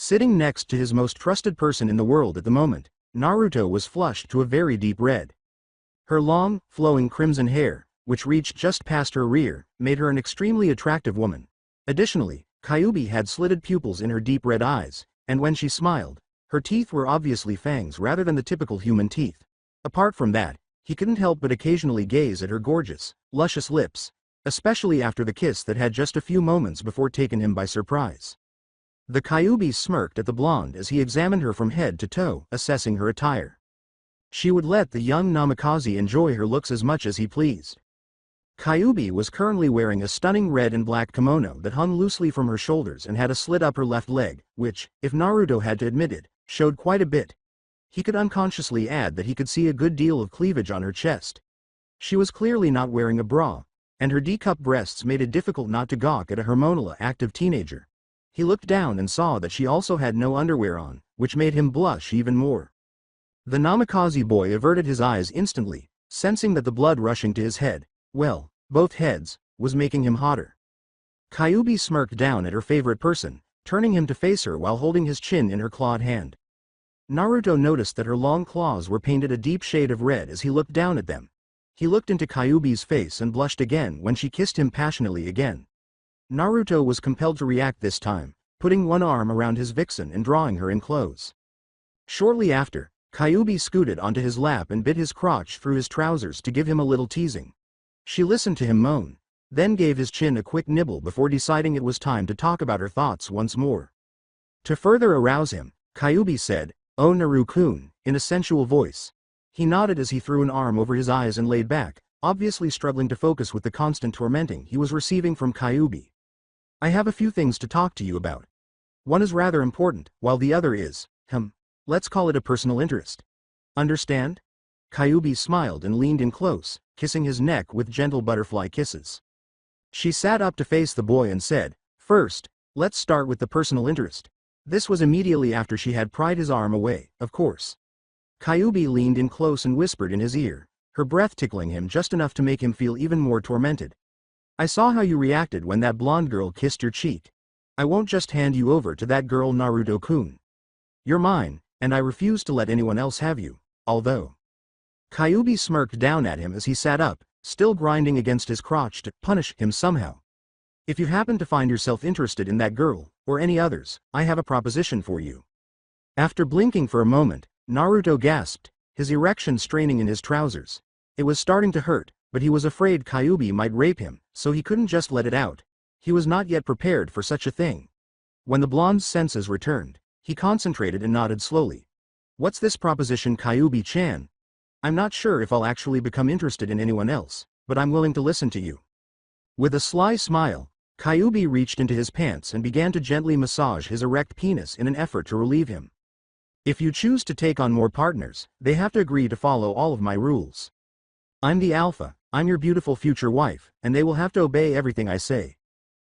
Sitting next to his most trusted person in the world at the moment, Naruto was flushed to a very deep red. Her long, flowing crimson hair, which reached just past her rear, made her an extremely attractive woman. Additionally, Kyubi had slitted pupils in her deep red eyes, and when she smiled, her teeth were obviously fangs rather than the typical human teeth. Apart from that, he couldn't help but occasionally gaze at her gorgeous, luscious lips, especially after the kiss that had just a few moments before taken him by surprise. The Kyubi smirked at the blonde as he examined her from head to toe, assessing her attire. She would let the young Namikaze enjoy her looks as much as he pleased. Kyubi was currently wearing a stunning red and black kimono that hung loosely from her shoulders and had a slit up her left leg, which, if Naruto had to admit it, showed quite a bit. He could unconsciously add that he could see a good deal of cleavage on her chest. She was clearly not wearing a bra, and her D-cup breasts made it difficult not to gawk at a hormonally active teenager. He looked down and saw that she also had no underwear on, which made him blush even more. The Namikaze boy averted his eyes instantly, sensing that the blood rushing to his head, well, both heads, was making him hotter. Kyubi smirked down at her favorite person, turning him to face her while holding his chin in her clawed hand. Naruto noticed that her long claws were painted a deep shade of red as he looked down at them. He looked into Kyubi's face and blushed again when she kissed him passionately again. Naruto was compelled to react this time, putting one arm around his vixen and drawing her in close. Shortly after, Kyubi scooted onto his lap and bit his crotch through his trousers to give him a little teasing. She listened to him moan, then gave his chin a quick nibble before deciding it was time to talk about her thoughts once more. To further arouse him, Kyubi said, "Oh Naru-kun," in a sensual voice. He nodded as he threw an arm over his eyes and laid back, obviously struggling to focus with the constant tormenting he was receiving from Kyubi. "I have a few things to talk to you about. One is rather important, while the other is, let's call it a personal interest. Understand?" Kyubi smiled and leaned in close, kissing his neck with gentle butterfly kisses. She sat up to face the boy and said, "First, let's start with the personal interest." This was immediately after she had pried his arm away, of course. Kyubi leaned in close and whispered in his ear, her breath tickling him just enough to make him feel even more tormented. "I saw how you reacted when that blonde girl kissed your cheek. I won't just hand you over to that girl Naruto-kun. You're mine, and I refuse to let anyone else have you, although." Kyubi smirked down at him as he sat up, still grinding against his crotch to punish him somehow. "If you happen to find yourself interested in that girl, or any others, I have a proposition for you." After blinking for a moment, Naruto gasped, his erection straining in his trousers. It was starting to hurt, but he was afraid Kyubi might rape him, so he couldn't just let it out. He was not yet prepared for such a thing. When the blonde's senses returned, he concentrated and nodded slowly. "What's this proposition, Kyubi-chan? I'm not sure if I'll actually become interested in anyone else, but I'm willing to listen to you." With a sly smile, Kyubi reached into his pants and began to gently massage his erect penis in an effort to relieve him. "If you choose to take on more partners, they have to agree to follow all of my rules. I'm the alpha, I'm your beautiful future wife, and they will have to obey everything I say.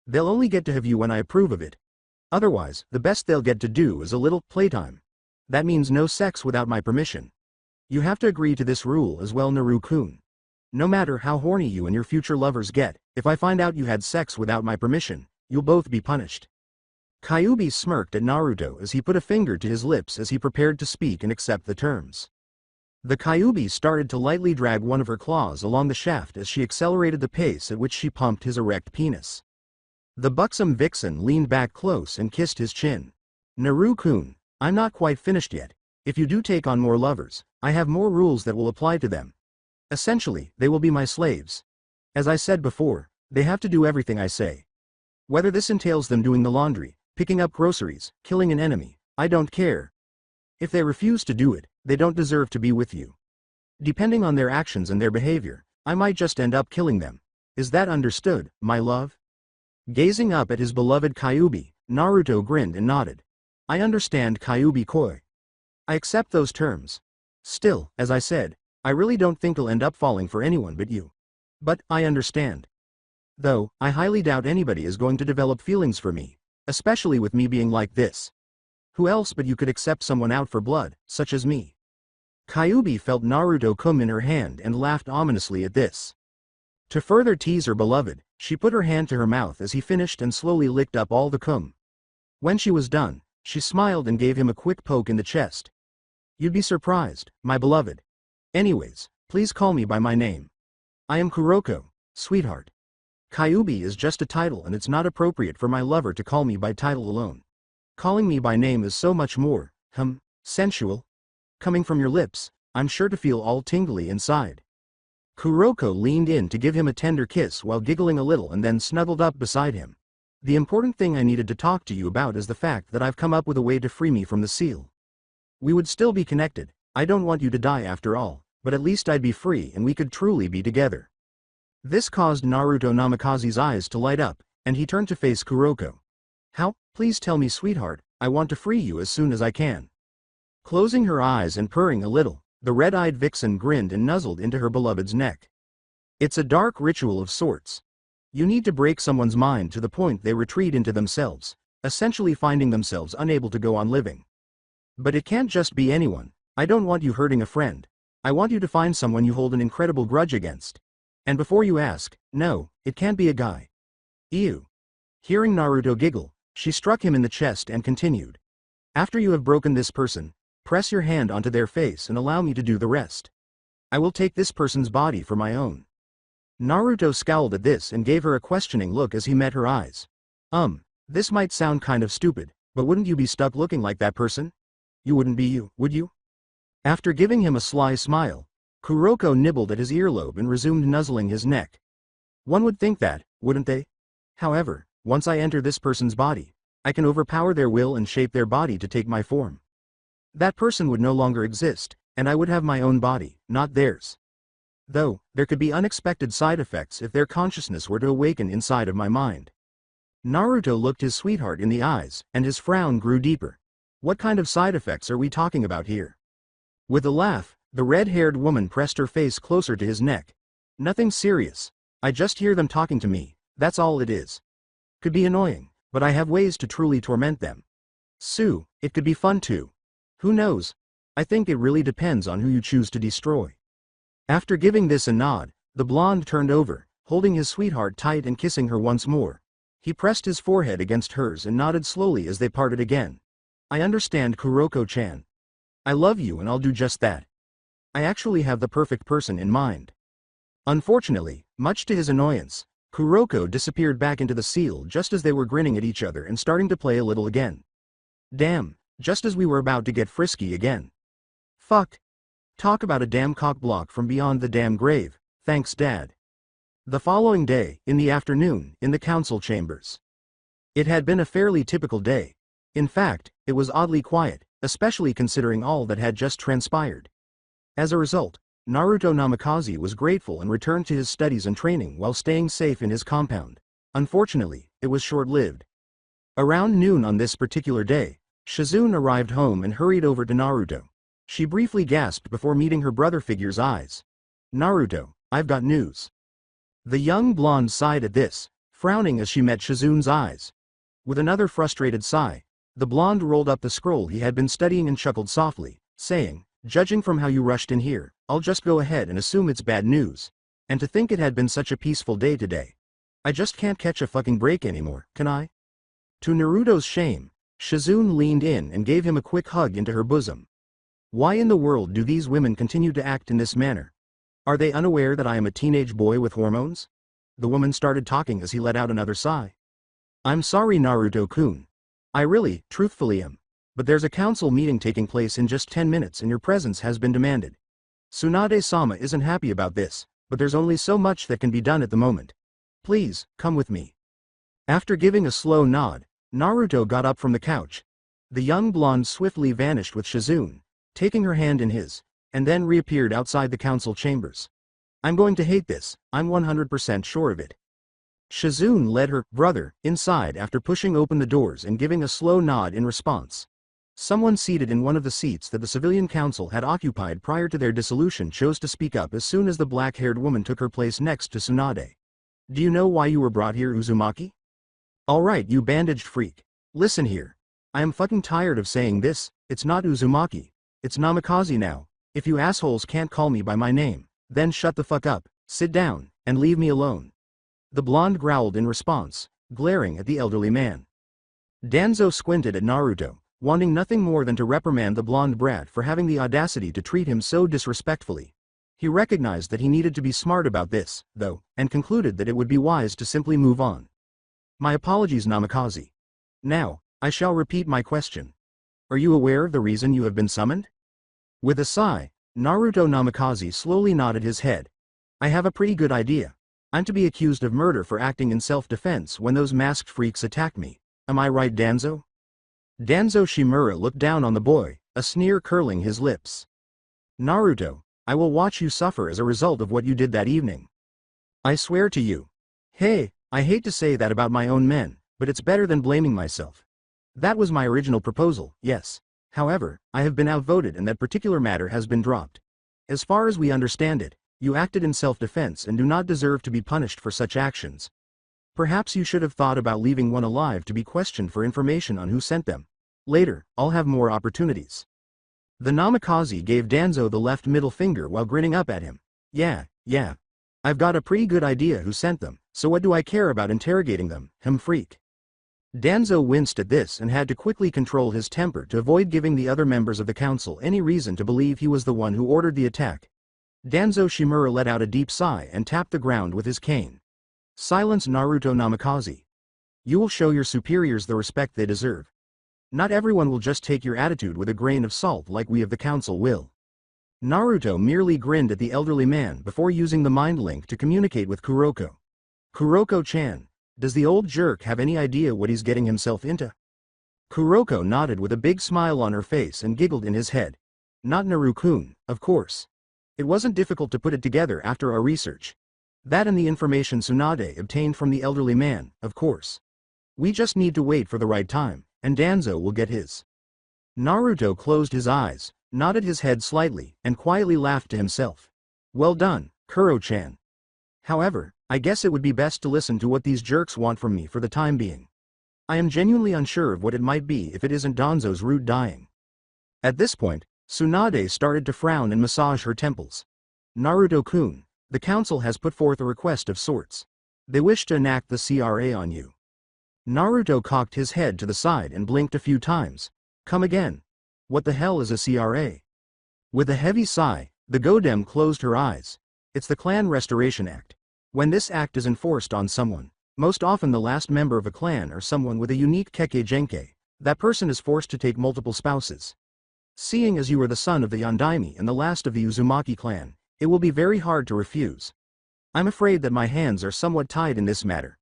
They'll only get to have you when I approve of it. Otherwise, the best they'll get to do is a little playtime. That means no sex without my permission. You have to agree to this rule as well, Naru-kun. No matter how horny you and your future lovers get, if I find out you had sex without my permission, you'll both be punished." Kyubi smirked at Naruto as he put a finger to his lips as he prepared to speak and accept the terms. The Kyubi started to lightly drag one of her claws along the shaft as she accelerated the pace at which she pumped his erect penis. The buxom vixen leaned back close and kissed his chin. "Naru-kun, I'm not quite finished yet. If you do take on more lovers, I have more rules that will apply to them. Essentially, they will be my slaves. As I said before, they have to do everything I say. Whether this entails them doing the laundry, picking up groceries, killing an enemy, I don't care. If they refuse to do it, they don't deserve to be with you. Depending on their actions and their behavior, I might just end up killing them. Is that understood, my love?" Gazing up at his beloved Kyubi, Naruto grinned and nodded. "I understand, Kyubi-koi. I accept those terms. Still, as I said, I really don't think I'll end up falling for anyone but you. But, I understand. Though, I highly doubt anybody is going to develop feelings for me, especially with me being like this. Who else but you could accept someone out for blood, such as me?" Kyubi felt Naruto cum in her hand and laughed ominously at this. To further tease her beloved, she put her hand to her mouth as he finished and slowly licked up all the cum. When she was done, She smiled and gave him a quick poke in the chest. You'd be surprised, my beloved. Anyways, please call me by my name. I am Kuroko, sweetheart. Kyubi is just a title and it's not appropriate for my lover to call me by title alone. Calling me by name is so much more, sensual. Coming from your lips, I'm sure to feel all tingly inside. Kuroko leaned in to give him a tender kiss while giggling a little and then snuggled up beside him. The important thing I needed to talk to you about is the fact that I've come up with a way to free me from the seal. We would still be connected, I don't want you to die after all, but at least I'd be free and we could truly be together. This caused Naruto Namikaze's eyes to light up, and he turned to face Kuroko. How? Please tell me, sweetheart, I want to free you as soon as I can. Closing her eyes and purring a little, the red-eyed vixen grinned and nuzzled into her beloved's neck. It's a dark ritual of sorts. You need to break someone's mind to the point they retreat into themselves, essentially finding themselves unable to go on living. But it can't just be anyone. I don't want you hurting a friend. I want you to find someone you hold an incredible grudge against. And before you ask, no, it can't be a guy. Ew. Hearing Naruto giggle, she struck him in the chest and continued. After you have broken this person, press your hand onto their face and allow me to do the rest. I will take this person's body for my own. Naruto scowled at this and gave her a questioning look as he met her eyes. This might sound kind of stupid, but wouldn't you be stuck looking like that person? You wouldn't be you, would you? After giving him a sly smile, Kuroko nibbled at his earlobe and resumed nuzzling his neck. One would think that, wouldn't they? However, once I enter this person's body, I can overpower their will and shape their body to take my form. That person would no longer exist, and I would have my own body, not theirs. Though, there could be unexpected side effects if their consciousness were to awaken inside of my mind. Naruto looked his sweetheart in the eyes, and his frown grew deeper. What kind of side effects are we talking about here? With a laugh, the red-haired woman pressed her face closer to his neck. Nothing serious. I just hear them talking to me, that's all it is. Could be annoying, but I have ways to truly torment them. Sue, it could be fun too. Who knows? I think it really depends on who you choose to destroy. After giving this a nod, the blonde turned over, holding his sweetheart tight and kissing her once more. He pressed his forehead against hers and nodded slowly as they parted again. I understand, Kuroko-chan. I love you and I'll do just that. I actually have the perfect person in mind. Unfortunately, much to his annoyance, Kuroko disappeared back into the seal just as they were grinning at each other and starting to play a little again. Damn, just as we were about to get frisky again. Fuck. Talk about a damn cockblock from beyond the damn grave, thanks Dad. The following day, in the afternoon, in the council chambers. It had been a fairly typical day. In fact, it was oddly quiet, especially considering all that had just transpired. As a result, Naruto Namikaze was grateful and returned to his studies and training while staying safe in his compound. Unfortunately, it was short-lived. Around noon on this particular day, Shizune arrived home and hurried over to Naruto. She briefly gasped before meeting her brother figure's eyes. Naruto, I've got news. The young blonde sighed at this, frowning as she met Shizune's eyes. With another frustrated sigh, the blonde rolled up the scroll he had been studying and chuckled softly, saying, judging from how you rushed in here, I'll just go ahead and assume it's bad news. And to think it had been such a peaceful day today. I just can't catch a fucking break anymore, can I? To Naruto's shame, Shizune leaned in and gave him a quick hug into her bosom. Why in the world do these women continue to act in this manner? Are they unaware that I am a teenage boy with hormones? The woman started talking as he let out another sigh. I'm sorry, Naruto-kun. I really, truthfully am. But there's a council meeting taking place in just 10 minutes and your presence has been demanded. Tsunade-sama isn't happy about this, but there's only so much that can be done at the moment. Please, come with me. After giving a slow nod, Naruto got up from the couch. The young blonde swiftly vanished with Shizune, taking her hand in his, and then reappeared outside the council chambers. I'm going to hate this, I'm 100% sure of it. Shizune led her brother inside after pushing open the doors and giving a slow nod in response. Someone seated in one of the seats that the civilian council had occupied prior to their dissolution chose to speak up as soon as the black-haired woman took her place next to Tsunade. Do you know why you were brought here, Uzumaki? Alright, you bandaged freak. Listen here. I am fucking tired of saying this, it's not Uzumaki. It's Namikaze now. If you assholes can't call me by my name, then shut the fuck up, sit down, and leave me alone. The blonde growled in response, glaring at the elderly man. Danzo squinted at Naruto, wanting nothing more than to reprimand the blonde brat for having the audacity to treat him so disrespectfully. He recognized that he needed to be smart about this, though, and concluded that it would be wise to simply move on. My apologies, Namikaze. Now, I shall repeat my question. Are you aware of the reason you have been summoned? With a sigh, Naruto Namikaze slowly nodded his head. I have a pretty good idea. I'm to be accused of murder for acting in self-defense when those masked freaks attacked me. Am I right, Danzo? Danzo Shimura looked down on the boy, a sneer curling his lips. Naruto, I will watch you suffer as a result of what you did that evening. I swear to you. Hey, I hate to say that about my own men, but it's better than blaming myself. That was my original proposal, yes. However, I have been outvoted and that particular matter has been dropped. As far as we understand it, you acted in self-defense and do not deserve to be punished for such actions. Perhaps you should have thought about leaving one alive to be questioned for information on who sent them. Later, I'll have more opportunities. The Namikaze gave Danzo the left middle finger while grinning up at him. Yeah. I've got a pretty good idea who sent them, so what do I care about interrogating them, freak. Danzo winced at this and had to quickly control his temper to avoid giving the other members of the council any reason to believe he was the one who ordered the attack. Danzo Shimura let out a deep sigh and tapped the ground with his cane. Silence, Naruto Namikaze. You will show your superiors the respect they deserve. Not everyone will just take your attitude with a grain of salt like we of the council will. Naruto merely grinned at the elderly man before using the mind link to communicate with Kuroko. Kuroko-chan, does the old jerk have any idea what he's getting himself into? Kuroko nodded with a big smile on her face and giggled in his head. Not Naru-kun, of course. It wasn't difficult to put it together after our research. That and the information Tsunade obtained from the elderly man, of course. We just need to wait for the right time, and Danzo will get his. Naruto closed his eyes, nodded his head slightly, and quietly laughed to himself. Well done, Kuro-chan. However, I guess it would be best to listen to what these jerks want from me for the time being. I am genuinely unsure of what it might be if it isn't Danzo's rude dying. At this point, Tsunade started to frown and massage her temples. Naruto-kun, the council has put forth a request of sorts. They wish to enact the CRA on you. Naruto cocked his head to the side and blinked a few times. Come again. What the hell is a CRA? With a heavy sigh, the Godem closed her eyes. It's the Clan Restoration Act. When this act is enforced on someone, most often the last member of a clan or someone with a unique Kekkei Genkai, that person is forced to take multiple spouses. Seeing as you are the son of the Yondaime and the last of the Uzumaki clan, it will be very hard to refuse. I'm afraid that my hands are somewhat tied in this matter.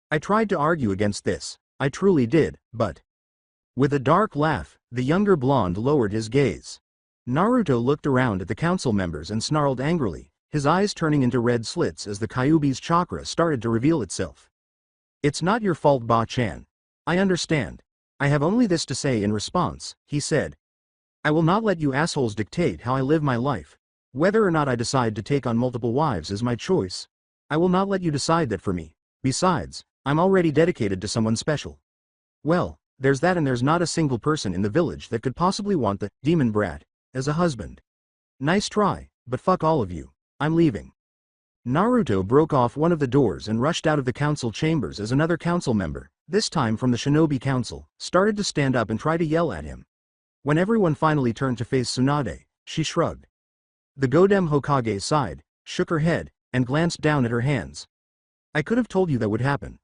I tried to argue against this, I truly did, but... With a dark laugh, the younger blonde lowered his gaze. Naruto looked around at the council members and snarled angrily, his eyes turning into red slits as the Kyubi's chakra started to reveal itself. It's not your fault, Ba-chan. I understand. I have only this to say in response, he said. I will not let you assholes dictate how I live my life. Whether or not I decide to take on multiple wives is my choice. I will not let you decide that for me. Besides, I'm already dedicated to someone special. Well, there's that, and there's not a single person in the village that could possibly want the demon brat as a husband. Nice try, but fuck all of you. I'm leaving. Naruto broke off one of the doors and rushed out of the council chambers as another council member, this time from the Shinobi Council, started to stand up and try to yell at him. When everyone finally turned to face Tsunade, she shrugged. The Godem Hokage sighed, shook her head, and glanced down at her hands. I could have told you that would happen.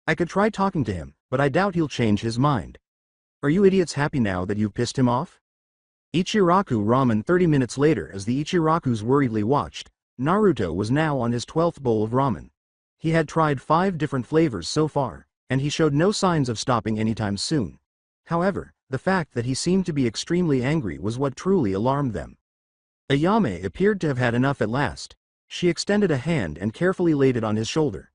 I could try talking to him, but I doubt he'll change his mind. Are you idiots happy now that you've pissed him off? Ichiraku ramen 30 minutes later. As the Ichirakus worriedly watched, Naruto was now on his 12th bowl of ramen. He had tried 5 different flavors so far, and he showed no signs of stopping anytime soon. However, the fact that he seemed to be extremely angry was what truly alarmed them. Ayame appeared to have had enough at last. She extended a hand and carefully laid it on his shoulder.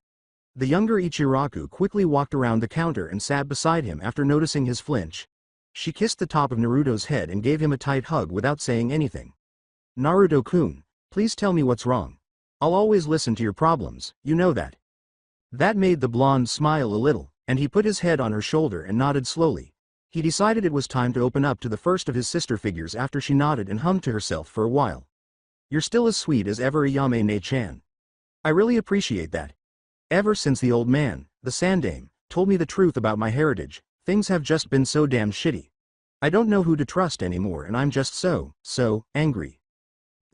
The younger Ichiraku quickly walked around the counter and sat beside him after noticing his flinch. She kissed the top of Naruto's head and gave him a tight hug without saying anything. Naruto-kun, please tell me what's wrong. I'll always listen to your problems, you know that. That made the blonde smile a little, and he put his head on her shoulder and nodded slowly. He decided it was time to open up to the first of his sister figures after she nodded and hummed to herself for a while. You're still as sweet as ever, Ayame-ne-chan. I really appreciate that. Ever since the old man, the Sandame, told me the truth about my heritage, things have just been so damn shitty. I don't know who to trust anymore and I'm just so angry.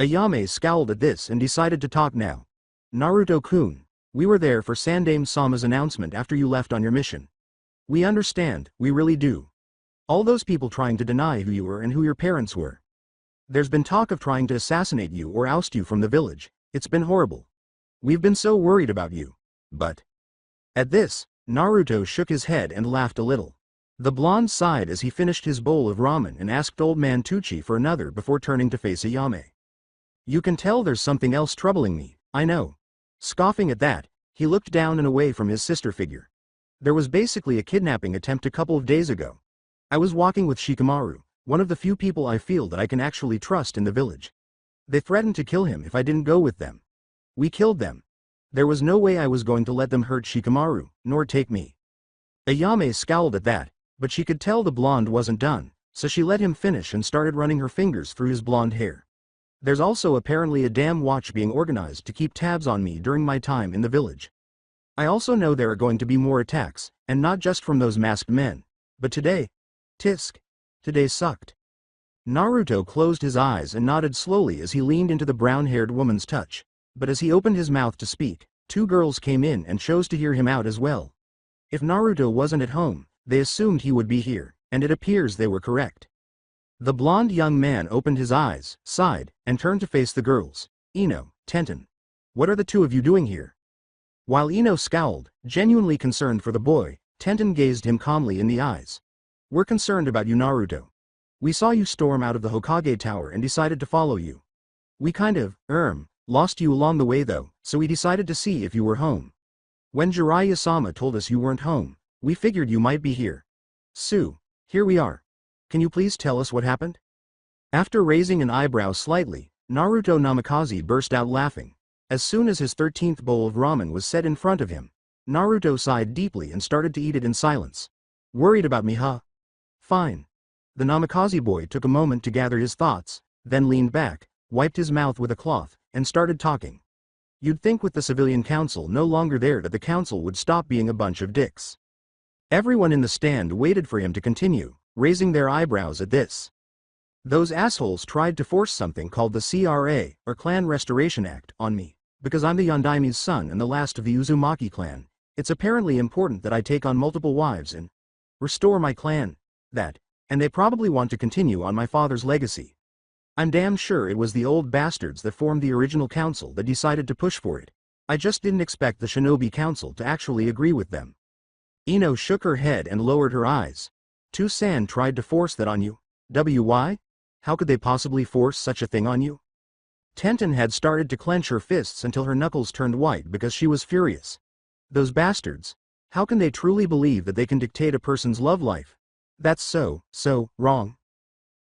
Ayame scowled at this and decided to talk now. Naruto-kun, we were there for Sandaime-sama's announcement after you left on your mission. We understand, we really do. All those people trying to deny who you were and who your parents were. There's been talk of trying to assassinate you or oust you from the village. It's been horrible. We've been so worried about you. But. At this, Naruto shook his head and laughed a little. The blonde sighed as he finished his bowl of ramen and asked Old Man Tucci for another before turning to face Ayame. You can tell there's something else troubling me, I know. Scoffing at that, he looked down and away from his sister figure. There was basically a kidnapping attempt a couple of days ago. I was walking with Shikamaru, one of the few people I feel that I can actually trust in the village. They threatened to kill him if I didn't go with them. We killed them. There was no way I was going to let them hurt Shikamaru, nor take me. Ayame scowled at that, but she could tell the blonde wasn't done, so she let him finish and started running her fingers through his blonde hair. There's also apparently a damn watch being organized to keep tabs on me during my time in the village. I also know there are going to be more attacks, and not just from those masked men. But today, today sucked. Naruto closed his eyes and nodded slowly as he leaned into the brown-haired woman's touch. But as he opened his mouth to speak, two girls came in and chose to hear him out as well. If Naruto wasn't at home, they assumed he would be here, and it appears they were correct. The blonde young man opened his eyes, sighed, and turned to face the girls. Ino, Tenten. What are the two of you doing here? While Ino scowled, genuinely concerned for the boy, Tenten gazed him calmly in the eyes. We're concerned about you, Naruto. We saw you storm out of the Hokage Tower and decided to follow you. We kind of, lost you along the way though, so we decided to see if you were home. When Jiraiya-sama told us you weren't home, we figured you might be here. Sue, here we are. Can you please tell us what happened? After raising an eyebrow slightly, Naruto Namikaze burst out laughing. As soon as his 13th bowl of ramen was set in front of him, Naruto sighed deeply and started to eat it in silence. Worried about me, huh? Fine. The Namikaze boy took a moment to gather his thoughts, then leaned back, wiped his mouth with a cloth, and started talking. You'd think with the civilian council no longer there that the council would stop being a bunch of dicks. Everyone in the stand waited for him to continue, raising their eyebrows at this. Those assholes tried to force something called the CRA, or Clan Restoration Act, on me. Because I'm the Yondaime's son and the last of the Uzumaki clan, it's apparently important that I take on multiple wives and restore my clan. And they probably want to continue on my father's legacy. I'm damn sure it was the old bastards that formed the original council that decided to push for it. I just didn't expect the Shinobi Council to actually agree with them. Ino shook her head and lowered her eyes. Toussaint tried to force that on you? Why? How could they possibly force such a thing on you? Tenten had started to clench her fists until her knuckles turned white because she was furious. Those bastards. How can they truly believe that they can dictate a person's love life? That's so wrong.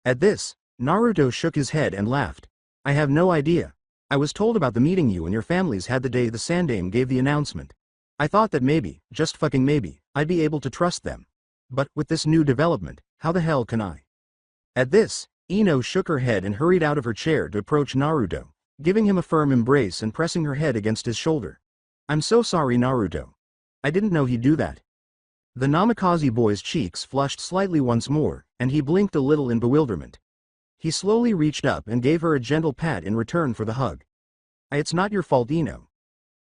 At this, Naruto shook his head and laughed. I have no idea. I was told about the meeting you and your families had the day the Sandaime gave the announcement. I thought that maybe, just fucking maybe, I'd be able to trust them. But with this new development, how the hell can I? At this, Ino shook her head and hurried out of her chair to approach Naruto, giving him a firm embrace and pressing her head against his shoulder. I'm so sorry, Naruto. I didn't know he'd do that. The Namikaze boy's cheeks flushed slightly once more, and he blinked a little in bewilderment. He slowly reached up and gave her a gentle pat in return for the hug. It's not your fault, Ino.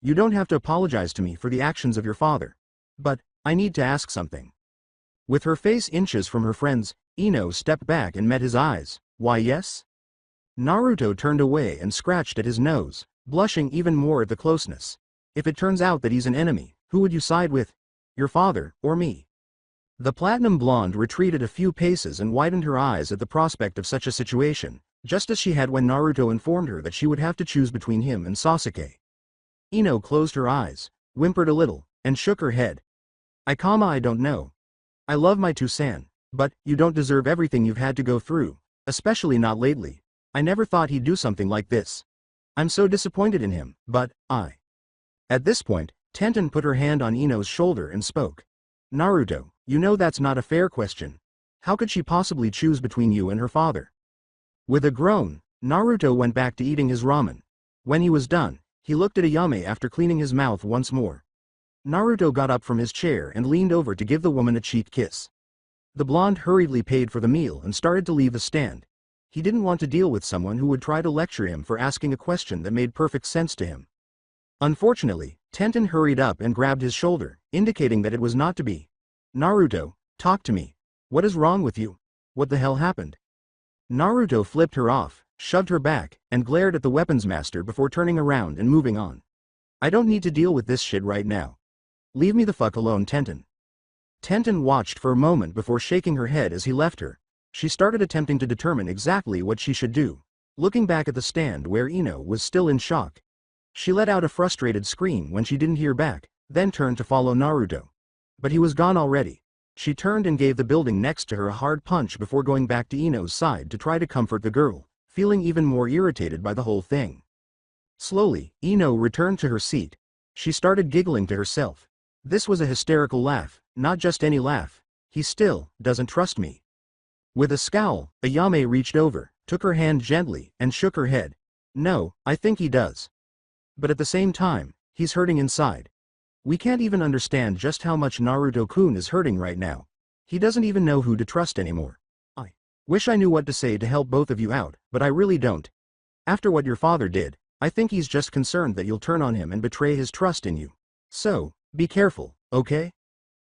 You don't have to apologize to me for the actions of your father. But, I need to ask something. With her face inches from her friend's, Ino stepped back and met his eyes. Why, yes? Naruto turned away and scratched at his nose, blushing even more at the closeness. If it turns out that he's an enemy, who would you side with? Your father, or me? The platinum blonde retreated a few paces and widened her eyes at the prospect of such a situation, just as she had when Naruto informed her that she would have to choose between him and Sasuke. Ino closed her eyes, whimpered a little, and shook her head. I don't know. I love my Toussaint, but you don't deserve everything you've had to go through, especially not lately. I never thought he'd do something like this. I'm so disappointed in him, but At this point, Tenten put her hand on Ino's shoulder and spoke. Naruto, you know that's not a fair question. How could she possibly choose between you and her father? With a groan, Naruto went back to eating his ramen. When he was done, he looked at Ayame after cleaning his mouth once more. Naruto got up from his chair and leaned over to give the woman a cheek kiss. The blonde hurriedly paid for the meal and started to leave the stand. He didn't want to deal with someone who would try to lecture him for asking a question that made perfect sense to him. Unfortunately, Tenten hurried up and grabbed his shoulder, indicating that it was not to be. Naruto, talk to me. What is wrong with you? What the hell happened? Naruto flipped her off, shoved her back, and glared at the weapons master before turning around and moving on. I don't need to deal with this shit right now. Leave me the fuck alone, Tenten. Tenten watched for a moment before shaking her head as he left her. She started attempting to determine exactly what she should do, looking back at the stand where Ino was still in shock. She let out a frustrated scream when she didn't hear back, then turned to follow Naruto. But he was gone already. She turned and gave the building next to her a hard punch before going back to Ino's side to try to comfort the girl, feeling even more irritated by the whole thing. Slowly, Ino returned to her seat. She started giggling to herself. This was a hysterical laugh, not just any laugh. He still doesn't trust me. With a scowl, Ayame reached over, took her hand gently, and shook her head. No, I think he does. But at the same time, he's hurting inside. We can't even understand just how much Naruto-kun is hurting right now. He doesn't even know who to trust anymore. I wish I knew what to say to help both of you out, but I really don't. After what your father did, I think he's just concerned that you'll turn on him and betray his trust in you. So, be careful, okay?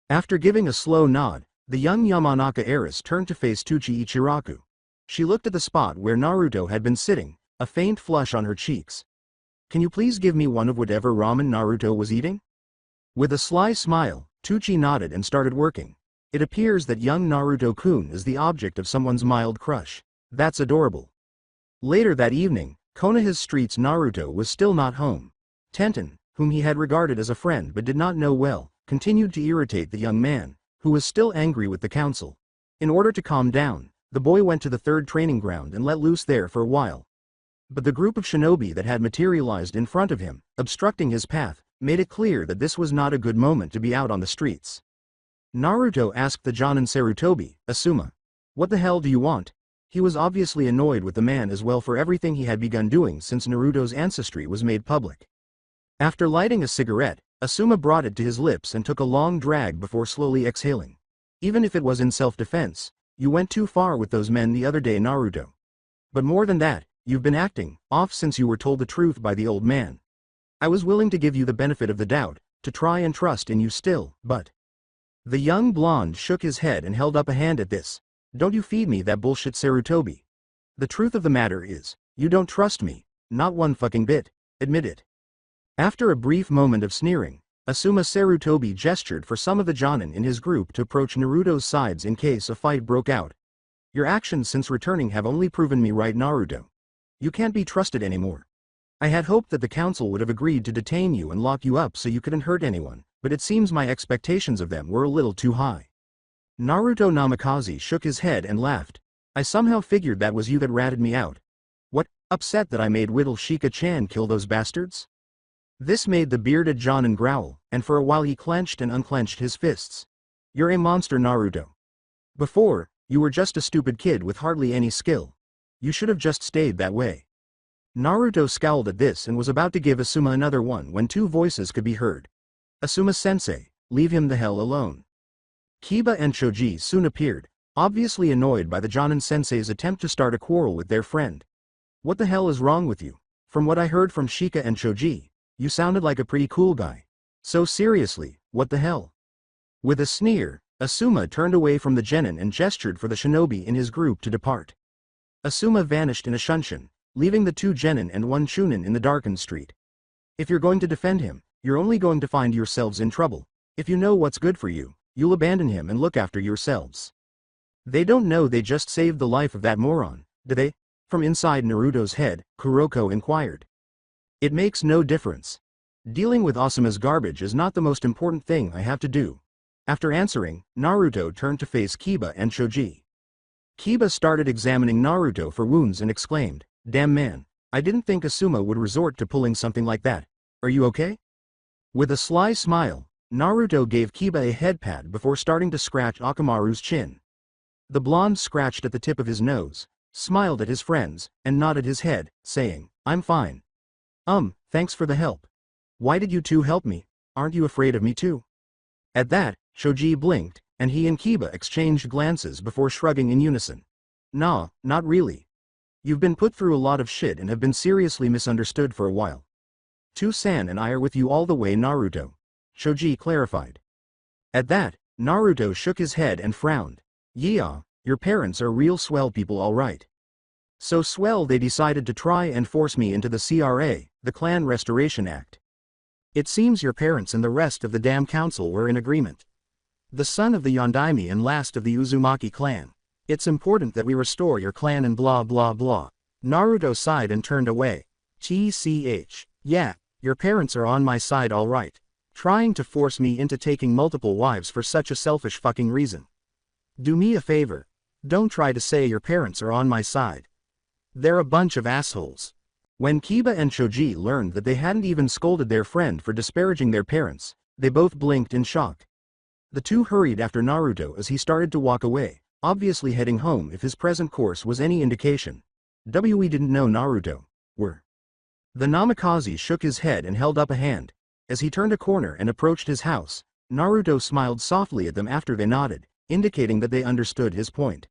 After giving a slow nod, the young Yamanaka heiress turned to face Tuchi Ichiraku. She looked at the spot where Naruto had been sitting, a faint flush on her cheeks. Can you please give me one of whatever ramen Naruto was eating? With a sly smile, Tuchi nodded and started working. It appears that young Naruto-kun is the object of someone's mild crush. That's adorable. Later that evening, Konoha's streets Naruto was still not home. Tenten, whom he had regarded as a friend but did not know well, continued to irritate the young man, who was still angry with the council. In order to calm down, the boy went to the third training ground and let loose there for a while. But the group of shinobi that had materialized in front of him, obstructing his path, made it clear that this was not a good moment to be out on the streets. Naruto asked the Jonin Sarutobi, Asuma. What the hell do you want? He was obviously annoyed with the man as well for everything he had begun doing since Naruto's ancestry was made public. After lighting a cigarette, Asuma brought it to his lips and took a long drag before slowly exhaling. Even if it was in self-defense, you went too far with those men the other day, Naruto. But more than that, you've been acting off since you were told the truth by the old man. I was willing to give you the benefit of the doubt, to try and trust in you still, but... The young blonde shook his head and held up a hand at this. Don't you feed me that bullshit, Sarutobi. The truth of the matter is, you don't trust me, not one fucking bit, admit it. After a brief moment of sneering, Asuma Sarutobi gestured for some of the Jonin in his group to approach Naruto's sides in case a fight broke out. Your actions since returning have only proven me right, Naruto. You can't be trusted anymore. I had hoped that the council would have agreed to detain you and lock you up so you couldn't hurt anyone, but it seems my expectations of them were a little too high. Naruto Namikaze shook his head and laughed. I somehow figured that was you that ratted me out. What, upset that I made Whittle Shika-chan kill those bastards? This made the bearded Jonin growl, and for a while he clenched and unclenched his fists. You're a monster, Naruto. Before, you were just a stupid kid with hardly any skill. You should have just stayed that way. Naruto scowled at this and was about to give Asuma another one when two voices could be heard. Asuma-sensei, leave him the hell alone. Kiba and Choji soon appeared, obviously annoyed by the Jonin-sensei's attempt to start a quarrel with their friend. What the hell is wrong with you? From what I heard from Shika and Choji, you sounded like a pretty cool guy. So seriously, what the hell? With a sneer, Asuma turned away from the genin and gestured for the shinobi in his group to depart. Asuma vanished in a shunshin, leaving the two genin and one chunin in the darkened street. If you're going to defend him, you're only going to find yourselves in trouble. If you know what's good for you, you'll abandon him and look after yourselves. They don't know they just saved the life of that moron, do they? From inside Naruto's head, Kuroko inquired. It makes no difference. Dealing with Asuma's garbage is not the most important thing I have to do. After answering, Naruto turned to face Kiba and Choji. Kiba started examining Naruto for wounds and exclaimed, Damn man, I didn't think Asuma would resort to pulling something like that. Are you okay? With a sly smile, Naruto gave Kiba a head pat before starting to scratch Akamaru's chin. The blonde scratched at the tip of his nose, smiled at his friends, and nodded his head, saying, I'm fine. Thanks for the help. Why did you two help me? Aren't you afraid of me too? At that, Choji blinked, and he and Kiba exchanged glances before shrugging in unison. Nah, not really. You've been put through a lot of shit and have been seriously misunderstood for a while. San and I are with you all the way, Naruto. Choji clarified. At that, Naruto shook his head and frowned. Yeah, your parents are real swell people, alright. So swell they decided to try and force me into the CRA, the Clan Restoration Act. It seems your parents and the rest of the damn council were in agreement. The son of the Yondaime and last of the Uzumaki clan. It's important that we restore your clan and blah blah blah. Naruto sighed and turned away. TCH. Yeah, your parents are on my side alright. Trying to force me into taking multiple wives for such a selfish fucking reason. Do me a favor. Don't try to say your parents are on my side. They're a bunch of assholes. When Kiba and Choji learned that they hadn't even scolded their friend for disparaging their parents, they both blinked in shock. The two hurried after Naruto as he started to walk away, obviously heading home if his present course was any indication. We didn't know Naruto were. The Namikaze shook his head and held up a hand. As he turned a corner and approached his house, Naruto smiled softly at them after they nodded, indicating that they understood his point.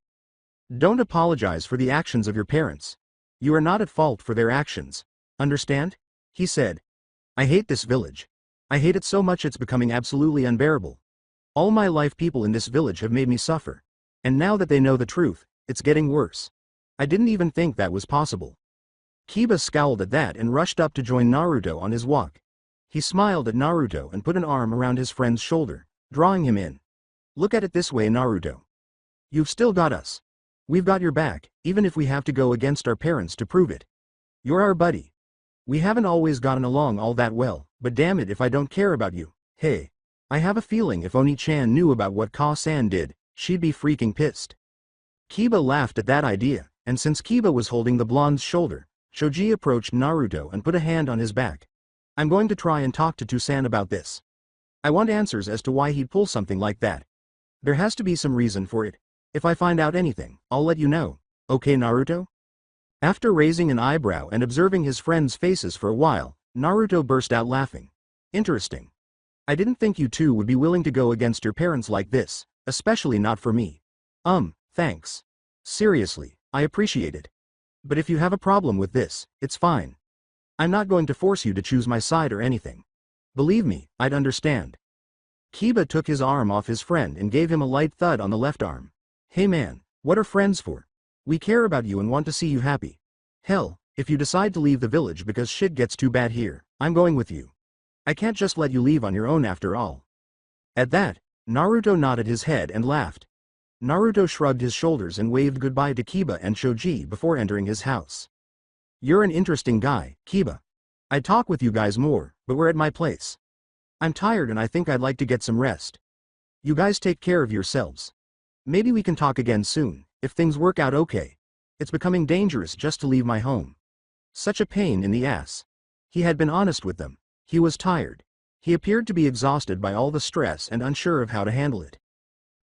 Don't apologize for the actions of your parents. You are not at fault for their actions. Understand? He said. I hate this village. I hate it so much it's becoming absolutely unbearable. All my life people in this village have made me suffer. And now that they know the truth, it's getting worse. I didn't even think that was possible. Kiba scowled at that and rushed up to join Naruto on his walk. He smiled at Naruto and put an arm around his friend's shoulder, drawing him in. Look at it this way, Naruto. You've still got us. We've got your back, even if we have to go against our parents to prove it. You're our buddy. We haven't always gotten along all that well, but damn it if I don't care about you. Hey. I have a feeling if Oni-chan knew about what Ka-san did, she'd be freaking pissed. Kiba laughed at that idea, and since Kiba was holding the blonde's shoulder, Choji approached Naruto and put a hand on his back. I'm going to try and talk to San about this. I want answers as to why he'd pull something like that. There has to be some reason for it. If I find out anything, I'll let you know. Okay, Naruto? After raising an eyebrow and observing his friends' faces for a while, Naruto burst out laughing. Interesting. I didn't think you two would be willing to go against your parents like this, especially not for me. Thanks. Seriously, I appreciate it. But if you have a problem with this, it's fine. I'm not going to force you to choose my side or anything. Believe me, I'd understand. Kiba took his arm off his friend and gave him a light thud on the left arm. Hey man, what are friends for? We care about you and want to see you happy. Hell, if you decide to leave the village because shit gets too bad here, I'm going with you. I can't just let you leave on your own after all. At that, Naruto nodded his head and laughed. Naruto shrugged his shoulders and waved goodbye to Kiba and Choji before entering his house. You're an interesting guy, Kiba. I'd talk with you guys more, but we're at my place. I'm tired and I think I'd like to get some rest. You guys take care of yourselves. Maybe we can talk again soon, if things work out okay. It's becoming dangerous just to leave my home. Such a pain in the ass. He had been honest with them. He was tired. He appeared to be exhausted by all the stress and unsure of how to handle it.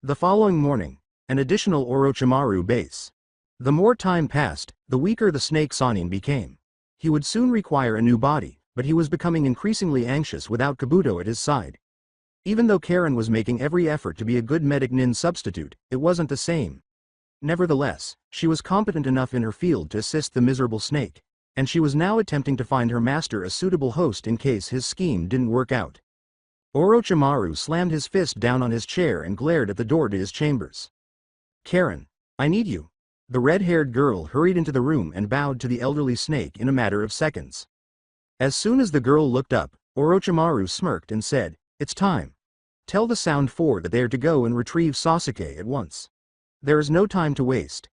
The following morning, an additional Orochimaru base. The more time passed, the weaker the snake Sannin became. He would soon require a new body, but he was becoming increasingly anxious without Kabuto at his side. Even though Karen was making every effort to be a good medic nin substitute, it wasn't the same. Nevertheless, she was competent enough in her field to assist the miserable snake, and she was now attempting to find her master a suitable host in case his scheme didn't work out. Orochimaru slammed his fist down on his chair and glared at the door to his chambers. Karen, I need you. The red-haired girl hurried into the room and bowed to the elderly snake in a matter of seconds. As soon as the girl looked up, Orochimaru smirked and said, It's time. Tell the Sound 4 that they are to go and retrieve Sasuke at once. There is no time to waste.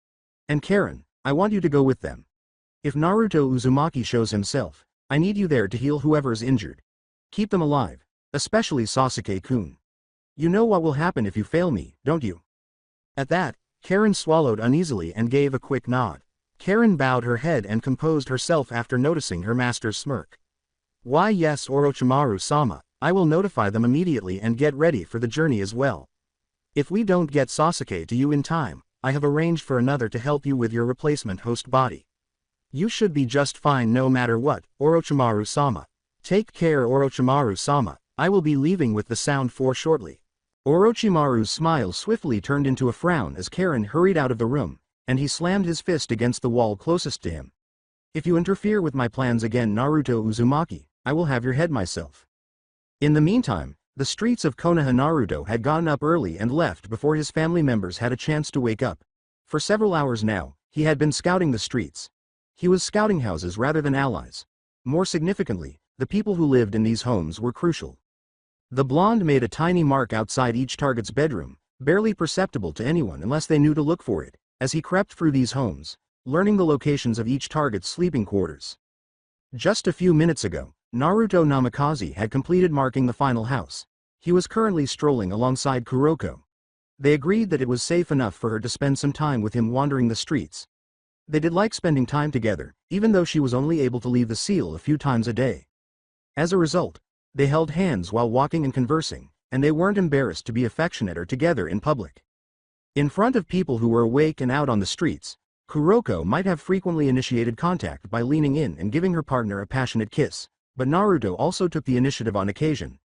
And Karen, I want you to go with them. If Naruto Uzumaki shows himself, I need you there to heal whoever is injured. Keep them alive, especially Sasuke-kun. You know what will happen if you fail me, don't you? At that, Karen swallowed uneasily and gave a quick nod. Karen bowed her head and composed herself after noticing her master's smirk. Why yes, Orochimaru-sama, I will notify them immediately and get ready for the journey as well. If we don't get Sasuke to you in time, I have arranged for another to help you with your replacement host body. You should be just fine no matter what, Orochimaru-sama. Take care, Orochimaru-sama, I will be leaving with the Sound 4 shortly. Orochimaru's smile swiftly turned into a frown as Karen hurried out of the room, and he slammed his fist against the wall closest to him. If you interfere with my plans again, Naruto Uzumaki, I will have your head myself. In the meantime, the streets of Konoha. Naruto had gotten up early and left before his family members had a chance to wake up. For several hours now, he had been scouting the streets. He was scouting houses rather than allies. More significantly, the people who lived in these homes were crucial. The blonde made a tiny mark outside each target's bedroom, barely perceptible to anyone unless they knew to look for it, as he crept through these homes, learning the locations of each target's sleeping quarters. Just a few minutes ago, Naruto Namikaze had completed marking the final house. He was currently strolling alongside Kuroko. They agreed that it was safe enough for her to spend some time with him wandering the streets. They did like spending time together, even though she was only able to leave the seal a few times a day. As a result, they held hands while walking and conversing, and they weren't embarrassed to be affectionate or together in public. In front of people who were awake and out on the streets, Kuroko might have frequently initiated contact by leaning in and giving her partner a passionate kiss, but Naruto also took the initiative on occasion.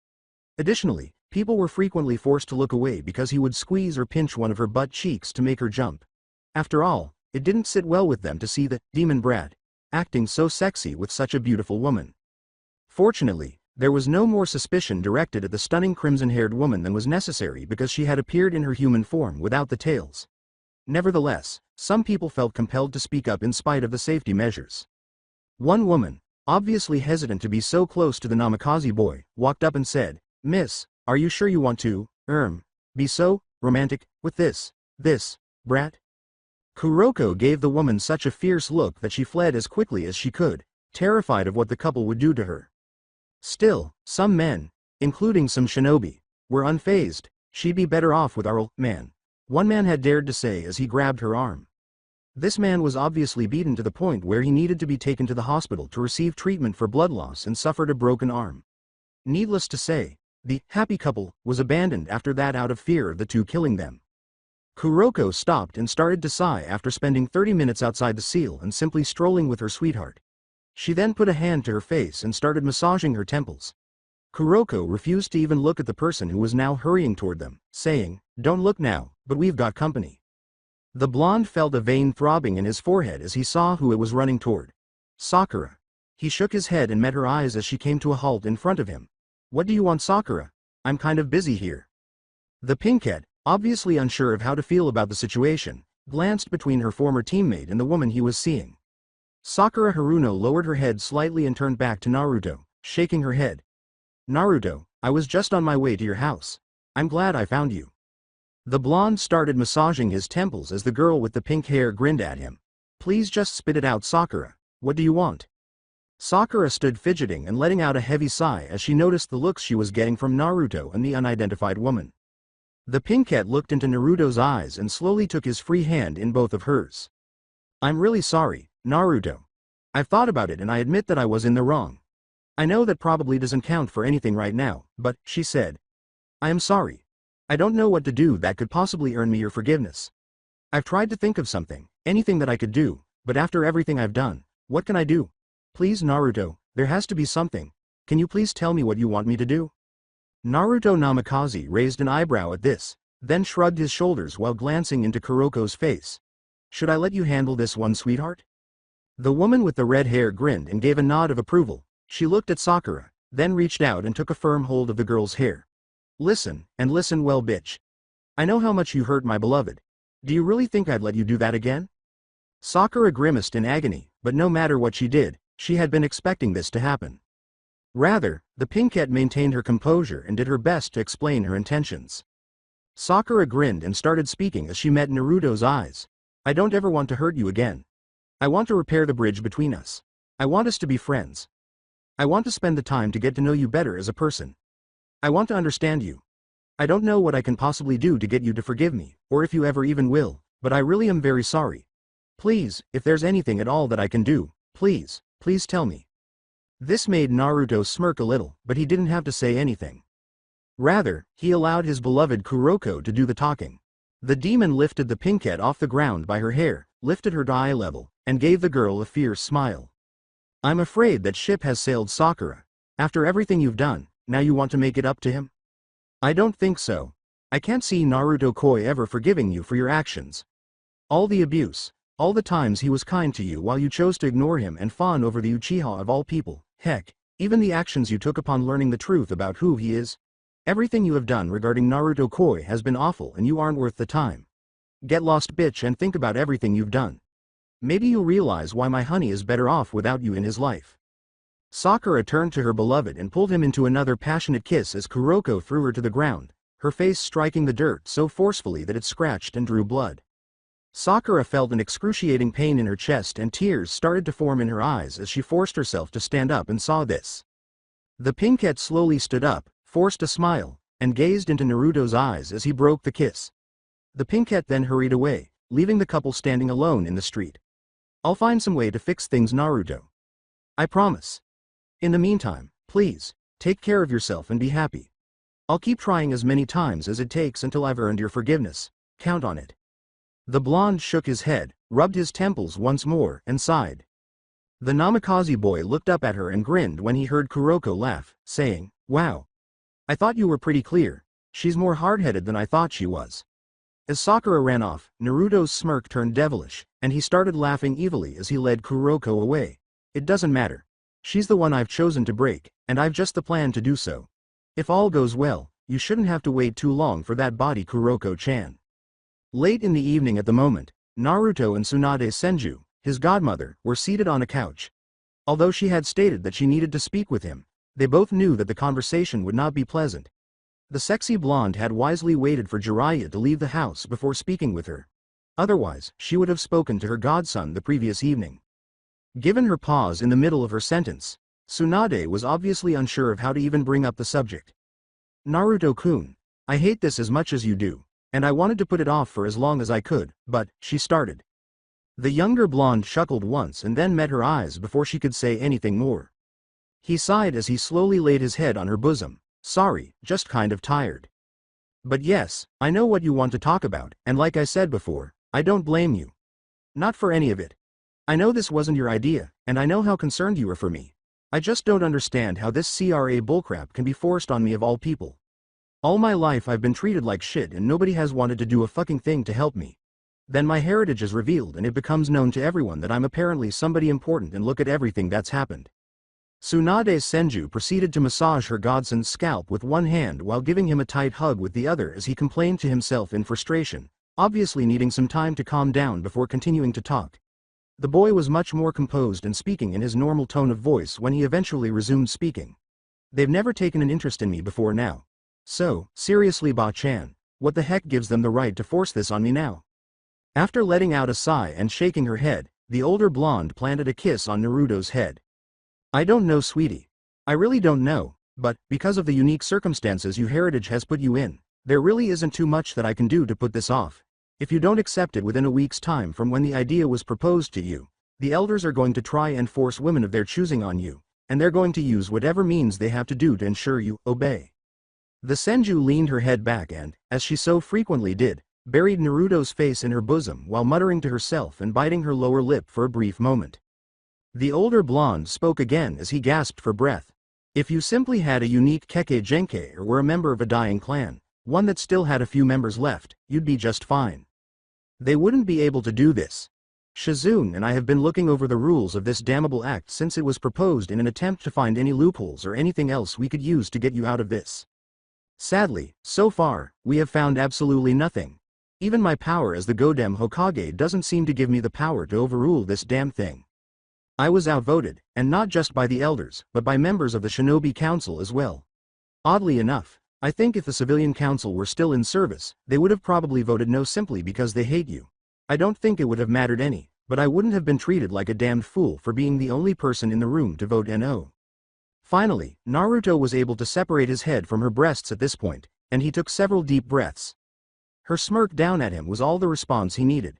Additionally, people were frequently forced to look away because he would squeeze or pinch one of her butt cheeks to make her jump. After all, it didn't sit well with them to see the demon brat acting so sexy with such a beautiful woman. Fortunately, there was no more suspicion directed at the stunning crimson-haired woman than was necessary because she had appeared in her human form without the tails. Nevertheless, some people felt compelled to speak up in spite of the safety measures. One woman, obviously hesitant to be so close to the Namikaze boy, walked up and said, "Miss, are you sure you want to, be so romantic with this brat?" Kuroko gave the woman such a fierce look that she fled as quickly as she could, terrified of what the couple would do to her. Still, some men, including some shinobi, were unfazed. "She'd be better off with our old man," one man had dared to say as he grabbed her arm. This man was obviously beaten to the point where he needed to be taken to the hospital to receive treatment for blood loss and suffered a broken arm. Needless to say, the happy couple was abandoned after that out of fear of the two killing them. Kuroko stopped and started to sigh after spending 30 minutes outside the seal and simply strolling with her sweetheart. She then put a hand to her face and started massaging her temples. Kuroko refused to even look at the person who was now hurrying toward them, saying, "Don't look now, but we've got company." The blonde felt a vein throbbing in his forehead as he saw who it was running toward. Sakura. He shook his head and met her eyes as she came to a halt in front of him. "What do you want, Sakura? I'm kind of busy here." The pinkette, obviously unsure of how to feel about the situation, glanced between her former teammate and the woman he was seeing. Sakura Haruno lowered her head slightly and turned back to Naruto, shaking her head. "Naruto, I was just on my way to your house. I'm glad I found you." The blonde started massaging his temples as the girl with the pink hair grinned at him. "Please just spit it out, Sakura. What do you want?" Sakura stood fidgeting and letting out a heavy sigh as she noticed the looks she was getting from Naruto and the unidentified woman. The pinkette looked into Naruto's eyes and slowly took his free hand in both of hers. "I'm really sorry, Naruto. I've thought about it and I admit that I was in the wrong. I know that probably doesn't count for anything right now, but," she said, "I am sorry. I don't know what to do that could possibly earn me your forgiveness. I've tried to think of something, anything that I could do, but after everything I've done, what can I do? Please, Naruto, there has to be something. Can you please tell me what you want me to do?" Naruto Namikaze raised an eyebrow at this, then shrugged his shoulders while glancing into Kuroko's face. "Should I let you handle this one, sweetheart?" The woman with the red hair grinned and gave a nod of approval. She looked at Sakura, then reached out and took a firm hold of the girl's hair. "Listen, and listen well, bitch. I know how much you hurt my beloved. Do you really think I'd let you do that again?" Sakura grimaced in agony, but no matter what she did, she had been expecting this to happen. Rather, the pinkette maintained her composure and did her best to explain her intentions. Sakura grinned and started speaking as she met Naruto's eyes. "I don't ever want to hurt you again. I want to repair the bridge between us. I want us to be friends. I want to spend the time to get to know you better as a person. I want to understand you. I don't know what I can possibly do to get you to forgive me, or if you ever even will, but I really am very sorry. Please, if there's anything at all that I can do, please tell me." This made Naruto smirk a little, but he didn't have to say anything. Rather, he allowed his beloved Kuroko to do the talking. The demon lifted the pinkette off the ground by her hair, lifted her to eye level, and gave the girl a fierce smile. "I'm afraid that ship has sailed, Sakura. After everything you've done, now you want to make it up to him?" "I don't think so. I can't see Naruto Koi ever forgiving you for your actions. All the abuse, all the times he was kind to you while you chose to ignore him and fawn over the Uchiha of all people, heck, even the actions you took upon learning the truth about who he is. Everything you have done regarding Naruto Koi has been awful and you aren't worth the time. Get lost, bitch, and think about everything you've done. Maybe you'll realize why my honey is better off without you in his life. Sakura turned to her beloved and pulled him into another passionate kiss as Kuroko threw her to the ground, her face striking the dirt so forcefully that it scratched and drew blood. Sakura felt an excruciating pain in her chest and tears started to form in her eyes as she forced herself to stand up and saw this. The pinkette slowly stood up, forced a smile, and gazed into Naruto's eyes as he broke the kiss. The pinkette then hurried away, leaving the couple standing alone in the street. I'll find some way to fix things, Naruto. I promise. In the meantime, please, take care of yourself and be happy. I'll keep trying as many times as it takes until I've earned your forgiveness. Count on it. The blonde shook his head, rubbed his temples once more, and sighed. The Namikaze boy looked up at her and grinned when he heard Kuroko laugh, saying, "Wow. I thought you were pretty clear. She's more hard-headed than I thought she was." As Sakura ran off, Naruto's smirk turned devilish, and he started laughing evilly as he led Kuroko away. It doesn't matter. She's the one I've chosen to break, and I've just the plan to do so. If all goes well, you shouldn't have to wait too long for that body, Kuroko-chan. Late in the evening at the moment, Naruto and Tsunade Senju, his godmother, were seated on a couch. Although she had stated that she needed to speak with him, they both knew that the conversation would not be pleasant. The sexy blonde had wisely waited for Jiraiya to leave the house before speaking with her. Otherwise, she would have spoken to her godson the previous evening. Given her pause in the middle of her sentence, Tsunade was obviously unsure of how to even bring up the subject. Naruto-kun, I hate this as much as you do, and I wanted to put it off for as long as I could, but, she started. The younger blonde chuckled once and then met her eyes before she could say anything more. He sighed as he slowly laid his head on her bosom. Sorry, just kind of tired. But yes, I know what you want to talk about, and like I said before, I don't blame you. Not for any of it. I know this wasn't your idea, and I know how concerned you are for me. I just don't understand how this CRA bullcrap can be forced on me of all people. All my life I've been treated like shit and nobody has wanted to do a fucking thing to help me. Then my heritage is revealed and it becomes known to everyone that I'm apparently somebody important, and look at everything that's happened. Tsunade Senju proceeded to massage her godson's scalp with one hand while giving him a tight hug with the other as he complained to himself in frustration, obviously needing some time to calm down before continuing to talk. The boy was much more composed and speaking in his normal tone of voice when he eventually resumed speaking. They've never taken an interest in me before now. So, seriously Ba-chan, what the heck gives them the right to force this on me now? After letting out a sigh and shaking her head, the older blonde planted a kiss on Naruto's head. I don't know, sweetie. I really don't know, but, because of the unique circumstances your heritage has put you in, there really isn't too much that I can do to put this off. If you don't accept it within a week's time from when the idea was proposed to you, the elders are going to try and force women of their choosing on you, and they're going to use whatever means they have to do to ensure you obey. The Senju leaned her head back and, as she so frequently did, buried Naruto's face in her bosom while muttering to herself and biting her lower lip for a brief moment. The older blonde spoke again as he gasped for breath. If you simply had a unique Kekkei Genkai or were a member of a dying clan, one that still had a few members left, you'd be just fine. They wouldn't be able to do this. Shizune and I have been looking over the rules of this damnable act since it was proposed in an attempt to find any loopholes or anything else we could use to get you out of this. Sadly, so far, we have found absolutely nothing. Even my power as the Godem Hokage doesn't seem to give me the power to overrule this damn thing. I was outvoted, and not just by the elders, but by members of the Shinobi Council as well. Oddly enough, I think if the civilian council were still in service, they would have probably voted no simply because they hate you. I don't think it would have mattered any, but I wouldn't have been treated like a damned fool for being the only person in the room to vote no. Finally, Naruto was able to separate his head from her breasts at this point, and he took several deep breaths. Her smirk down at him was all the response he needed.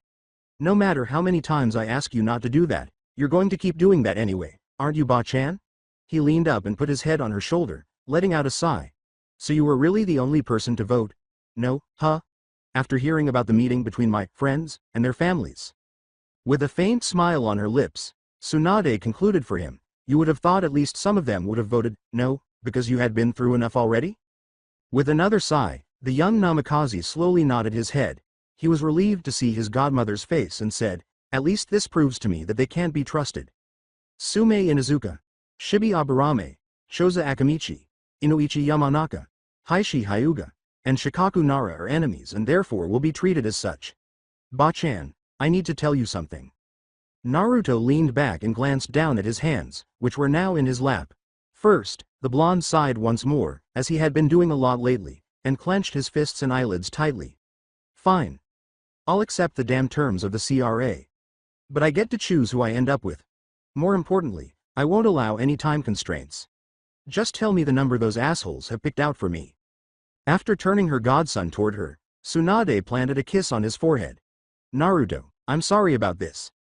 No matter how many times I ask you not to do that, you're going to keep doing that anyway, aren't you, Ba-chan? He leaned up and put his head on her shoulder, letting out a sigh. So you were really the only person to vote? No, huh? After hearing about the meeting between my friends and their families. With a faint smile on her lips, Tsunade concluded for him, you would have thought at least some of them would have voted no, because you had been through enough already? With another sigh, The young Namikaze slowly nodded his head. He was relieved to see his godmother's face and said, "At least this proves to me that they can't be trusted." Sume Inuzuka, Shibi Aburame, Choza Akamichi, Inuichi Yamanaka, Haishi Hyuga, and Shikaku Nara are enemies and therefore will be treated as such. Ba-chan, I need to tell you something. Naruto leaned back and glanced down at his hands, which were now in his lap. First, the blonde sighed once more, as he had been doing a lot lately, and clenched his fists and eyelids tightly. Fine. I'll accept the damn terms of the CRA. But I get to choose who I end up with. More importantly, I won't allow any time constraints. Just tell me the number those assholes have picked out for me. After turning her godson toward her, Tsunade planted a kiss on his forehead. Naruto, I'm sorry about this.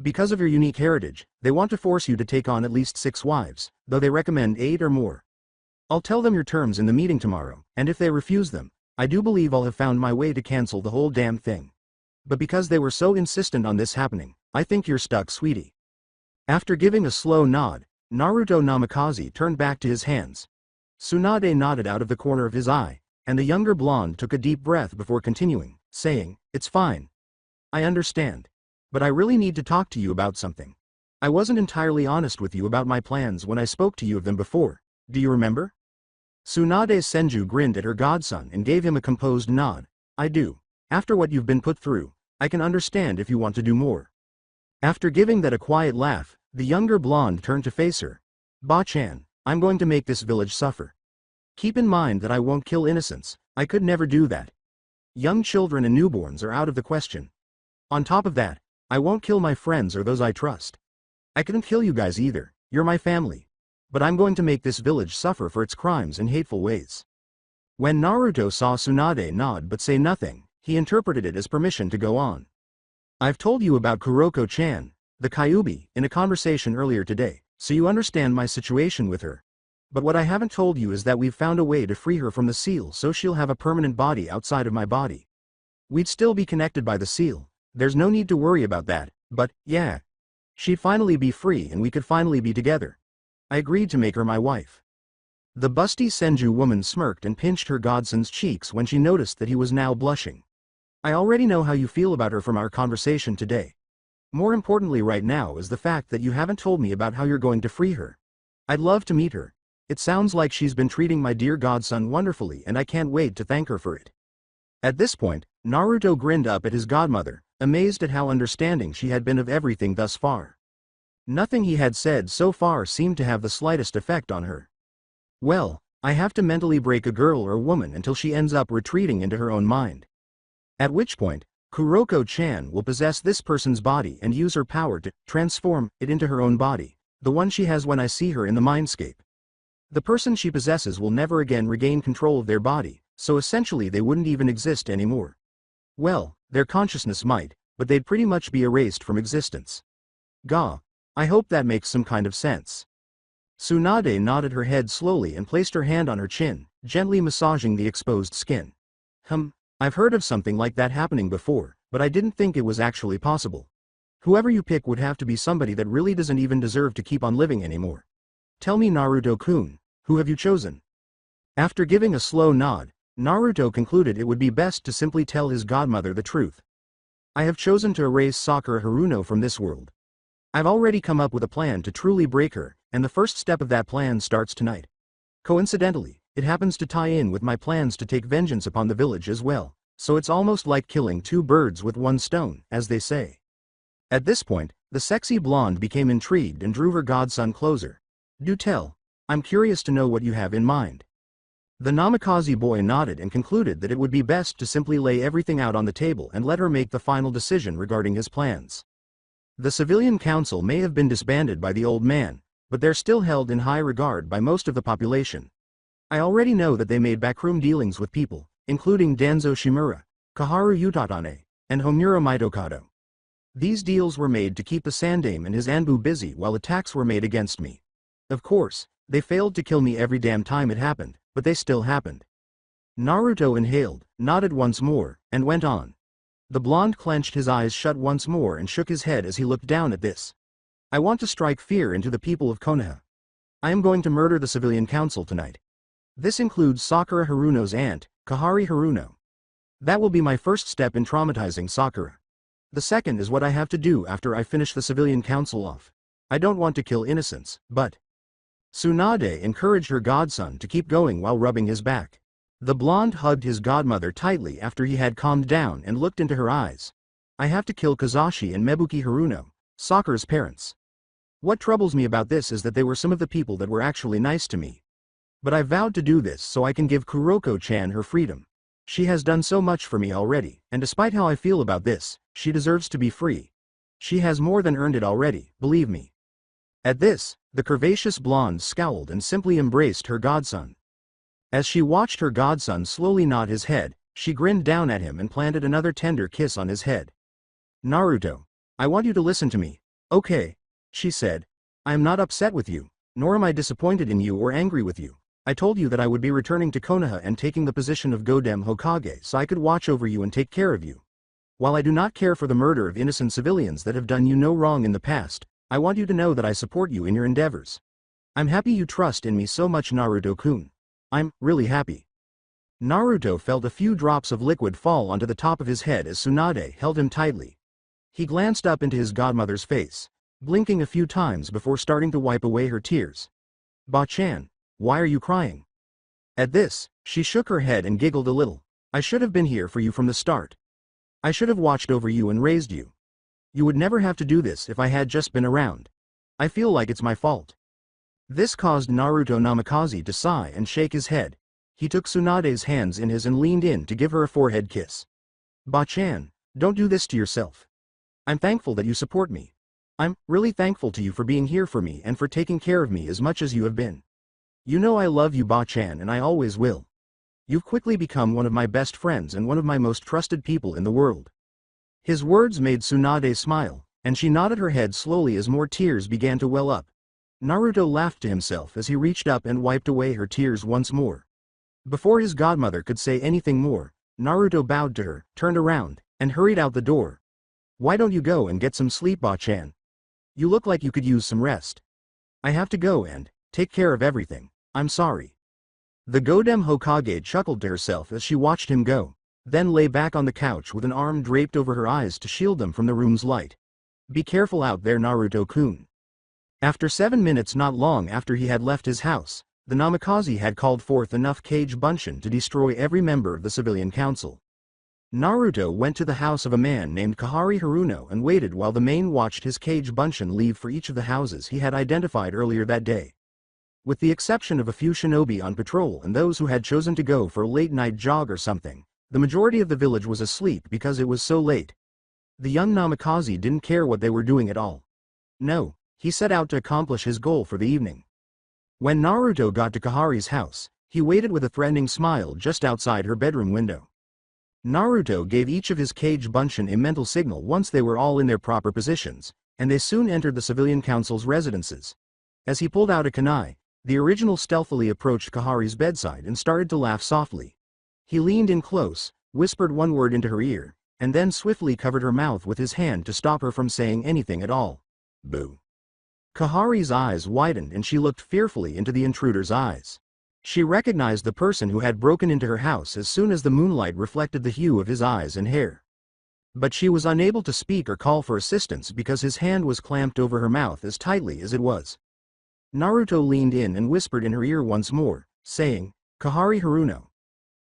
Because of your unique heritage, they want to force you to take on at least 6 wives, though they recommend 8 or more. I'll tell them your terms in the meeting tomorrow, and if they refuse them, I do believe I'll have found my way to cancel the whole damn thing. But because they were so insistent on this happening, I think you're stuck, sweetie. After giving a slow nod, Naruto Namikaze turned back to his hands. Tsunade nodded out of the corner of his eye, and the younger blonde took a deep breath before continuing, saying, "It's fine. I understand. But I really need to talk to you about something. I wasn't entirely honest with you about my plans when I spoke to you of them before, do you remember?" Tsunade Senju grinned at her godson and gave him a composed nod. "I do. After what you've been put through, I can understand if you want to do more." After giving that a quiet laugh, the younger blonde turned to face her. "Ba-chan, I'm going to make this village suffer. Keep in mind that I won't kill innocents, I could never do that. Young children and newborns are out of the question. On top of that, I won't kill my friends or those I trust. I couldn't kill you guys either, you're my family. But I'm going to make this village suffer for its crimes and hateful ways." When Naruto saw Tsunade nod but say nothing, he interpreted it as permission to go on. "I've told you about Kuroko-chan, the Kyubi, in a conversation earlier today, so you understand my situation with her. But what I haven't told you is that we've found a way to free her from the seal so she'll have a permanent body outside of my body. We'd still be connected by the seal, there's no need to worry about that, but, yeah. She'd finally be free and we could finally be together. I agreed to make her my wife." The busty Senju woman smirked and pinched her godson's cheeks when she noticed that he was now blushing. "I already know how you feel about her from our conversation today. More importantly right now is the fact that you haven't told me about how you're going to free her. I'd love to meet her. It sounds like she's been treating my dear godson wonderfully and I can't wait to thank her for it." At this point, Naruto grinned up at his godmother, amazed at how understanding she had been of everything thus far. Nothing he had said so far seemed to have the slightest effect on her. "Well, I have to mentally break a girl or woman until she ends up retreating into her own mind. At which point, Kuroko-chan will possess this person's body and use her power to transform it into her own body, the one she has when I see her in the mindscape. The person she possesses will never again regain control of their body, so essentially they wouldn't even exist anymore. Well, their consciousness might, but they'd pretty much be erased from existence. Gah, I hope that makes some kind of sense." Tsunade nodded her head slowly and placed her hand on her chin, gently massaging the exposed skin. I've heard of something like that happening before, but I didn't think it was actually possible. Whoever you pick would have to be somebody that really doesn't even deserve to keep on living anymore. Tell me, Naruto-kun, who have you chosen?" After giving a slow nod, Naruto concluded it would be best to simply tell his godmother the truth. "I have chosen to erase Sakura Haruno from this world. I've already come up with a plan to truly break her, and the first step of that plan starts tonight. Coincidentally, it happens to tie in with my plans to take vengeance upon the village as well, so it's almost like killing 2 birds with 1 stone, as they say." At this point, the sexy blonde became intrigued and drew her godson closer. "Do tell. I'm curious to know what you have in mind." The Namikaze boy nodded and concluded that it would be best to simply lay everything out on the table and let her make the final decision regarding his plans. The civilian council may have been disbanded by the old man, but they're still held in high regard by most of the population. I already know that they made backroom dealings with people, including Danzo Shimura, Kaharu Utatane, and Homura Mitokado. These deals were made to keep the Sandaime and his Anbu busy while attacks were made against me. Of course, they failed to kill me every damn time it happened, but they still happened. Naruto inhaled, nodded once more, and went on. The blonde clenched his eyes shut once more and shook his head as he looked down at this. "I want to strike fear into the people of Konoha. I am going to murder the civilian council tonight. This includes Sakura Haruno's aunt, Kahari Haruno. That will be my first step in traumatizing Sakura. The second is what I have to do after I finish the civilian council off. I don't want to kill innocents, but... Tsunade encouraged her godson to keep going while rubbing his back. The blonde hugged his godmother tightly after he had calmed down and looked into her eyes. I have to kill Kazashi and Mebuki Haruno, Sakura's parents. What troubles me about this is that they were some of the people that were actually nice to me. But I vowed to do this so I can give Kuroko-chan her freedom. She has done so much for me already, and despite how I feel about this, she deserves to be free. She has more than earned it already, believe me. At this, the curvaceous blonde scowled and simply embraced her godson. As she watched her godson slowly nod his head, she grinned down at him and planted another tender kiss on his head. Naruto, I want you to listen to me. Okay, she said. I am not upset with you, nor am I disappointed in you or angry with you. I told you that I would be returning to Konoha and taking the position of Godem Hokage so I could watch over you and take care of you. While I do not care for the murder of innocent civilians that have done you no wrong in the past, I want you to know that I support you in your endeavors. I'm happy you trust in me so much, Naruto-kun. I'm really happy. Naruto felt a few drops of liquid fall onto the top of his head as Tsunade held him tightly. He glanced up into his godmother's face, blinking a few times before starting to wipe away her tears. Ba-chan, why are you crying? At this, she shook her head and giggled a little. I should have been here for you from the start. I should have watched over you and raised you. You would never have to do this if I had just been around. I feel like it's my fault. This caused Naruto Namikaze to sigh and shake his head. He took Tsunade's hands in his and leaned in to give her a forehead kiss. Ba-chan, don't do this to yourself. I'm thankful that you support me. I'm really thankful to you for being here for me and for taking care of me as much as you have been. You know I love you, Ba-chan, and I always will. You've quickly become one of my best friends and one of my most trusted people in the world. His words made Tsunade smile, and she nodded her head slowly as more tears began to well up. Naruto laughed to himself as he reached up and wiped away her tears once more. Before his godmother could say anything more, Naruto bowed to her, turned around, and hurried out the door. Why don't you go and get some sleep, Ba-chan? You look like you could use some rest. I have to go and take care of everything. I'm sorry. The Godem Hokage chuckled to herself as she watched him go, then lay back on the couch with an arm draped over her eyes to shield them from the room's light. Be careful out there, Naruto-kun. After 7 minutes, not long after he had left his house, the Namikaze had called forth enough Kage Bunshin to destroy every member of the civilian council. Naruto went to the house of a man named Kahari Haruno and waited while the main watched his Kage Bunshin leave for each of the houses he had identified earlier that day. With the exception of a few shinobi on patrol and those who had chosen to go for a late-night jog or something, the majority of the village was asleep because it was so late. The young Namikaze didn't care what they were doing at all. No, he set out to accomplish his goal for the evening. When Naruto got to Kahari's house, he waited with a threatening smile just outside her bedroom window. Naruto gave each of his Kage Bunshin a mental signal once they were all in their proper positions, and they soon entered the civilian council's residences. As he pulled out a kunai, the original stealthily approached Kahari's bedside and started to laugh softly. He leaned in close, whispered one word into her ear, and then swiftly covered her mouth with his hand to stop her from saying anything at all. Boo. Kahari's eyes widened and she looked fearfully into the intruder's eyes. She recognized the person who had broken into her house as soon as the moonlight reflected the hue of his eyes and hair. But she was unable to speak or call for assistance because his hand was clamped over her mouth as tightly as it was. Naruto leaned in and whispered in her ear once more, saying, Kahari Haruno.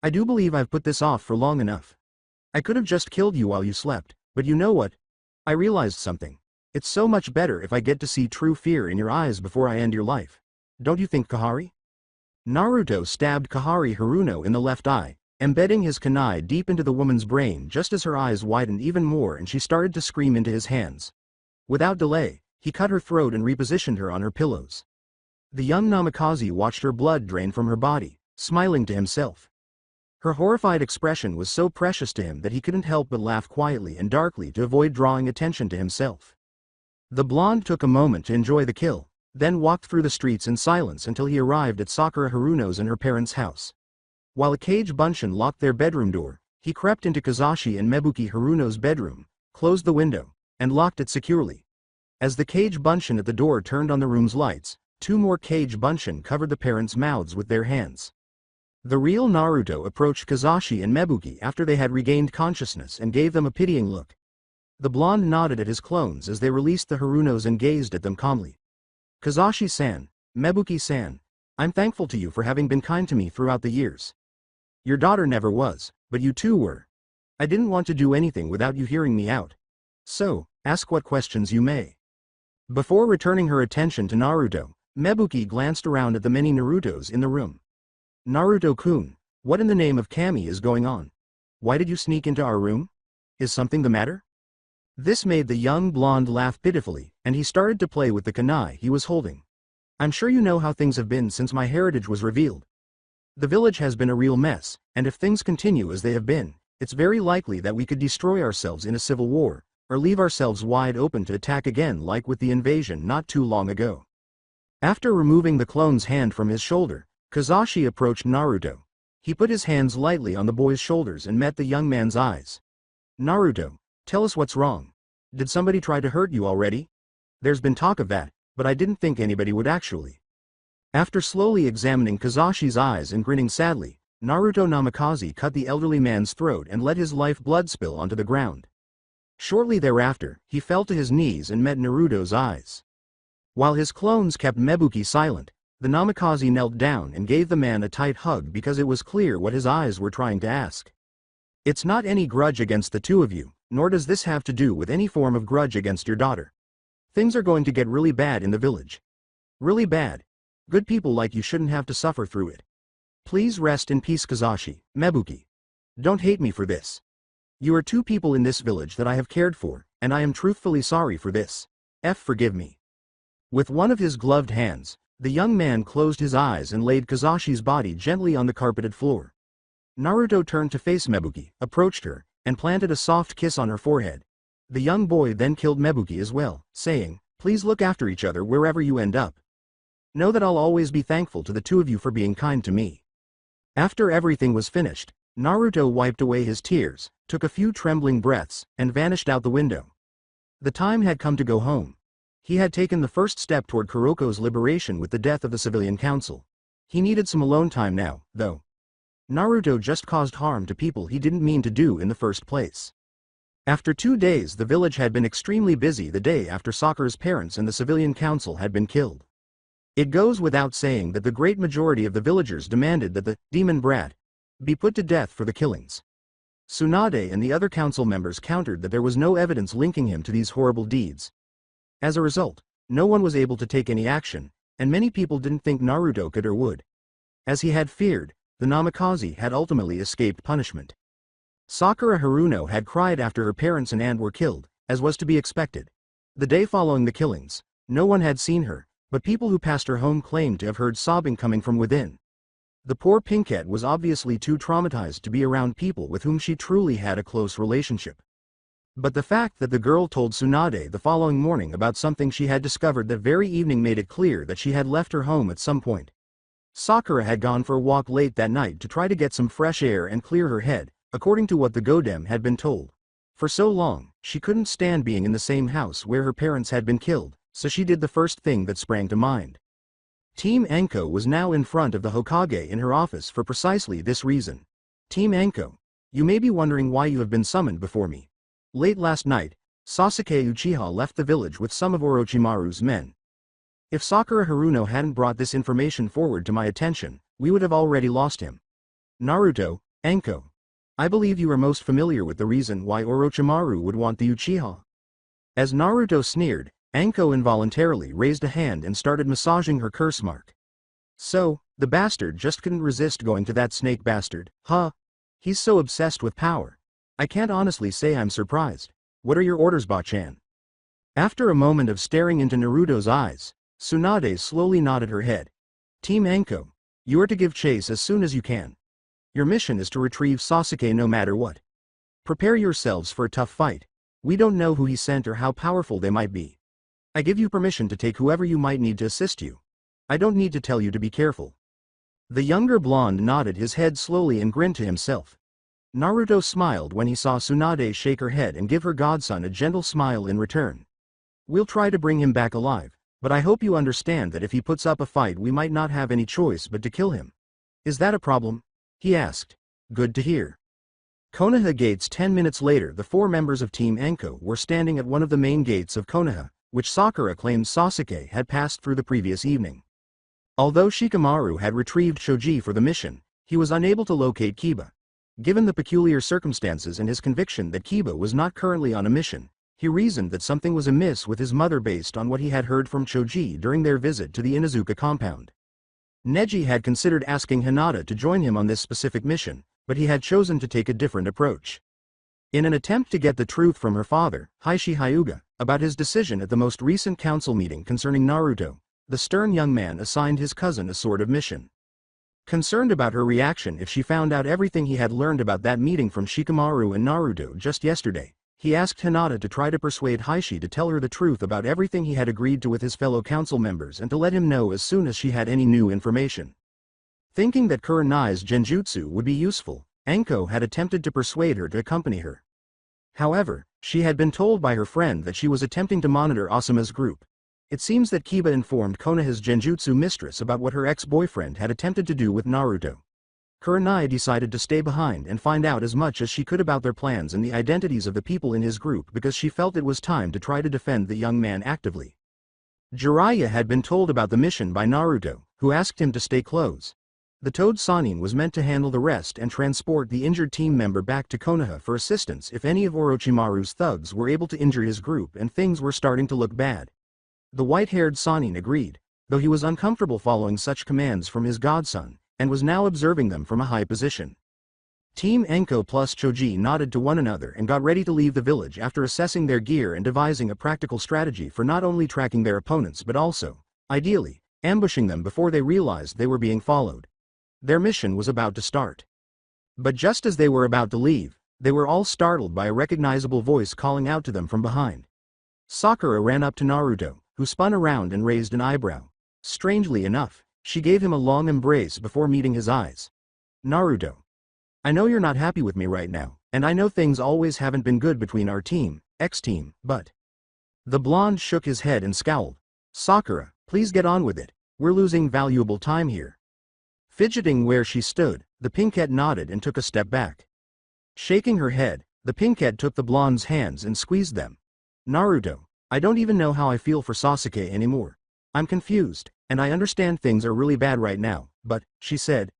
I do believe I've put this off for long enough. I could have just killed you while you slept, but you know what? I realized something. It's so much better if I get to see true fear in your eyes before I end your life. Don't you think, Kahari? Naruto stabbed Kahari Haruno in the left eye, embedding his kunai deep into the woman's brain just as her eyes widened even more and she started to scream into his hands. Without delay, he cut her throat and repositioned her on her pillows. The young Namikaze watched her blood drain from her body, smiling to himself. Her horrified expression was so precious to him that he couldn't help but laugh quietly and darkly to avoid drawing attention to himself. The blonde took a moment to enjoy the kill, then walked through the streets in silence until he arrived at Sakura Haruno's and her parents' house. While a Kage Bunshin locked their bedroom door, he crept into Kazashi and Mebuki Haruno's bedroom, closed the window, and locked it securely. As the Kage Bunshin at the door turned on the room's lights, 2 more Kage Bunshin covered the parents' mouths with their hands. The real Naruto approached Kazashi and Mebuki after they had regained consciousness and gave them a pitying look. The blonde nodded at his clones as they released the Harunos and gazed at them calmly. Kazashi-san, Mebuki-san, I'm thankful to you for having been kind to me throughout the years. Your daughter never was, but you two were. I didn't want to do anything without you hearing me out. So, ask what questions you may. Before returning her attention to Naruto, Mebuki glanced around at the many Narutos in the room. Naruto-kun, what in the name of Kami is going on? Why did you sneak into our room? Is something the matter? This made the young blonde laugh pitifully, and he started to play with the kunai he was holding. I'm sure you know how things have been since my heritage was revealed. The village has been a real mess, and if things continue as they have been, it's very likely that we could destroy ourselves in a civil war, or leave ourselves wide open to attack again like with the invasion not too long ago. After removing the clone's hand from his shoulder, Kazashi approached Naruto. He put his hands lightly on the boy's shoulders and met the young man's eyes. Naruto, tell us what's wrong. Did somebody try to hurt you already? There's been talk of that, but I didn't think anybody would actually. After slowly examining Kazashi's eyes and grinning sadly, Naruto Namikaze cut the elderly man's throat and let his life blood spill onto the ground. Shortly thereafter, he fell to his knees and met Naruto's eyes. While his clones kept Mebuki silent, the Namikaze knelt down and gave the man a tight hug because it was clear what his eyes were trying to ask. It's not any grudge against the two of you, nor does this have to do with any form of grudge against your daughter. Things are going to get really bad in the village. Really bad. Good people like you shouldn't have to suffer through it. Please rest in peace, Kazashi, Mebuki. Don't hate me for this. You are two people in this village that I have cared for, and I am truthfully sorry for this. Forgive me. With one of his gloved hands, the young man closed his eyes and laid Kazashi's body gently on the carpeted floor. Naruto turned to face Mebuki, approached her, and planted a soft kiss on her forehead. The young boy then killed Mebuki as well, saying, please look after each other wherever you end up. Know that I'll always be thankful to the two of you for being kind to me. After everything was finished, Naruto wiped away his tears, took a few trembling breaths, and vanished out the window. The time had come to go home. He had taken the first step toward Kuroko's liberation with the death of the civilian council. He needed some alone time now, though. Naruto just caused harm to people he didn't mean to do in the first place. After 2 days, the village had been extremely busy the day after Sakura's parents and the civilian council had been killed. It goes without saying that the great majority of the villagers demanded that the demon brat be put to death for the killings. Tsunade and the other council members countered that there was no evidence linking him to these horrible deeds. As a result, no one was able to take any action, and many people didn't think Naruto could or would. As he had feared, the Namikaze had ultimately escaped punishment. Sakura Haruno had cried after her parents and aunt were killed, as was to be expected. The day following the killings, no one had seen her, but people who passed her home claimed to have heard sobbing coming from within. The poor Pinkette was obviously too traumatized to be around people with whom she truly had a close relationship. But the fact that the girl told Tsunade the following morning about something she had discovered that very evening made it clear that she had left her home at some point. Sakura had gone for a walk late that night to try to get some fresh air and clear her head, according to what the Godem had been told. For so long, she couldn't stand being in the same house where her parents had been killed, so she did the first thing that sprang to mind. Team Enko was now in front of the Hokage in her office for precisely this reason. Team Enko, you may be wondering why you have been summoned before me. Late last night, Sasuke Uchiha left the village with some of Orochimaru's men. If Sakura Haruno hadn't brought this information forward to my attention, we would have already lost him. Naruto, Enko. I believe you are most familiar with the reason why Orochimaru would want the Uchiha. As Naruto sneered, Enko involuntarily raised a hand and started massaging her curse mark. So, the bastard just couldn't resist going to that snake bastard, huh? He's so obsessed with power. I can't honestly say I'm surprised. What are your orders, Ba-chan? After a moment of staring into Naruto's eyes, Tsunade slowly nodded her head. Team Enko, you are to give chase as soon as you can. Your mission is to retrieve Sasuke no matter what. Prepare yourselves for a tough fight. We don't know who he sent or how powerful they might be. I give you permission to take whoever you might need to assist you. I don't need to tell you to be careful. The younger blonde nodded his head slowly and grinned to himself. Naruto smiled when he saw Tsunade shake her head and give her godson a gentle smile in return. We'll try to bring him back alive, but I hope you understand that if he puts up a fight we might not have any choice but to kill him. Is that a problem? he asked. Good to hear. Konoha gates. 10 minutes later, the 4 members of Team Enko were standing at one of the main gates of Konoha, which Sakura claims Sasuke had passed through the previous evening. Although Shikamaru had retrieved Shoji for the mission, he was unable to locate Kiba. Given the peculiar circumstances and his conviction that Kiba was not currently on a mission, he reasoned that something was amiss with his mother based on what he had heard from Shoji during their visit to the Inuzuka compound. Neji had considered asking Hinata to join him on this specific mission, but he had chosen to take a different approach. In an attempt to get the truth from her father, Heishi Hyuga, about his decision at the most recent council meeting concerning Naruto, the stern young man assigned his cousin a sort of mission. Concerned about her reaction if she found out everything he had learned about that meeting from Shikamaru and Naruto just yesterday, he asked Hinata to try to persuade Heishi to tell her the truth about everything he had agreed to with his fellow council members and to let him know as soon as she had any new information. Thinking that Kurenai's genjutsu would be useful, Enko had attempted to persuade her to accompany her. However, she had been told by her friend that she was attempting to monitor Asuma's group. It seems that Kiba informed Konoha's genjutsu mistress about what her ex-boyfriend had attempted to do with Naruto. Kurenai decided to stay behind and find out as much as she could about their plans and the identities of the people in his group because she felt it was time to try to defend the young man actively. Jiraiya had been told about the mission by Naruto, who asked him to stay close. The Toad Sannin was meant to handle the rest and transport the injured team member back to Konoha for assistance if any of Orochimaru's thugs were able to injure his group and things were starting to look bad. The white-haired Sannin agreed, though he was uncomfortable following such commands from his godson, and was now observing them from a high position. Team Enko plus Choji nodded to one another and got ready to leave the village after assessing their gear and devising a practical strategy for not only tracking their opponents but also, ideally, ambushing them before they realized they were being followed. Their mission was about to start. But just as they were about to leave, they were all startled by a recognizable voice calling out to them from behind. Sakura ran up to Naruto, who spun around and raised an eyebrow. Strangely enough, she gave him a long embrace before meeting his eyes. Naruto. I know you're not happy with me right now, and I know things always haven't been good between our team, X-team, but... The blonde shook his head and scowled. Sakura, please get on with it, we're losing valuable time here. Fidgeting where she stood, the pinkette nodded and took a step back. Shaking her head, the pinkette took the blonde's hands and squeezed them. Naruto, I don't even know how I feel for Sasuke anymore. I'm confused, and I understand things are really bad right now, but, she said.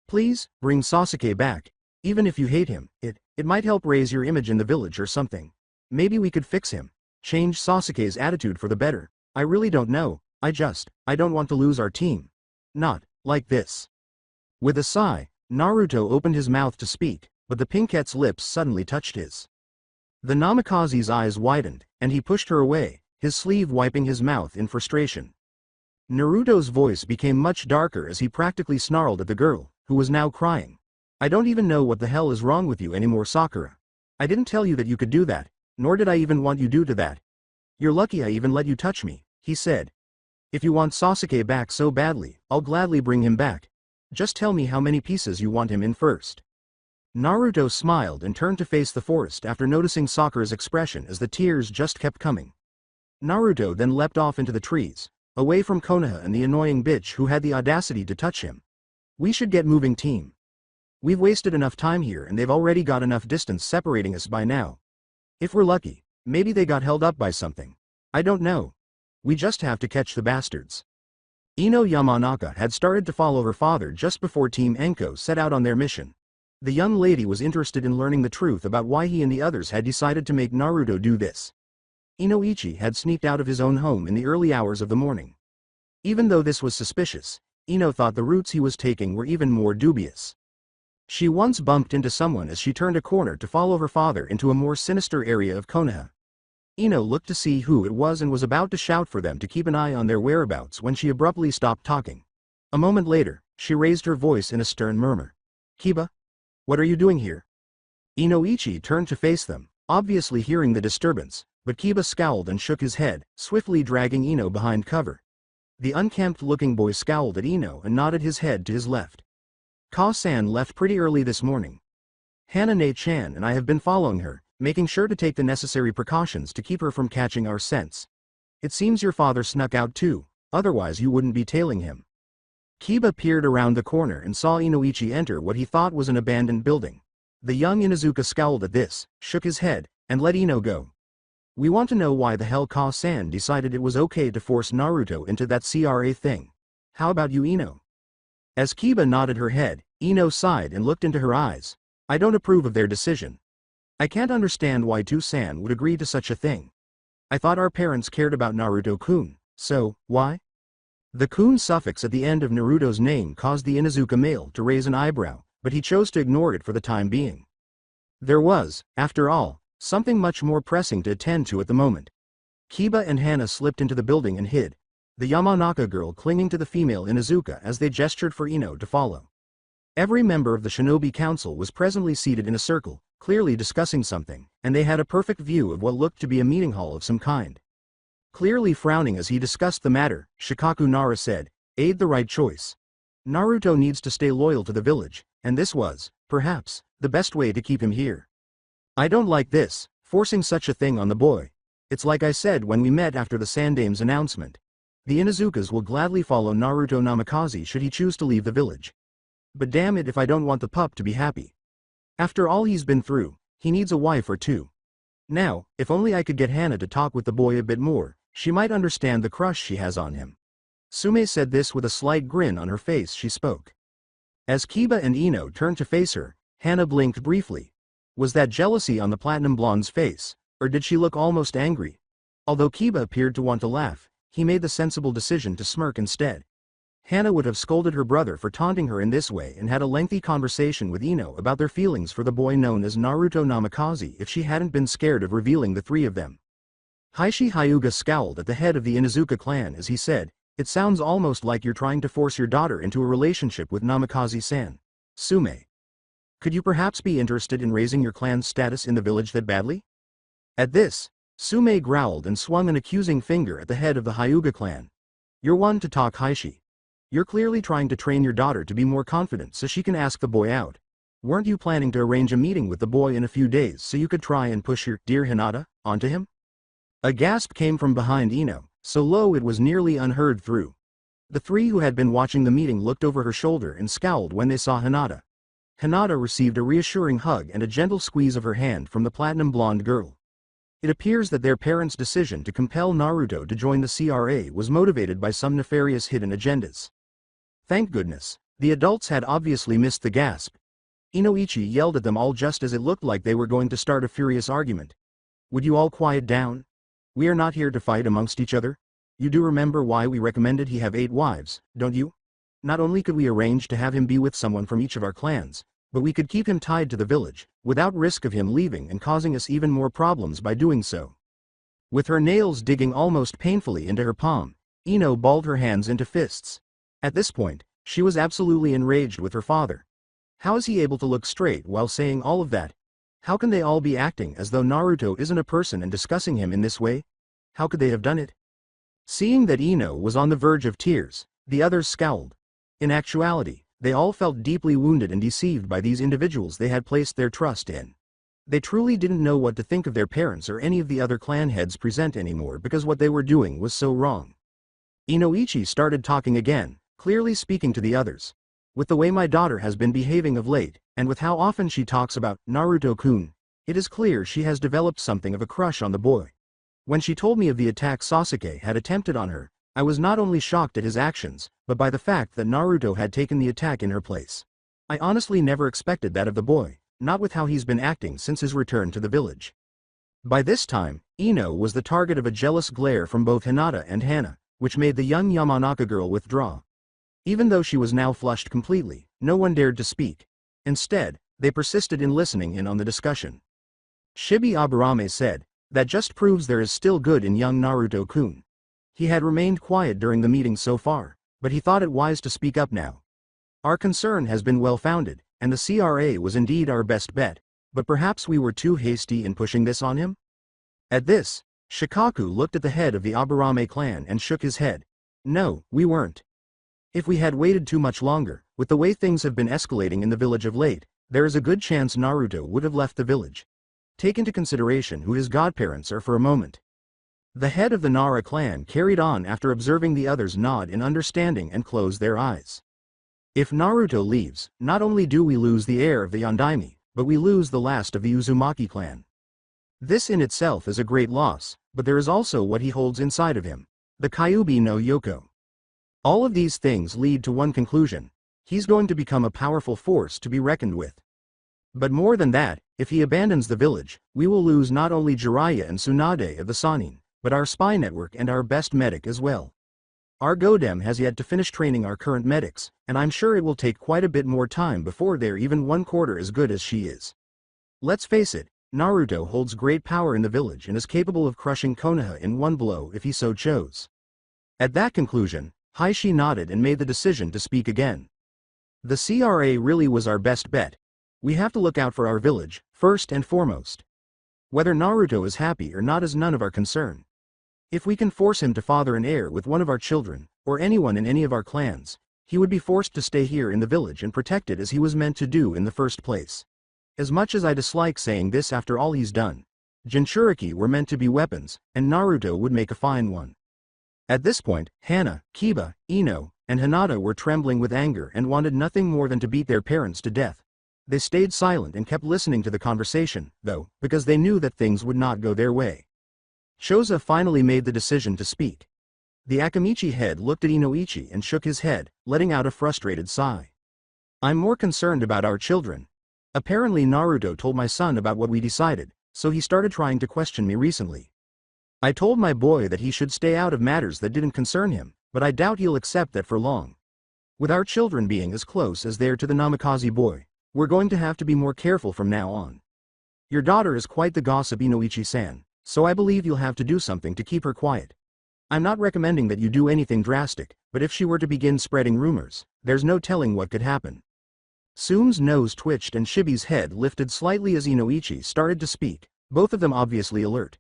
Please, bring Sasuke back. Even if you hate him, it might help raise your image in the village or something. Maybe we could fix him. Change Sasuke's attitude for the better. I really don't know, I don't want to lose our team. Not like this. With a sigh, Naruto opened his mouth to speak, but the pinkette's lips suddenly touched his. The Namikaze's eyes widened, and he pushed her away, his sleeve wiping his mouth in frustration. Naruto's voice became much darker as he practically snarled at the girl, who was now crying. I don't even know what the hell is wrong with you anymore, Sakura. I didn't tell you that you could do that, nor did I even want you to do that. You're lucky I even let you touch me, he said. If you want Sasuke back so badly, I'll gladly bring him back. Just tell me how many pieces you want him in first. Naruto smiled and turned to face the forest after noticing Sakura's expression as the tears just kept coming. Naruto then leapt off into the trees, away from Konoha and the annoying bitch who had the audacity to touch him. We should get moving, team. We've wasted enough time here and they've already got enough distance separating us by now. If we're lucky, maybe they got held up by something. I don't know. We just have to catch the bastards. Ino Yamanaka had started to follow her father just before Team Enko set out on their mission. The young lady was interested in learning the truth about why he and the others had decided to make Naruto do this. Inoichi had sneaked out of his own home in the early hours of the morning. Even though this was suspicious, Ino thought the routes he was taking were even more dubious. She once bumped into someone as she turned a corner to follow her father into a more sinister area of Konoha. Ino looked to see who it was and was about to shout for them to keep an eye on their whereabouts when she abruptly stopped talking. A moment later, she raised her voice in a stern murmur. Kiba? What are you doing here? Inoichi turned to face them, obviously hearing the disturbance, but Kiba scowled and shook his head, swiftly dragging Ino behind cover. The unkempt-looking boy scowled at Ino and nodded his head to his left. Ka-san left pretty early this morning. Hanane-chan and I have been following her, making sure to take the necessary precautions to keep her from catching our scents. It seems your father snuck out too, otherwise you wouldn't be tailing him. Kiba peered around the corner and saw Inoichi enter what he thought was an abandoned building. The young Inuzuka scowled at this, shook his head, and let Ino go. We want to know why the hell Ka-san decided it was okay to force Naruto into that CRA thing. How about you, Ino? As Kiba nodded her head, Ino sighed and looked into her eyes. I don't approve of their decision. I can't understand why Tu-san would agree to such a thing. I thought our parents cared about Naruto-kun, so, why? The kun suffix at the end of Naruto's name caused the Inuzuka male to raise an eyebrow, but he chose to ignore it for the time being. There was, after all, something much more pressing to attend to at the moment. Kiba and Hana slipped into the building and hid, the Yamanaka girl clinging to the female Inuzuka as they gestured for Ino to follow. Every member of the Shinobi Council was presently seated in a circle, clearly discussing something, and they had a perfect view of what looked to be a meeting hall of some kind. Clearly frowning as he discussed the matter, Shikaku Nara said, "Aid the right choice. Naruto needs to stay loyal to the village, and this was, perhaps, the best way to keep him here. I don't like this, forcing such a thing on the boy. It's like I said when we met after the Sandame's announcement. The Inuzukas will gladly follow Naruto Namikaze should he choose to leave the village. But damn it if I don't want the pup to be happy. After all he's been through, he needs a wife or two. Now, if only I could get Hana to talk with the boy a bit more, she might understand the crush she has on him." Sume said this with a slight grin on her face she spoke. As Kiba and Ino turned to face her, Hana blinked briefly. Was that jealousy on the platinum blonde's face, or did she look almost angry? Although Kiba appeared to want to laugh, he made the sensible decision to smirk instead. Hana would have scolded her brother for taunting her in this way and had a lengthy conversation with Ino about their feelings for the boy known as Naruto Namikaze if she hadn't been scared of revealing the three of them. Heishi Hyuga scowled at the head of the Inuzuka clan as he said, "It sounds almost like you're trying to force your daughter into a relationship with Namikaze-san. Sume. Could you perhaps be interested in raising your clan's status in the village that badly?" At this, Sume growled and swung an accusing finger at the head of the Hyuga clan. "You're one to talk, Heishi. You're clearly trying to train your daughter to be more confident so she can ask the boy out. Weren't you planning to arrange a meeting with the boy in a few days so you could try and push your dear Hinata onto him?" A gasp came from behind Ino, so low it was nearly unheard through. The three who had been watching the meeting looked over her shoulder and scowled when they saw Hinata. Hinata received a reassuring hug and a gentle squeeze of her hand from the platinum blonde girl. It appears that their parents' decision to compel Naruto to join the CRA was motivated by some nefarious hidden agendas. Thank goodness, the adults had obviously missed the gasp. Inoichi yelled at them all just as it looked like they were going to start a furious argument. "Would you all quiet down? We are not here to fight amongst each other. You do remember why we recommended he have 8 wives, don't you? Not only could we arrange to have him be with someone from each of our clans, but we could keep him tied to the village, without risk of him leaving and causing us even more problems by doing so." With her nails digging almost painfully into her palm, Ino balled her hands into fists. At this point, she was absolutely enraged with her father. How is he able to look straight while saying all of that? How can they all be acting as though Naruto isn't a person and discussing him in this way? How could they have done it? Seeing that Ino was on the verge of tears, the others scowled. In actuality, they all felt deeply wounded and deceived by these individuals they had placed their trust in. They truly didn't know what to think of their parents or any of the other clan heads present anymore because what they were doing was so wrong. Inoichi started talking again, clearly speaking to the others. "With the way my daughter has been behaving of late, and with how often she talks about Naruto-kun, it is clear she has developed something of a crush on the boy. When she told me of the attack Sasuke had attempted on her, I was not only shocked at his actions, but by the fact that Naruto had taken the attack in her place. I honestly never expected that of the boy, not with how he's been acting since his return to the village." By this time, Ino was the target of a jealous glare from both Hinata and Hana, which made the young Yamanaka girl withdraw. Even though she was now flushed completely, no one dared to speak. Instead, they persisted in listening in on the discussion. Shibi Aburame said, "That just proves there is still good in young Naruto-kun." He had remained quiet during the meeting so far, but he thought it wise to speak up now. "Our concern has been well-founded, and the CRA was indeed our best bet, but perhaps we were too hasty in pushing this on him?" At this, Shikaku looked at the head of the Aburame clan and shook his head. "No, we weren't. If we had waited too much longer, with the way things have been escalating in the village of late, there is a good chance Naruto would have left the village. Take into consideration who his godparents are for a moment." The head of the Nara clan carried on after observing the others nod in understanding and close their eyes. If Naruto leaves, not only do we lose the heir of the Yondaime, but we lose the last of the Uzumaki clan. This in itself is a great loss, but there is also what he holds inside of him, the Kyubi no Yoko. All of these things lead to one conclusion: he's going to become a powerful force to be reckoned with. But more than that, if he abandons the village, we will lose not only Jiraiya and Tsunade of the Sannin, but our spy network and our best medic as well. Our Godem has yet to finish training our current medics, and I'm sure it will take quite a bit more time before they're even 1/4 as good as she is. Let's face it, Naruto holds great power in the village and is capable of crushing Konoha in one blow if he so chose. At that conclusion, Heishi nodded and made the decision to speak again. The CRA really was our best bet. We have to look out for our village, first and foremost. Whether Naruto is happy or not is none of our concern. If we can force him to father an heir with one of our children, or anyone in any of our clans, he would be forced to stay here in the village and protect it as he was meant to do in the first place. As much as I dislike saying this after all he's done, Jinchuriki were meant to be weapons, and Naruto would make a fine one. At this point, Hana, Kiba, Ino, and Hinata were trembling with anger and wanted nothing more than to beat their parents to death. They stayed silent and kept listening to the conversation, though, because they knew that things would not go their way. Choza finally made the decision to speak. The Akamichi head looked at Inoichi and shook his head, letting out a frustrated sigh. I'm more concerned about our children. Apparently Naruto told my son about what we decided, so he started trying to question me recently. I told my boy that he should stay out of matters that didn't concern him, but I doubt he'll accept that for long. With our children being as close as they are to the Namikaze boy, we're going to have to be more careful from now on. Your daughter is quite the gossip, Inoichi-san, so I believe you'll have to do something to keep her quiet. I'm not recommending that you do anything drastic, but if she were to begin spreading rumors, there's no telling what could happen. Sume's nose twitched and Shibi's head lifted slightly as Inoichi started to speak, both of them obviously alert.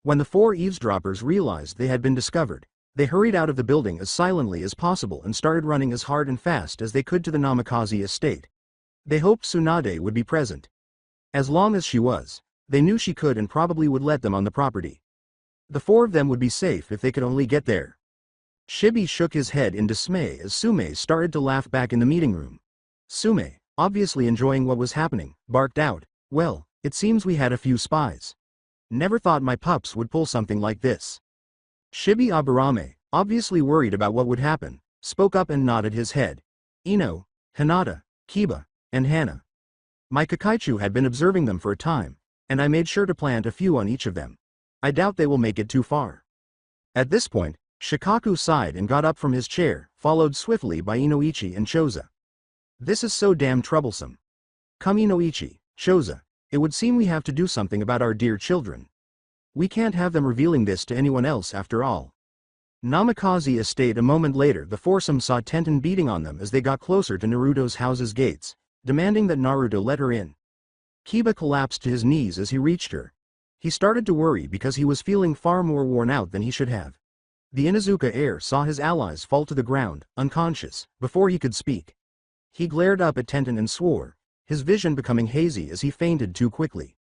When the 4 eavesdroppers realized they had been discovered, they hurried out of the building as silently as possible and started running as hard and fast as they could to the Namikaze estate. They hoped Tsunade would be present. As long as she was, they knew she could and probably would let them on the property. The 4 of them would be safe if they could only get there. Shibi shook his head in dismay as Sume started to laugh back in the meeting room. Sume, obviously enjoying what was happening, barked out, "Well, it seems we had a few spies. Never thought my pups would pull something like this." Shibi Aburame, obviously worried about what would happen, spoke up and nodded his head. Ino, Hinata, Kiba, and Hana. My Kakaichu had been observing them for a time, and I made sure to plant a few on each of them. I doubt they will make it too far. At this point, Shikaku sighed and got up from his chair, followed swiftly by Inoichi and Choza. This is so damn troublesome. Come Inoichi, Choza, it would seem we have to do something about our dear children. We can't have them revealing this to anyone else after all. Namikaze estate. A moment later the foursome saw Tenten beating on them as they got closer to Naruto's house's gates, demanding that Naruto let her in. Kiba collapsed to his knees as he reached her. He started to worry because he was feeling far more worn out than he should have. The Inuzuka heir saw his allies fall to the ground, unconscious, before he could speak. He glared up at Tenten and swore, his vision becoming hazy as he fainted too quickly.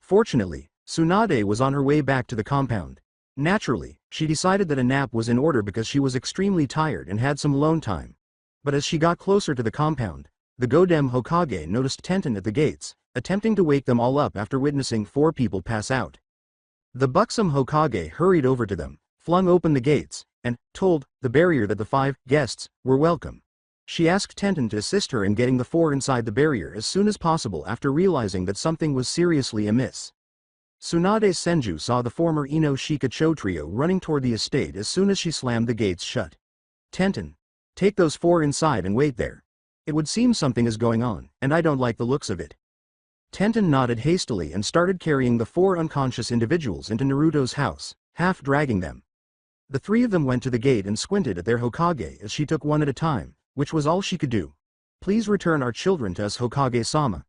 Fortunately, Tsunade was on her way back to the compound. Naturally, she decided that a nap was in order because she was extremely tired and had some alone time. But as she got closer to the compound, the Godem Hokage noticed Tenten at the gates, attempting to wake them all up after witnessing 4 people pass out. The buxom Hokage hurried over to them, flung open the gates, and told the barrier that the 5 guests were welcome. She asked Tenten to assist her in getting the 4 inside the barrier as soon as possible after realizing that something was seriously amiss. Tsunade Senju saw the former Ino Shikacho trio running toward the estate as soon as she slammed the gates shut. Tenten, take those 4 inside and wait there. It would seem something is going on, and I don't like the looks of it. Tenten nodded hastily and started carrying the 4 unconscious individuals into Naruto's house, half dragging them. The 3 of them went to the gate and squinted at their Hokage as she took one at a time, which was all she could do. Please return our children to us, Hokage-sama.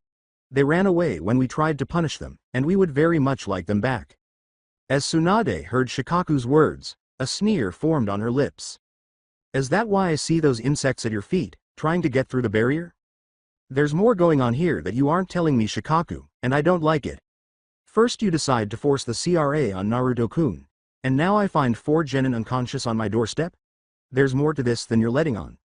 They ran away when we tried to punish them, and we would very much like them back. As Tsunade heard Shikaku's words, a sneer formed on her lips. Is that why I see those insects at your feet, trying to get through the barrier? There's more going on here that you aren't telling me, Shikaku, and I don't like it. First you decide to force the CRA on Naruto-kun, and now I find 4 genin unconscious on my doorstep? There's more to this than you're letting on.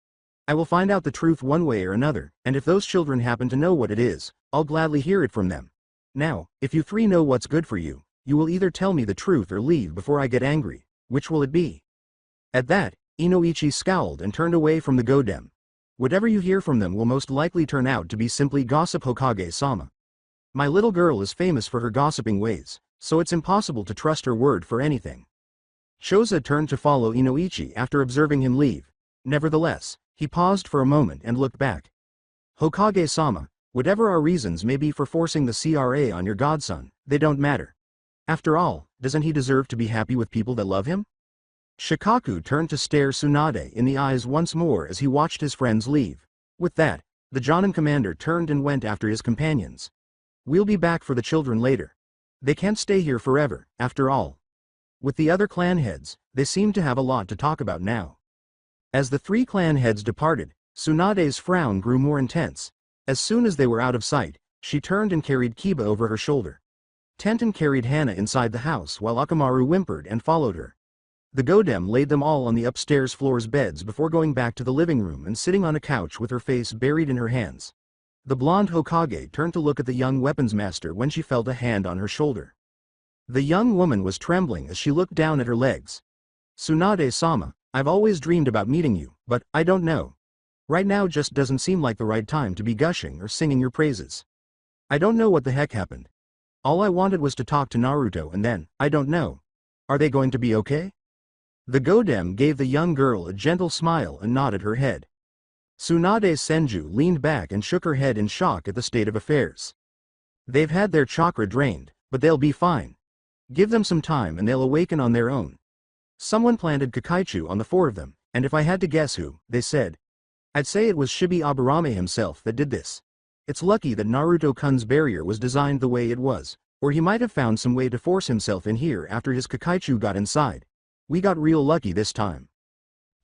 I will find out the truth one way or another, and if those children happen to know what it is, I'll gladly hear it from them. Now, if you three know what's good for you, you will either tell me the truth or leave before I get angry. Which will it be?" At that, Inoichi scowled and turned away from the Godem. "Whatever you hear from them will most likely turn out to be simply gossip, Hokage-sama. My little girl is famous for her gossiping ways, so it's impossible to trust her word for anything." Choza turned to follow Inoichi after observing him leave. Nevertheless, he paused for a moment and looked back. "Hokage-sama, whatever our reasons may be for forcing the CRA on your godson, they don't matter. After all, doesn't he deserve to be happy with people that love him?" Shikaku turned to stare Tsunade in the eyes once more as he watched his friends leave. With that, the Jonin commander turned and went after his companions. "We'll be back for the children later. They can't stay here forever, after all." With the other clan heads, they seemed to have a lot to talk about now. As the three clan heads departed, Tsunade's frown grew more intense. As soon as they were out of sight, she turned and carried Kiba over her shoulder. Tenten carried Hana inside the house while Akamaru whimpered and followed her. The Godem laid them all on the upstairs floor's beds before going back to the living room and sitting on a couch with her face buried in her hands. The blonde Hokage turned to look at the young weapons master when she felt a hand on her shoulder. The young woman was trembling as she looked down at her legs. "Tsunade-sama, I've always dreamed about meeting you, but I don't know. Right now just doesn't seem like the right time to be gushing or singing your praises. I don't know what the heck happened. All I wanted was to talk to Naruto and then, I don't know. Are they going to be okay?" The Godem gave the young girl a gentle smile and nodded her head. Tsunade Senju leaned back and shook her head in shock at the state of affairs. "They've had their chakra drained, but they'll be fine. Give them some time and they'll awaken on their own. Someone planted Kakaichu on the four of them, and if I had to guess who, they said, I'd say it was Shibi Aburame himself that did this. It's lucky that Naruto-kun's barrier was designed the way it was, or he might have found some way to force himself in here after his Kakaichu got inside. We got real lucky this time."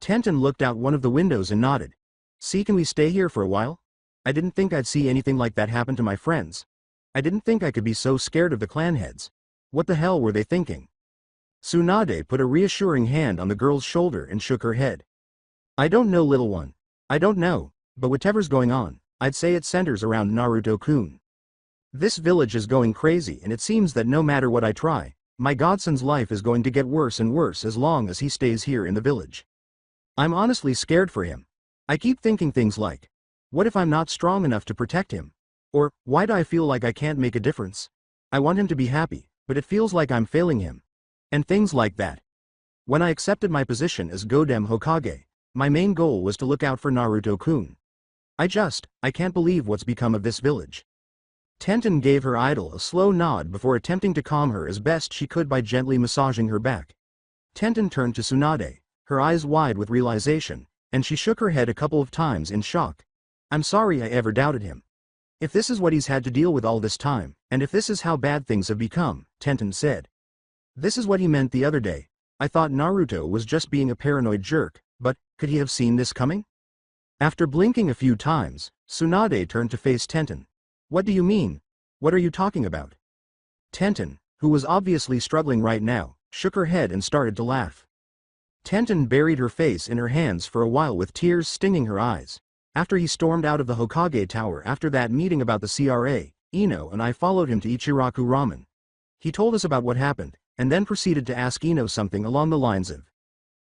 Tenten looked out one of the windows and nodded. "See, can we stay here for a while? I didn't think I'd see anything like that happen to my friends. I didn't think I could be so scared of the clan heads. What the hell were they thinking?" Tsunade put a reassuring hand on the girl's shoulder and shook her head. "I don't know, little one. I don't know, but whatever's going on, I'd say it centers around Naruto-kun. This village is going crazy and it seems that no matter what I try, my godson's life is going to get worse and worse as long as he stays here in the village. I'm honestly scared for him. I keep thinking things like, what if I'm not strong enough to protect him? Or, why do I feel like I can't make a difference? I want him to be happy, but it feels like I'm failing him. And things like that. When I accepted my position as Godem Hokage, my main goal was to look out for Naruto-kun. I can't believe what's become of this village." Tenten gave her idol a slow nod before attempting to calm her as best she could by gently massaging her back. Tenten turned to Tsunade, her eyes wide with realization, and she shook her head a couple of times in shock. "I'm sorry I ever doubted him. If this is what he's had to deal with all this time, and if this is how bad things have become," Tenten said. "This is what he meant the other day. I thought Naruto was just being a paranoid jerk, but, could he have seen this coming?" After blinking a few times, Tsunade turned to face Tenten. "What do you mean? What are you talking about?" Tenten, who was obviously struggling right now, shook her head and started to laugh. Tenten buried her face in her hands for a while with tears stinging her eyes. "After he stormed out of the Hokage Tower after that meeting about the CRA, Ino and I followed him to Ichiraku Ramen. He told us about what happened, and then proceeded to ask Ino something along the lines of,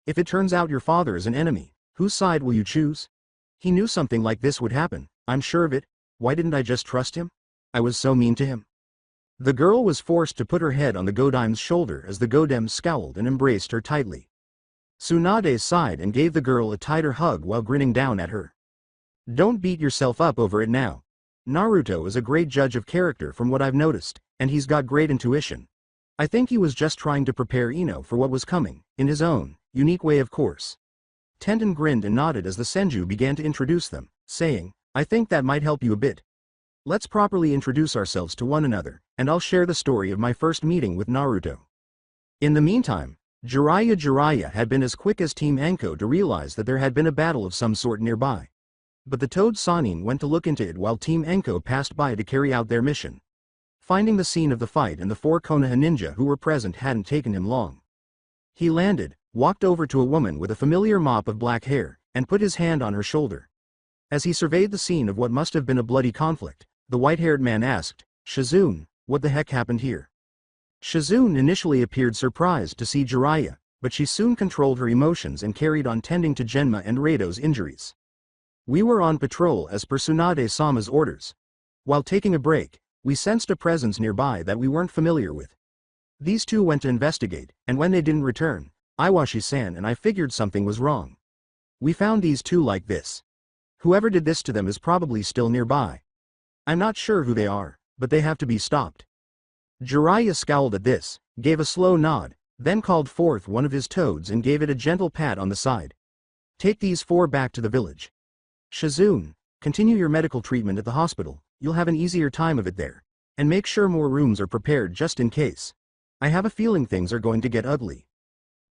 if it turns out your father is an enemy, whose side will you choose? He knew something like this would happen, I'm sure of it. Why didn't I just trust him? I was so mean to him." The girl was forced to put her head on the Godem's shoulder as the Godem scowled and embraced her tightly. Tsunade sighed and gave the girl a tighter hug while grinning down at her. "Don't beat yourself up over it now. Naruto is a great judge of character from what I've noticed, and he's got great intuition. I think he was just trying to prepare Ino for what was coming, in his own, unique way of course." Tenten grinned and nodded as the Senju began to introduce them, saying, "I think that might help you a bit. Let's properly introduce ourselves to one another, and I'll share the story of my first meeting with Naruto." In the meantime, Jiraiya had been as quick as Team Anko to realize that there had been a battle of some sort nearby. But the Toad Sannin went to look into it while Team Anko passed by to carry out their mission. Finding the scene of the fight and the 4 Konoha ninja who were present hadn't taken him long. He landed, walked over to a woman with a familiar mop of black hair, and put his hand on her shoulder. As he surveyed the scene of what must have been a bloody conflict, the white-haired man asked, "Shizune, what the heck happened here?" Shizune initially appeared surprised to see Jiraiya, but she soon controlled her emotions and carried on tending to Genma and Reido's injuries. "We were on patrol as per Tsunade-sama's orders. While taking a break, we sensed a presence nearby that we weren't familiar with. These two went to investigate, and when they didn't return, Iwashi-san and I figured something was wrong. We found these two like this. Whoever did this to them is probably still nearby. I'm not sure who they are, but they have to be stopped." Jiraiya scowled at this, gave a slow nod, then called forth one of his toads and gave it a gentle pat on the side. "Take these four back to the village. Shizune, continue your medical treatment at the hospital, you'll have an easier time of it there. And make sure more rooms are prepared just in case. I have a feeling things are going to get ugly."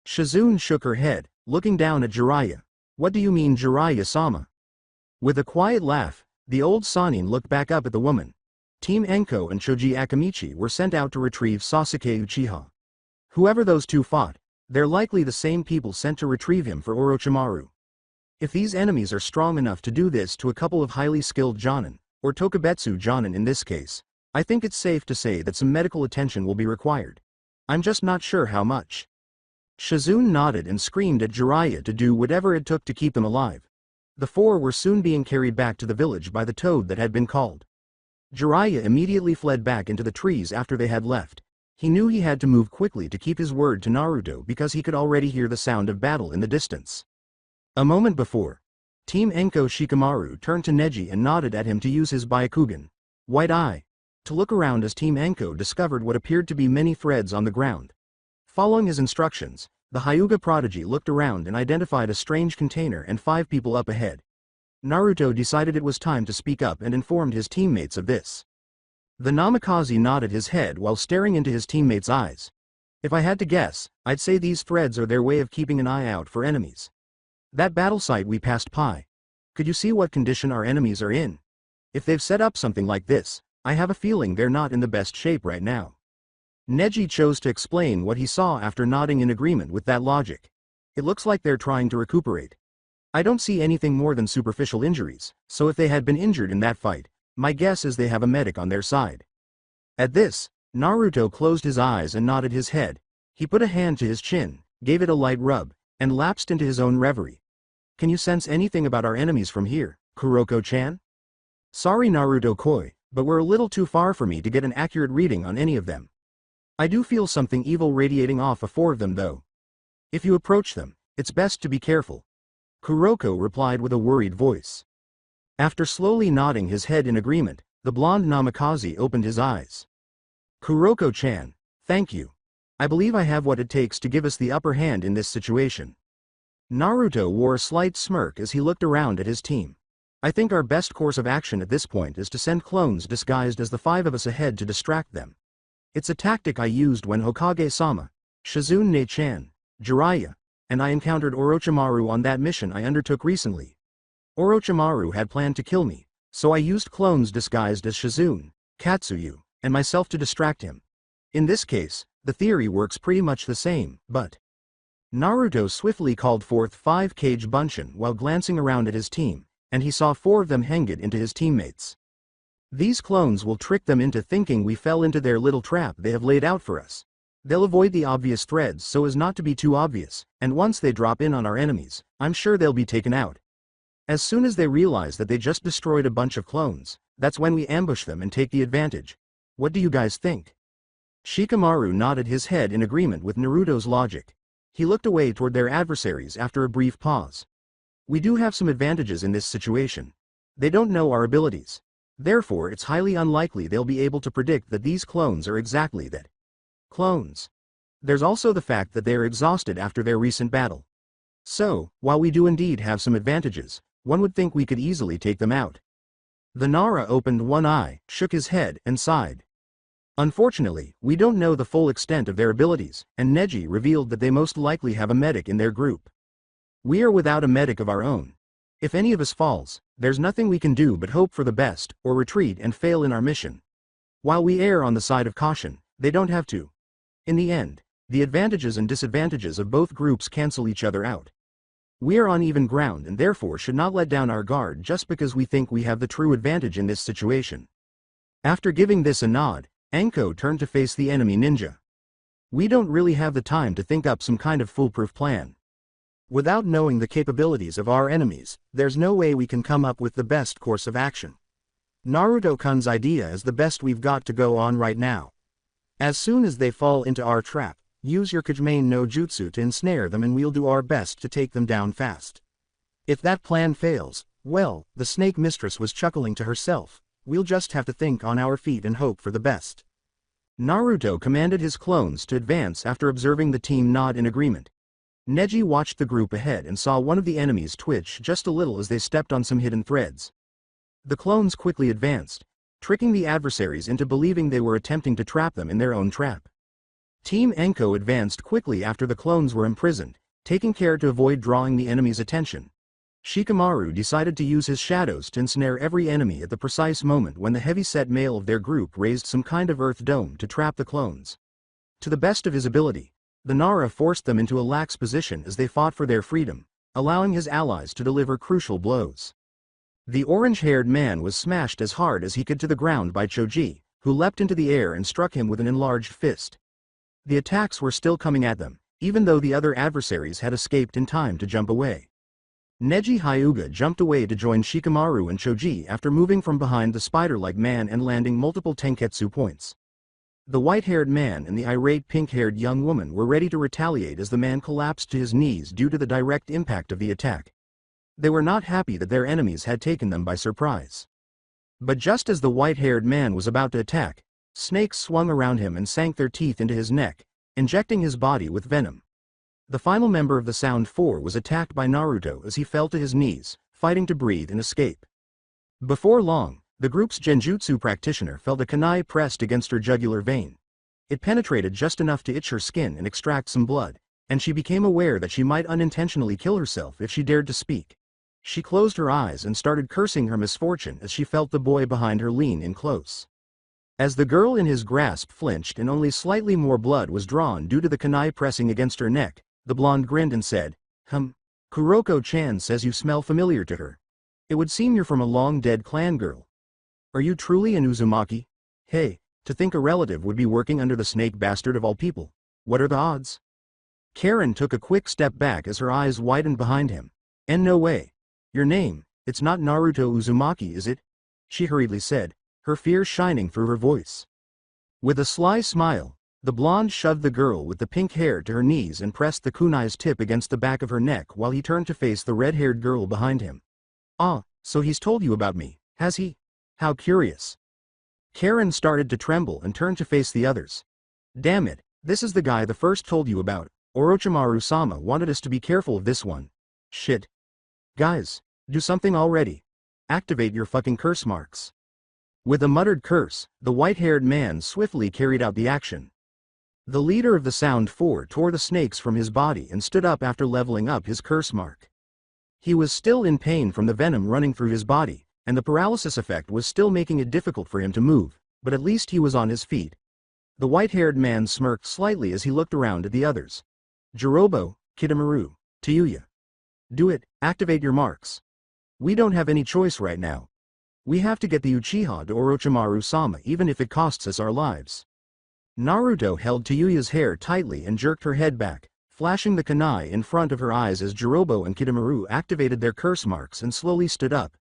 Shizune shook her head, looking down at Jiraiya. "What do you mean, Jiraiya-sama?" With a quiet laugh, the old Sannin looked back up at the woman. Team Enko and Choji Akamichi were sent out to retrieve Sasuke Uchiha. Whoever those two fought, they're likely the same people sent to retrieve him for Orochimaru. If these enemies are strong enough to do this to a couple of highly skilled Jonin, or Tokubetsu Jonin in this case, I think it's safe to say that some medical attention will be required. I'm just not sure how much. Shizune nodded and screamed at Jiraiya to do whatever it took to keep them alive. The four were soon being carried back to the village by the toad that had been called. Jiraiya immediately fled back into the trees after they had left. He knew he had to move quickly to keep his word to Naruto because he could already hear the sound of battle in the distance. A moment before, Team Enko Shikamaru turned to Neji and nodded at him to use his Byakugan, White Eye, to look around as Team Enko discovered what appeared to be many threads on the ground. Following his instructions, the Hyuga prodigy looked around and identified a strange container and 5 people up ahead. Naruto decided it was time to speak up and informed his teammates of this. The Namikaze nodded his head while staring into his teammates' eyes. "If I had to guess, I'd say these threads are their way of keeping an eye out for enemies. That battle site we passed by. Could you see what condition our enemies are in? If they've set up something like this, I have a feeling they're not in the best shape right now." Neji chose to explain what he saw after nodding in agreement with that logic. "It looks like they're trying to recuperate. I don't see anything more than superficial injuries, so if they had been injured in that fight, my guess is they have a medic on their side." At this, Naruto closed his eyes and nodded his head. He put a hand to his chin, gave it a light rub, and lapsed into his own reverie. "Can you sense anything about our enemies from here, Kuroko-chan?" "Sorry Naruto-koi, but we're a little too far for me to get an accurate reading on any of them. I do feel something evil radiating off of 4 of them though. If you approach them, it's best to be careful," Kuroko replied with a worried voice. After slowly nodding his head in agreement, the blonde Namikaze opened his eyes. "Kuroko-chan, thank you. I believe I have what it takes to give us the upper hand in this situation." Naruto wore a slight smirk as he looked around at his team. "I think our best course of action at this point is to send clones disguised as the 5 of us ahead to distract them. It's a tactic I used when Hokage-sama, Shizune-chan, Jiraiya, and I encountered Orochimaru on that mission I undertook recently. Orochimaru had planned to kill me, so I used clones disguised as Shizune, Katsuyu, and myself to distract him. In this case, the theory works pretty much the same, but..." Naruto swiftly called forth 5 Kage Bunshin while glancing around at his team, and he saw 4 of them hang it into his teammates. "These clones will trick them into thinking we fell into their little trap they have laid out for us. They'll avoid the obvious threads so as not to be too obvious, and once they drop in on our enemies, I'm sure they'll be taken out. As soon as they realize that they just destroyed a bunch of clones, that's when we ambush them and take the advantage. What do you guys think?" Shikamaru nodded his head in agreement with Naruto's logic. He looked away toward their adversaries after a brief pause. "We do have some advantages in this situation. They don't know our abilities. Therefore it's highly unlikely they'll be able to predict that these clones are exactly that. Clones. There's also the fact that they are exhausted after their recent battle. So, while we do indeed have some advantages, one would think we could easily take them out." The Nara opened one eye, shook his head, and sighed. "Unfortunately, we don't know the full extent of their abilities, and Neji revealed that they most likely have a medic in their group. We are without a medic of our own. If any of us falls, there's nothing we can do but hope for the best, or retreat and fail in our mission. While we err on the side of caution, they don't have to. In the end, the advantages and disadvantages of both groups cancel each other out." We are on even ground and therefore should not let down our guard just because we think we have the true advantage in this situation. After giving this a nod, Anko turned to face the enemy ninja. We don't really have the time to think up some kind of foolproof plan. Without knowing the capabilities of our enemies, there's no way we can come up with the best course of action. Naruto-kun's idea is the best we've got to go on right now. As soon as they fall into our trap, use your Kajimane no Jutsu to ensnare them and we'll do our best to take them down fast. If that plan fails, well, the snake mistress was chuckling to herself, we'll just have to think on our feet and hope for the best. Naruto commanded his clones to advance after observing the team nod in agreement. Neji watched the group ahead and saw one of the enemies twitch just a little as they stepped on some hidden threads. The clones quickly advanced, tricking the adversaries into believing they were attempting to trap them in their own trap. Team Anko advanced quickly after the clones were imprisoned, taking care to avoid drawing the enemy's attention. Shikamaru decided to use his shadows to ensnare every enemy at the precise moment when the heavy-set male of their group raised some kind of earth dome to trap the clones. To the best of his ability, the Nara forced them into a lax position as they fought for their freedom, allowing his allies to deliver crucial blows. The orange-haired man was smashed as hard as he could to the ground by Choji, who leapt into the air and struck him with an enlarged fist. The attacks were still coming at them, even though the other adversaries had escaped in time to jump away. Neji Hyuga jumped away to join Shikamaru and Choji after moving from behind the spider-like man and landing multiple tenketsu points. The white-haired man and the irate pink-haired young woman were ready to retaliate as the man collapsed to his knees due to the direct impact of the attack. They were not happy that their enemies had taken them by surprise. But just as the white-haired man was about to attack, snakes swung around him and sank their teeth into his neck, injecting his body with venom. The final member of the Sound Four was attacked by Naruto as he fell to his knees, fighting to breathe and escape. Before long, the group's genjutsu practitioner felt a kunai pressed against her jugular vein. It penetrated just enough to itch her skin and extract some blood, and she became aware that she might unintentionally kill herself if she dared to speak. She closed her eyes and started cursing her misfortune as she felt the boy behind her lean in close. As the girl in his grasp flinched and only slightly more blood was drawn due to the kunai pressing against her neck, the blonde grinned and said, Kuroko-chan says you smell familiar to her. It would seem you're from a long-dead clan girl. Are you truly an Uzumaki? Hey, to think a relative would be working under the snake bastard of all people. What are the odds? Karen took a quick step back as her eyes widened behind him. And no way. Your name, it's not Naruto Uzumaki, is it? She hurriedly said, her fear shining through her voice. With a sly smile, the blonde shoved the girl with the pink hair to her knees and pressed the kunai's tip against the back of her neck while he turned to face the red-haired girl behind him. Ah, so he's told you about me, has he? How curious. Karen started to tremble and turned to face the others. Damn it, this is the guy the first told you about. Orochimaru-sama wanted us to be careful of this one. Shit. Guys, do something already. Activate your fucking curse marks. With a muttered curse, the white-haired man swiftly carried out the action. The leader of the Sound Four tore the snakes from his body and stood up after leveling up his curse mark. He was still in pain from the venom running through his body, and the paralysis effect was still making it difficult for him to move, but at least he was on his feet. The white-haired man smirked slightly as he looked around at the others. Jirobo, Kidomaru, Tayuya. Do it, activate your marks. We don't have any choice right now. We have to get the Uchiha to Orochimaru-sama even if it costs us our lives. Naruto held Tayuya's hair tightly and jerked her head back, flashing the kunai in front of her eyes as Jirobo and Kidomaru activated their curse marks and slowly stood up.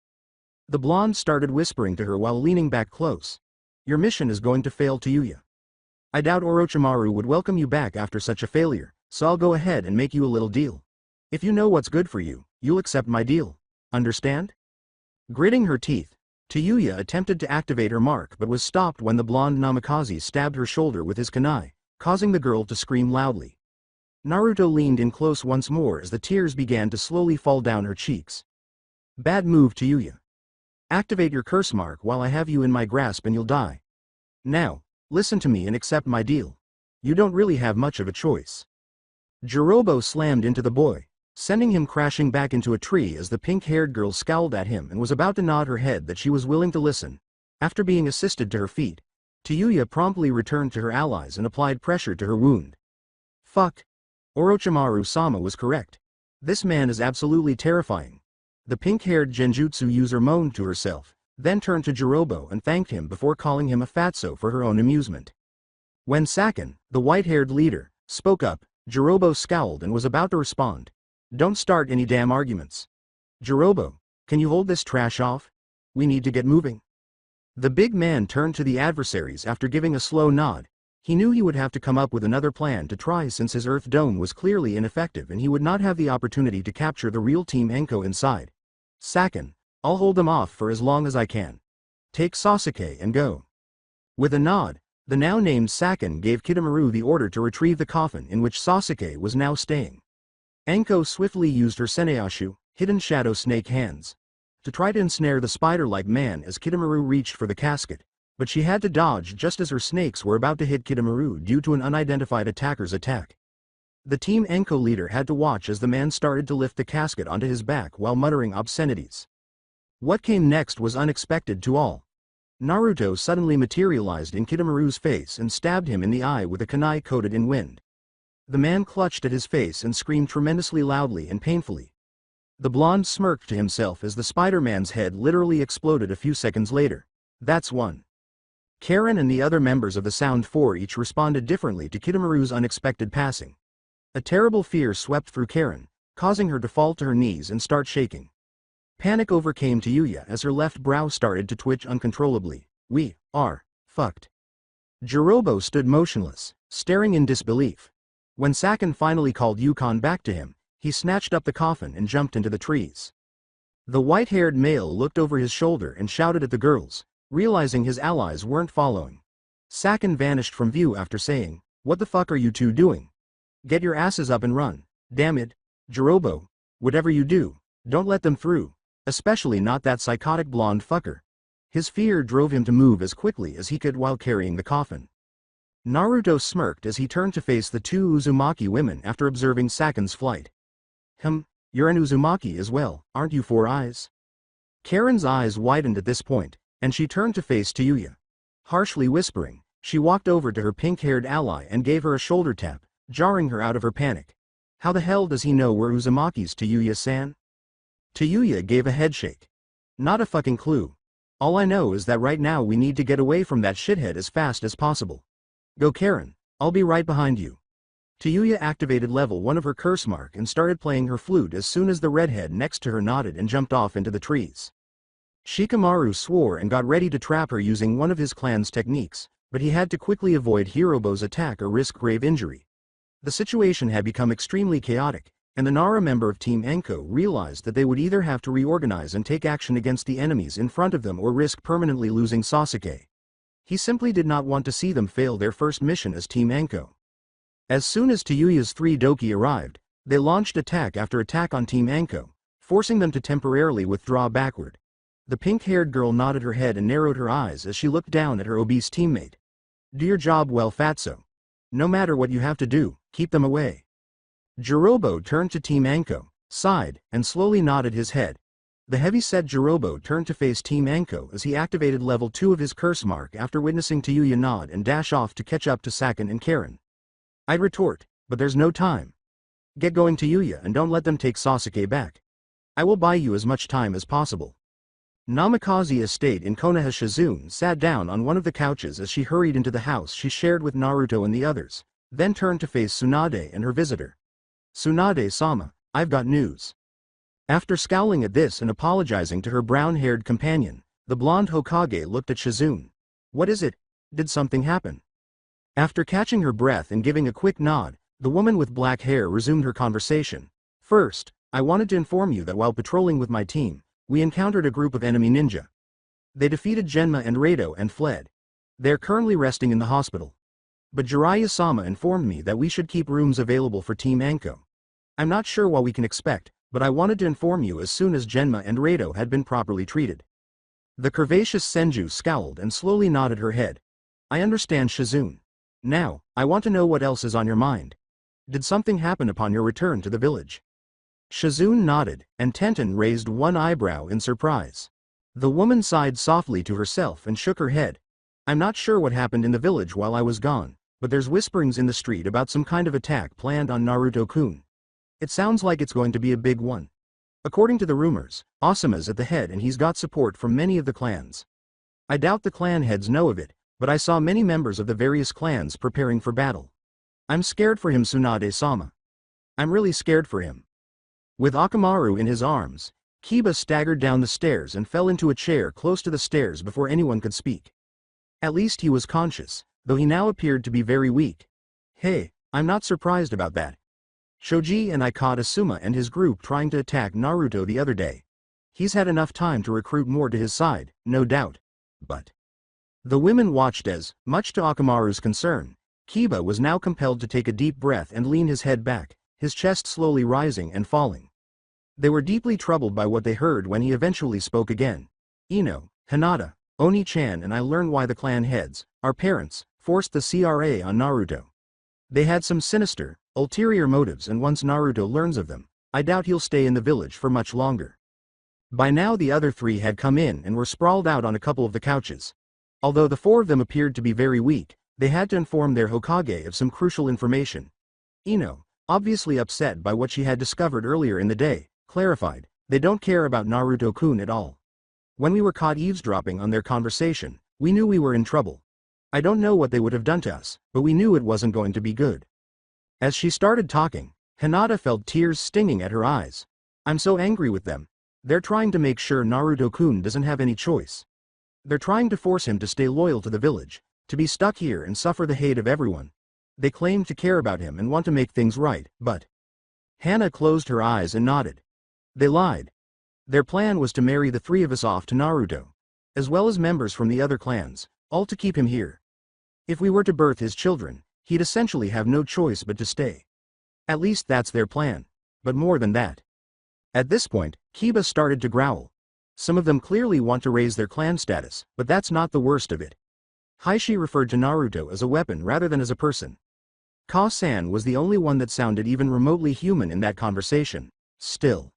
The blonde started whispering to her while leaning back close. Your mission is going to fail, Tayuya. I doubt Orochimaru would welcome you back after such a failure, so I'll go ahead and make you a little deal. If you know what's good for you, you'll accept my deal. Understand? Gritting her teeth, Tayuya attempted to activate her mark but was stopped when the blonde Namikaze stabbed her shoulder with his kunai, causing the girl to scream loudly. Naruto leaned in close once more as the tears began to slowly fall down her cheeks. Bad move, Tayuya. Activate your curse mark while I have you in my grasp and you'll die. Now, listen to me and accept my deal. You don't really have much of a choice. Jirobo slammed into the boy, sending him crashing back into a tree as the pink-haired girl scowled at him and was about to nod her head that she was willing to listen. After being assisted to her feet, Tayuya promptly returned to her allies and applied pressure to her wound. Fuck. Orochimaru-sama was correct. This man is absolutely terrifying. The pink-haired genjutsu user moaned to herself, then turned to Jirobo and thanked him before calling him a fatso for her own amusement. When Saken, the white-haired leader, spoke up, Jirobo scowled and was about to respond. Don't start any damn arguments. Jirobo, can you hold this trash off? We need to get moving. The big man turned to the adversaries after giving a slow nod. He knew he would have to come up with another plan to try since his Earth Dome was clearly ineffective and he would not have the opportunity to capture the real Team Enko inside. Saken, I'll hold them off for as long as I can. Take Sasuke and go. With a nod, the now named Saken gave Kitamaru the order to retrieve the coffin in which Sasuke was now staying. Enko swiftly used her Seneashu, hidden shadow snake hands, to try to ensnare the spider-like man as Kitamaru reached for the casket, but she had to dodge just as her snakes were about to hit Kitamaru due to an unidentified attacker's attack. The Team Enko leader had to watch as the man started to lift the casket onto his back while muttering obscenities. What came next was unexpected to all. Naruto suddenly materialized in Kitamaru's face and stabbed him in the eye with a kunai coated in wind. The man clutched at his face and screamed tremendously loudly and painfully. The blonde smirked to himself as the Spider-Man's head literally exploded a few seconds later. That's one. Karen and the other members of the Sound Four each responded differently to Kitamaru's unexpected passing. A terrible fear swept through Karen, causing her to fall to her knees and start shaking. Panic overcame Tayuya as her left brow started to twitch uncontrollably. We are fucked. Jirobo stood motionless, staring in disbelief. When Saken finally called Yukon back to him, he snatched up the coffin and jumped into the trees. The white-haired male looked over his shoulder and shouted at the girls, realizing his allies weren't following. Saken vanished from view after saying, "What the fuck are you two doing? Get your asses up and run. Damn it, Jirobo, whatever you do, don't let them through, especially not that psychotic blonde fucker." His fear drove him to move as quickly as he could while carrying the coffin. Naruto smirked as he turned to face the two Uzumaki women after observing Saken's flight. You're an Uzumaki as well, aren't you, Four Eyes? Karen's eyes widened at this point, and she turned to face Tayuya. Harshly whispering, she walked over to her pink-haired ally and gave her a shoulder tap, jarring her out of her panic. How the hell does he know we're Uzumakis, Tayuya-san? Tayuya gave a headshake. Not a fucking clue. All I know is that right now we need to get away from that shithead as fast as possible. Go Karen, I'll be right behind you. Tayuya activated level 1 of her curse mark and started playing her flute as soon as the redhead next to her nodded and jumped off into the trees. Shikamaru swore and got ready to trap her using one of his clan's techniques, but he had to quickly avoid Hirobo's attack or risk grave injury. The situation had become extremely chaotic, and the Nara member of Team Enko realized that they would either have to reorganize and take action against the enemies in front of them or risk permanently losing Sasuke. He simply did not want to see them fail their first mission as Team Enko. As soon as Tayuya's 3 Doki arrived, they launched attack after attack on Team Enko, forcing them to temporarily withdraw backward. The pink-haired girl nodded her head and narrowed her eyes as she looked down at her obese teammate. Do your job well, Fatso. No matter what you have to do, keep them away. Jirobo turned to Team Enko, sighed, and slowly nodded his head. The heavy-set Jirobo turned to face Team Enko as he activated level 2 of his curse mark after witnessing Tayuya nod and dash off to catch up to Saken and Karen. I'd retort, but there's no time. Get going, Tayuya, and don't let them take Sasuke back. I will buy you as much time as possible. Namikaze Estate in Konoha Shizune sat down on one of the couches as she hurried into the house she shared with Naruto and the others, then turned to face Tsunade and her visitor. Tsunade-sama, I've got news. After scowling at this and apologizing to her brown-haired companion, the blonde Hokage looked at Shizune. What is it? Did something happen? After catching her breath and giving a quick nod, the woman with black hair resumed her conversation. First, I wanted to inform you that while patrolling with my team, we encountered a group of enemy ninja. They defeated Genma and Rado and fled. They're currently resting in the hospital. But Jiraiya-sama informed me that we should keep rooms available for Team Enko. I'm not sure what we can expect, but I wanted to inform you as soon as Genma and Rado had been properly treated. The curvaceous Senju scowled and slowly nodded her head. I understand, Shizune. Now, I want to know what else is on your mind. Did something happen upon your return to the village? Shizune nodded, and Tenten raised one eyebrow in surprise. The woman sighed softly to herself and shook her head. I'm not sure what happened in the village while I was gone, but there's whisperings in the street about some kind of attack planned on Naruto-kun. It sounds like it's going to be a big one. According to the rumors, Asuma's at the head and he's got support from many of the clans. I doubt the clan heads know of it, but I saw many members of the various clans preparing for battle. I'm scared for him, Tsunade-sama. I'm really scared for him. With Akamaru in his arms, Kiba staggered down the stairs and fell into a chair close to the stairs before anyone could speak. At least he was conscious, though he now appeared to be very weak. Hey, I'm not surprised about that. Shoji and I caught Asuma and his group trying to attack Naruto the other day. He's had enough time to recruit more to his side, no doubt. But the women watched as, much to Akamaru's concern, Kiba was now compelled to take a deep breath and lean his head back, his chest slowly rising and falling. They were deeply troubled by what they heard when he eventually spoke again. Ino, Hinata, Oni-chan and I learned why the clan heads, our parents, forced the CRA on Naruto. They had some sinister, ulterior motives, and once Naruto learns of them, I doubt he'll stay in the village for much longer. By now the other three had come in and were sprawled out on a couple of the couches. Although the four of them appeared to be very weak, they had to inform their Hokage of some crucial information. Ino, obviously upset by what she had discovered earlier in the day, clarified, they don't care about Naruto-kun at all. When we were caught eavesdropping on their conversation, we knew we were in trouble. I don't know what they would have done to us, but we knew it wasn't going to be good. As she started talking, Hinata felt tears stinging at her eyes. I'm so angry with them. They're trying to make sure Naruto-kun doesn't have any choice. They're trying to force him to stay loyal to the village, to be stuck here and suffer the hate of everyone. They claim to care about him and want to make things right, but... Hana closed her eyes and nodded. They lied. Their plan was to marry the three of us off to Naruto, as well as members from the other clans, all to keep him here. If we were to birth his children, he'd essentially have no choice but to stay. At least that's their plan, but more than that. At this point, Kiba started to growl. Some of them clearly want to raise their clan status, but that's not the worst of it. Heishi referred to Naruto as a weapon rather than as a person. Ka-san was the only one that sounded even remotely human in that conversation. Still.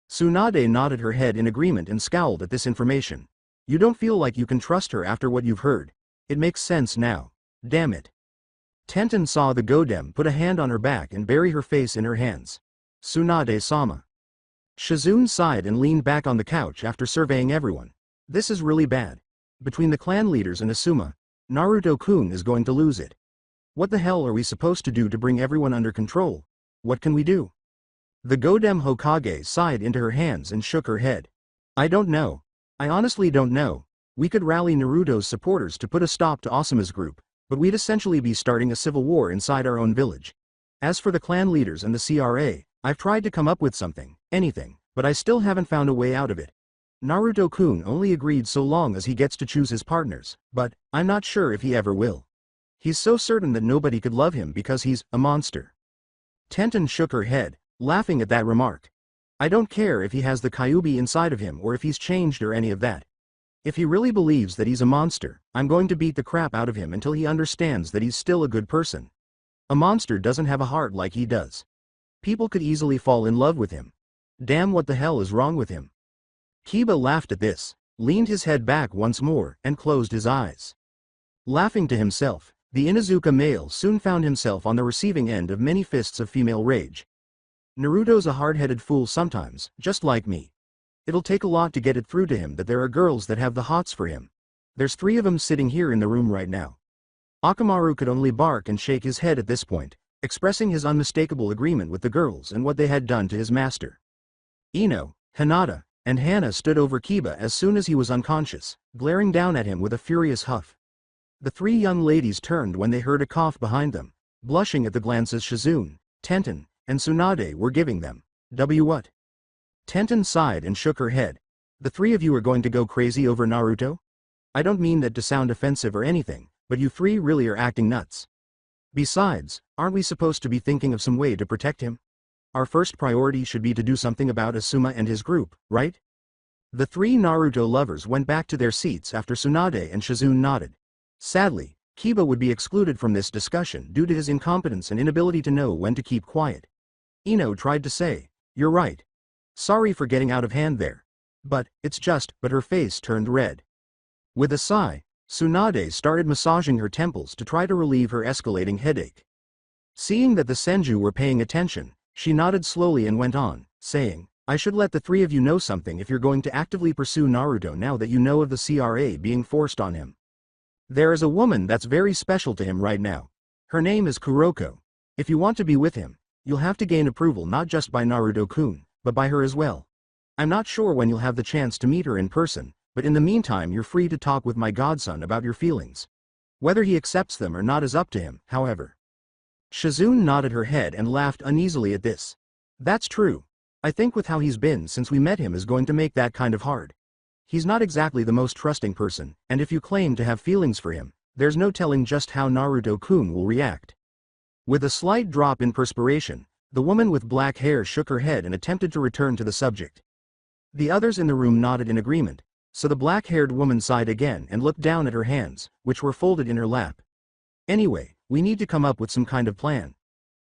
Tsunade nodded her head in agreement and scowled at this information. You don't feel like you can trust her after what you've heard. It makes sense now. Damn it. Tenten saw the Godem put a hand on her back and bury her face in her hands. Tsunade-sama. Shizune sighed and leaned back on the couch after surveying everyone. This is really bad. Between the clan leaders and Asuma, Naruto-kun is going to lose it. What the hell are we supposed to do to bring everyone under control? What can we do? The Godem Hokage sighed into her hands and shook her head. I don't know. I honestly don't know. We could rally Naruto's supporters to put a stop to Asuma's group, but we'd essentially be starting a civil war inside our own village. As for the clan leaders and the CRA, I've tried to come up with something, anything, but I still haven't found a way out of it. Naruto-kun only agreed so long as he gets to choose his partners, but I'm not sure if he ever will. He's so certain that nobody could love him because he's a monster. Tenten shook her head, laughing at that remark. I don't care if he has the Kyubi inside of him or if he's changed or any of that. If he really believes that he's a monster, I'm going to beat the crap out of him until he understands that he's still a good person. A monster doesn't have a heart like he does. People could easily fall in love with him. Damn, what the hell is wrong with him? Kiba laughed at this, leaned his head back once more, and closed his eyes. Laughing to himself, the Inuzuka male soon found himself on the receiving end of many fists of female rage. Naruto's a hard-headed fool sometimes, just like me. It'll take a lot to get it through to him that there are girls that have the hots for him. There's 3 of them sitting here in the room right now. Akamaru could only bark and shake his head at this point, expressing his unmistakable agreement with the girls and what they had done to his master. Ino, Hinata, and Hana stood over Kiba as soon as he was unconscious, glaring down at him with a furious huff. The 3 young ladies turned when they heard a cough behind them, blushing at the glances Shizune, Tenten, and Tsunade were giving them. What? Tenten sighed and shook her head. The 3 of you are going to go crazy over Naruto? I don't mean that to sound offensive or anything, but you 3 really are acting nuts. Besides, aren't we supposed to be thinking of some way to protect him? Our first priority should be to do something about Asuma and his group, right? The 3 Naruto lovers went back to their seats after Tsunade and Shizune nodded. Sadly, Kiba would be excluded from this discussion due to his incompetence and inability to know when to keep quiet. Ino tried to say, "You're right. Sorry for getting out of hand there. But her face turned red. With a sigh, Tsunade started massaging her temples to try to relieve her escalating headache. Seeing that the Senju were paying attention, She nodded slowly and went on, saying, I should let the three of you know something if you're going to actively pursue Naruto now that you know of the CRA being forced on him. There is a woman that's very special to him right now. Her name is Kuroko. If you want to be with him, you'll have to gain approval not just by Naruto-kun, but by her as well. I'm not sure when you'll have the chance to meet her in person, but in the meantime you're free to talk with my godson about your feelings. Whether he accepts them or not is up to him, however. Shizune nodded her head and laughed uneasily at this. That's true. I think with how he's been since we met him is going to make that kind of hard. He's not exactly the most trusting person, and if you claim to have feelings for him, there's no telling just how Naruto-kun will react. With a slight drop in perspiration, the woman with black hair shook her head and attempted to return to the subject. The others in the room nodded in agreement, so the black-haired woman sighed again and looked down at her hands, which were folded in her lap. Anyway, we need to come up with some kind of plan.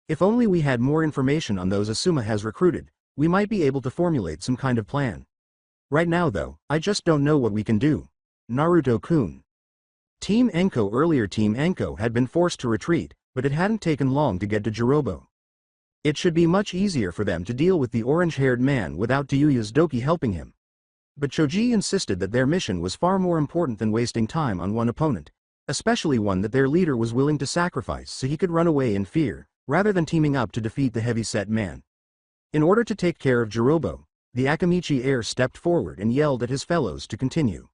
If only we had more information on those Asuma has recruited, we might be able to formulate some kind of plan. Right now though, I just don't know what we can do. Naruto-kun. Team Enko had been forced to retreat, but it hadn't taken long to get to Jirobo. It should be much easier for them to deal with the orange-haired man without Tayuya's Doki helping him. But Choji insisted that their mission was far more important than wasting time on one opponent, especially one that their leader was willing to sacrifice so he could run away in fear, rather than teaming up to defeat the heavy-set man. In order to take care of Jirobo, the Akamichi heir stepped forward and yelled at his fellows to continue.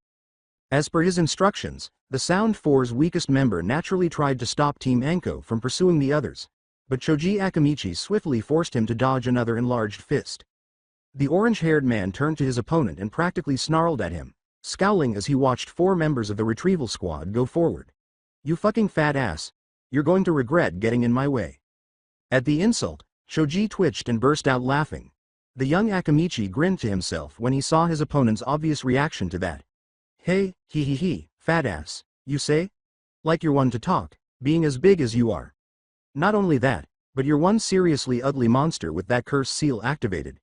As per his instructions, the Sound Four's weakest member naturally tried to stop Team Enko from pursuing the others, but Choji Akamichi swiftly forced him to dodge another enlarged fist. The orange-haired man turned to his opponent and practically snarled at him, scowling as he watched 4 members of the retrieval squad go forward. You fucking fat ass. You're going to regret getting in my way. At the insult, Choji twitched and burst out laughing. The young Akamichi grinned to himself when he saw his opponent's obvious reaction to that. Hey, he, fat ass, you say? Like you're one to talk, being as big as you are. Not only that, but you're one seriously ugly monster with that curse seal activated.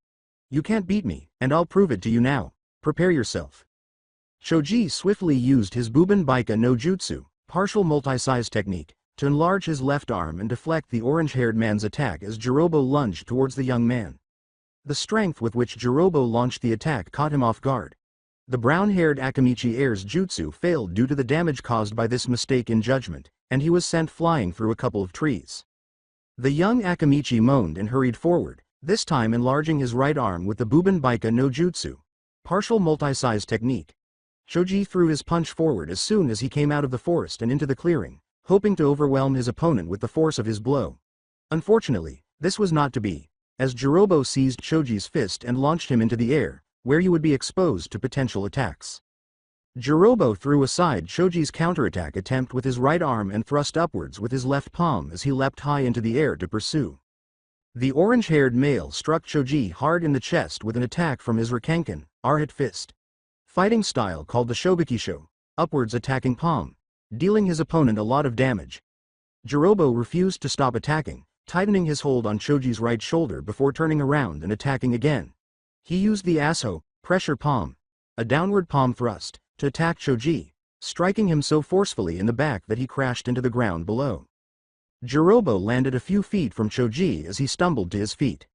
You can't beat me, and I'll prove it to you now. Prepare yourself. Choji swiftly used his Buben Baika no Jutsu, partial multi-size technique, to enlarge his left arm and deflect the orange-haired man's attack as Jirobo lunged towards the young man. The strength with which Jirobo launched the attack caught him off guard. The brown-haired Akamichi heir's jutsu failed due to the damage caused by this mistake in judgment, and he was sent flying through a couple of trees. The young Akamichi moaned and hurried forward, this time enlarging his right arm with the Buben Baika no Jutsu, partial multi-size technique. Choji threw his punch forward as soon as he came out of the forest and into the clearing, hoping to overwhelm his opponent with the force of his blow. Unfortunately, this was not to be, as Jirobo seized Choji's fist and launched him into the air, where he would be exposed to potential attacks. Jirobo threw aside Choji's counterattack attempt with his right arm and thrust upwards with his left palm as he leapt high into the air to pursue. The orange-haired male struck Choji hard in the chest with an attack from his Rakenkan, R-hit fist. Fighting style called the Shobukisho, upwards attacking palm, dealing his opponent a lot of damage. Jirobo refused to stop attacking, tightening his hold on Choji's right shoulder before turning around and attacking again. He used the Aso, pressure palm, a downward palm thrust, to attack Choji, striking him so forcefully in the back that he crashed into the ground below. Jirobo landed a few feet from Choji as he stumbled to his feet.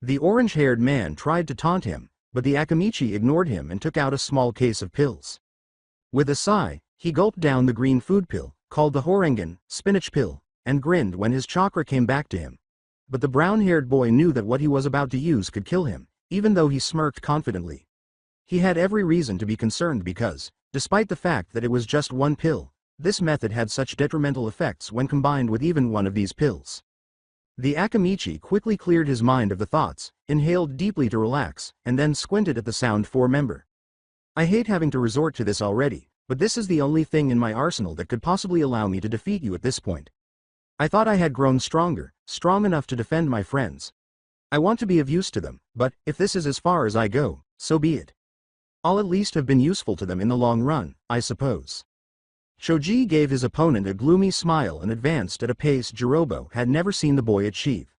The orange-haired man tried to taunt him, but the Akamichi ignored him and took out a small case of pills. With a sigh, he gulped down the green food pill, called the Horengen, spinach pill, and grinned when his chakra came back to him. But the brown-haired boy knew that what he was about to use could kill him, even though he smirked confidently. He had every reason to be concerned because, despite the fact that it was just one pill, this method had such detrimental effects when combined with even one of these pills. The Akamichi quickly cleared his mind of the thoughts, inhaled deeply to relax, and then squinted at the Sound Four member. I hate having to resort to this already, but this is the only thing in my arsenal that could possibly allow me to defeat you at this point. I thought I had grown stronger, strong enough to defend my friends. I want to be of use to them, but if this is as far as I go, so be it. I'll at least have been useful to them in the long run, I suppose. Choji gave his opponent a gloomy smile and advanced at a pace Jirobo had never seen the boy achieve.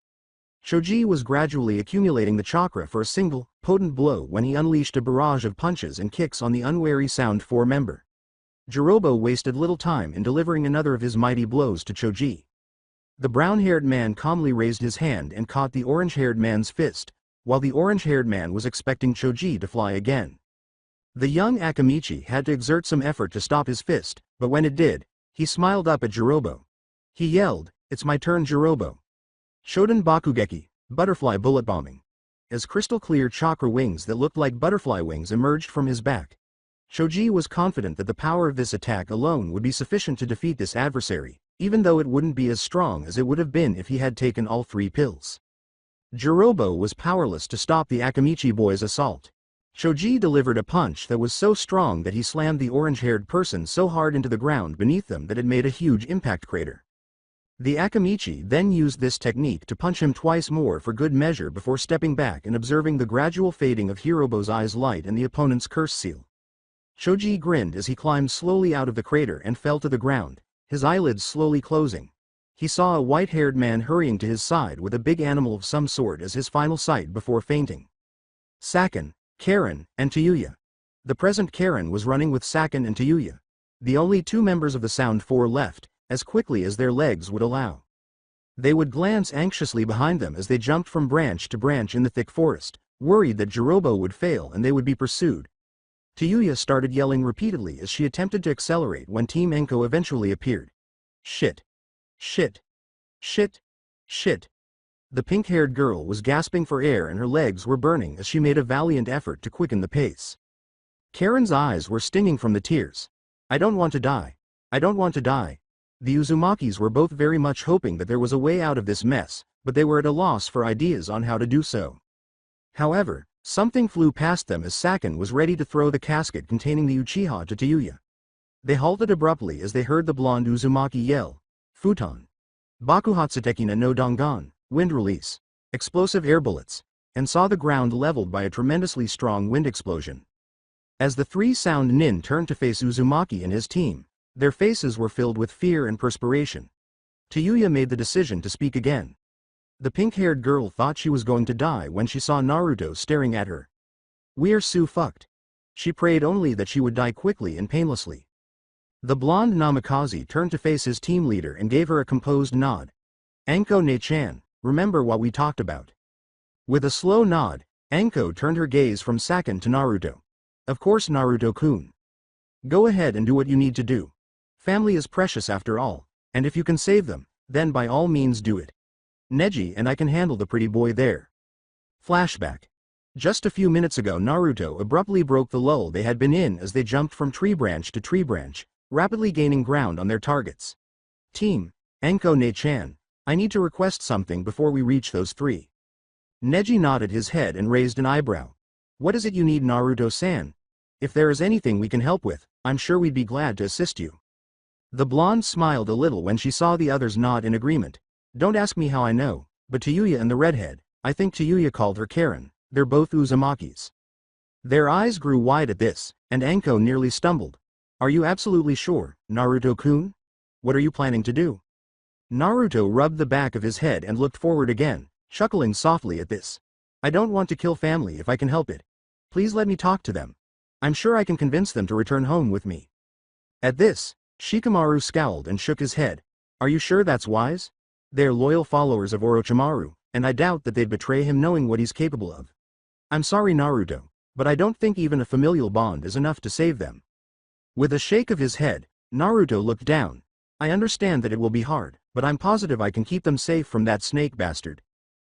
Choji was gradually accumulating the chakra for a single, potent blow when he unleashed a barrage of punches and kicks on the unwary Sound Four member. Jirobo wasted little time in delivering another of his mighty blows to Choji. The brown-haired man calmly raised his hand and caught the orange-haired man's fist, while the orange-haired man was expecting Choji to fly again. The young Akamichi had to exert some effort to stop his fist, but when it did, he smiled up at Jirobo. He yelled, "It's my turn, Jirobo." Shodan Bakugeki, butterfly bullet bombing. As crystal-clear chakra wings that looked like butterfly wings emerged from his back. Choji was confident that the power of this attack alone would be sufficient to defeat this adversary, even though it wouldn't be as strong as it would have been if he had taken all 3 pills. Jirobo was powerless to stop the Akamichi boy's assault. Choji delivered a punch that was so strong that he slammed the orange-haired person so hard into the ground beneath them that it made a huge impact crater. The Akamichi then used this technique to punch him twice more for good measure before stepping back and observing the gradual fading of Hirobo's eyes light and the opponent's curse seal. Choji grinned as he climbed slowly out of the crater and fell to the ground, his eyelids slowly closing. He saw a white-haired man hurrying to his side with a big animal of some sort as his final sight before fainting. Saken, Karen, and Tayuya. The present Karen was running with Saken and Tayuya, the only 2 members of the Sound 4 left, as quickly as their legs would allow. They would glance anxiously behind them as they jumped from branch to branch in the thick forest, worried that Jirobo would fail and they would be pursued. Tayuya started yelling repeatedly as she attempted to accelerate when Team Enko eventually appeared. Shit. Shit. Shit. Shit. The pink-haired girl was gasping for air and her legs were burning as she made a valiant effort to quicken the pace. Karen's eyes were stinging from the tears. I don't want to die. I don't want to die. The Uzumakis were both very much hoping that there was a way out of this mess, but they were at a loss for ideas on how to do so. However, something flew past them as Saken was ready to throw the casket containing the Uchiha to Tayuya. They halted abruptly as they heard the blonde Uzumaki yell, "Futon! Bakuhatsutekina no Dangan, wind release, explosive air bullets," and saw the ground leveled by a tremendously strong wind explosion. As the 3 sound nin turned to face Uzumaki and his team, their faces were filled with fear and perspiration. Tayuya made the decision to speak again. The pink-haired girl thought she was going to die when she saw Naruto staring at her. "We're so fucked." She prayed only that she would die quickly and painlessly. The blonde Namikaze turned to face his team leader and gave her a composed nod. "Anko ne-chan, remember what we talked about." With a slow nod, Anko turned her gaze from Saken to Naruto. "Of course, Naruto-kun. Go ahead and do what you need to do. Family is precious after all, and if you can save them, then by all means do it. Neji and I can handle the pretty boy there." Flashback. Just a few minutes ago Naruto abruptly broke the lull they had been in as they jumped from tree branch to tree branch, rapidly gaining ground on their targets. "Team, Anko ne-chan, I need to request something before we reach those 3. Neji nodded his head and raised an eyebrow. "What is it you need, Naruto-san? If there is anything we can help with, I'm sure we'd be glad to assist you." The blonde smiled a little when she saw the others nod in agreement. "Don't ask me how I know, but Tayuya and the redhead, I think Tayuya called her Karen, they're both Uzumakis." Their eyes grew wide at this, and Anko nearly stumbled. "Are you absolutely sure, Naruto-kun? What are you planning to do?" Naruto rubbed the back of his head and looked forward again, chuckling softly at this. "I don't want to kill family if I can help it. Please let me talk to them. I'm sure I can convince them to return home with me." At this, Shikamaru scowled and shook his head. "Are you sure that's wise? They're loyal followers of Orochimaru, and I doubt that they'd betray him knowing what he's capable of. I'm sorry, Naruto, but I don't think even a familial bond is enough to save them." With a shake of his head, Naruto looked down. "I understand that it will be hard, but I'm positive I can keep them safe from that snake bastard.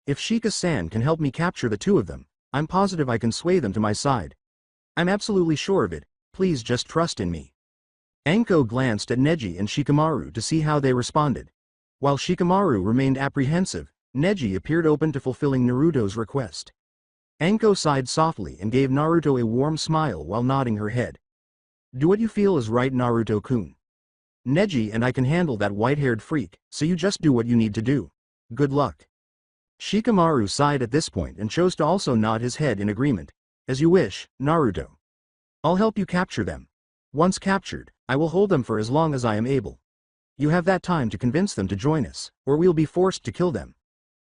If Shika-san can help me capture the 2 of them, I'm positive I can sway them to my side. I'm absolutely sure of it, please just trust in me." Anko glanced at Neji and Shikamaru to see how they responded. While Shikamaru remained apprehensive, Neji appeared open to fulfilling Naruto's request. Anko sighed softly and gave Naruto a warm smile while nodding her head. "Do what you feel is right, Naruto-kun. Neji and I can handle that white-haired freak, so you just do what you need to do. Good luck." Shikamaru sighed at this point and chose to also nod his head in agreement. "As you wish, Naruto. I'll help you capture them. Once captured, I will hold them for as long as I am able. You have that time to convince them to join us, or we'll be forced to kill them.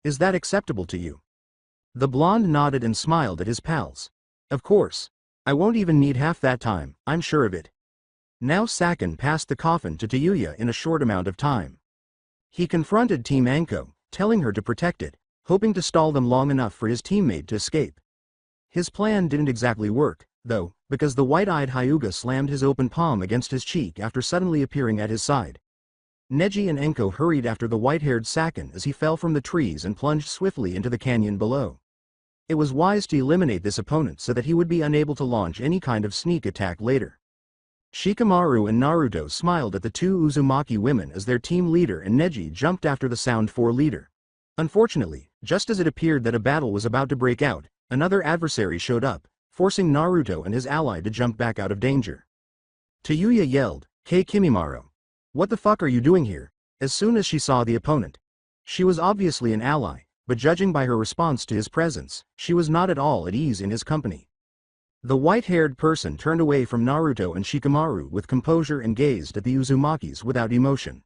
Is that acceptable to you?" The blonde nodded and smiled at his pals. "Of course. I won't even need half that time, I'm sure of it." Now Saken passed the coffin to Tayuya in a short amount of time. He confronted Team Anko, telling her to protect it, hoping to stall them long enough for his teammate to escape. His plan didn't exactly work, though, because the white-eyed Hyuga slammed his open palm against his cheek after suddenly appearing at his side. Neji and Enko hurried after the white-haired Sakin as he fell from the trees and plunged swiftly into the canyon below. It was wise to eliminate this opponent so that he would be unable to launch any kind of sneak attack later. Shikamaru and Naruto smiled at the two Uzumaki women as their team leader, and Neji jumped after the Sound 4 leader. Unfortunately, just as it appeared that a battle was about to break out, another adversary showed up, forcing Naruto and his ally to jump back out of danger. Tayuya yelled, "Kei Kimimaro! What the fuck are you doing here?" as soon as she saw the opponent. She was obviously an ally, but judging by her response to his presence, she was not at all at ease in his company. The white-haired person turned away from Naruto and Shikamaru with composure and gazed at the Uzumakis without emotion.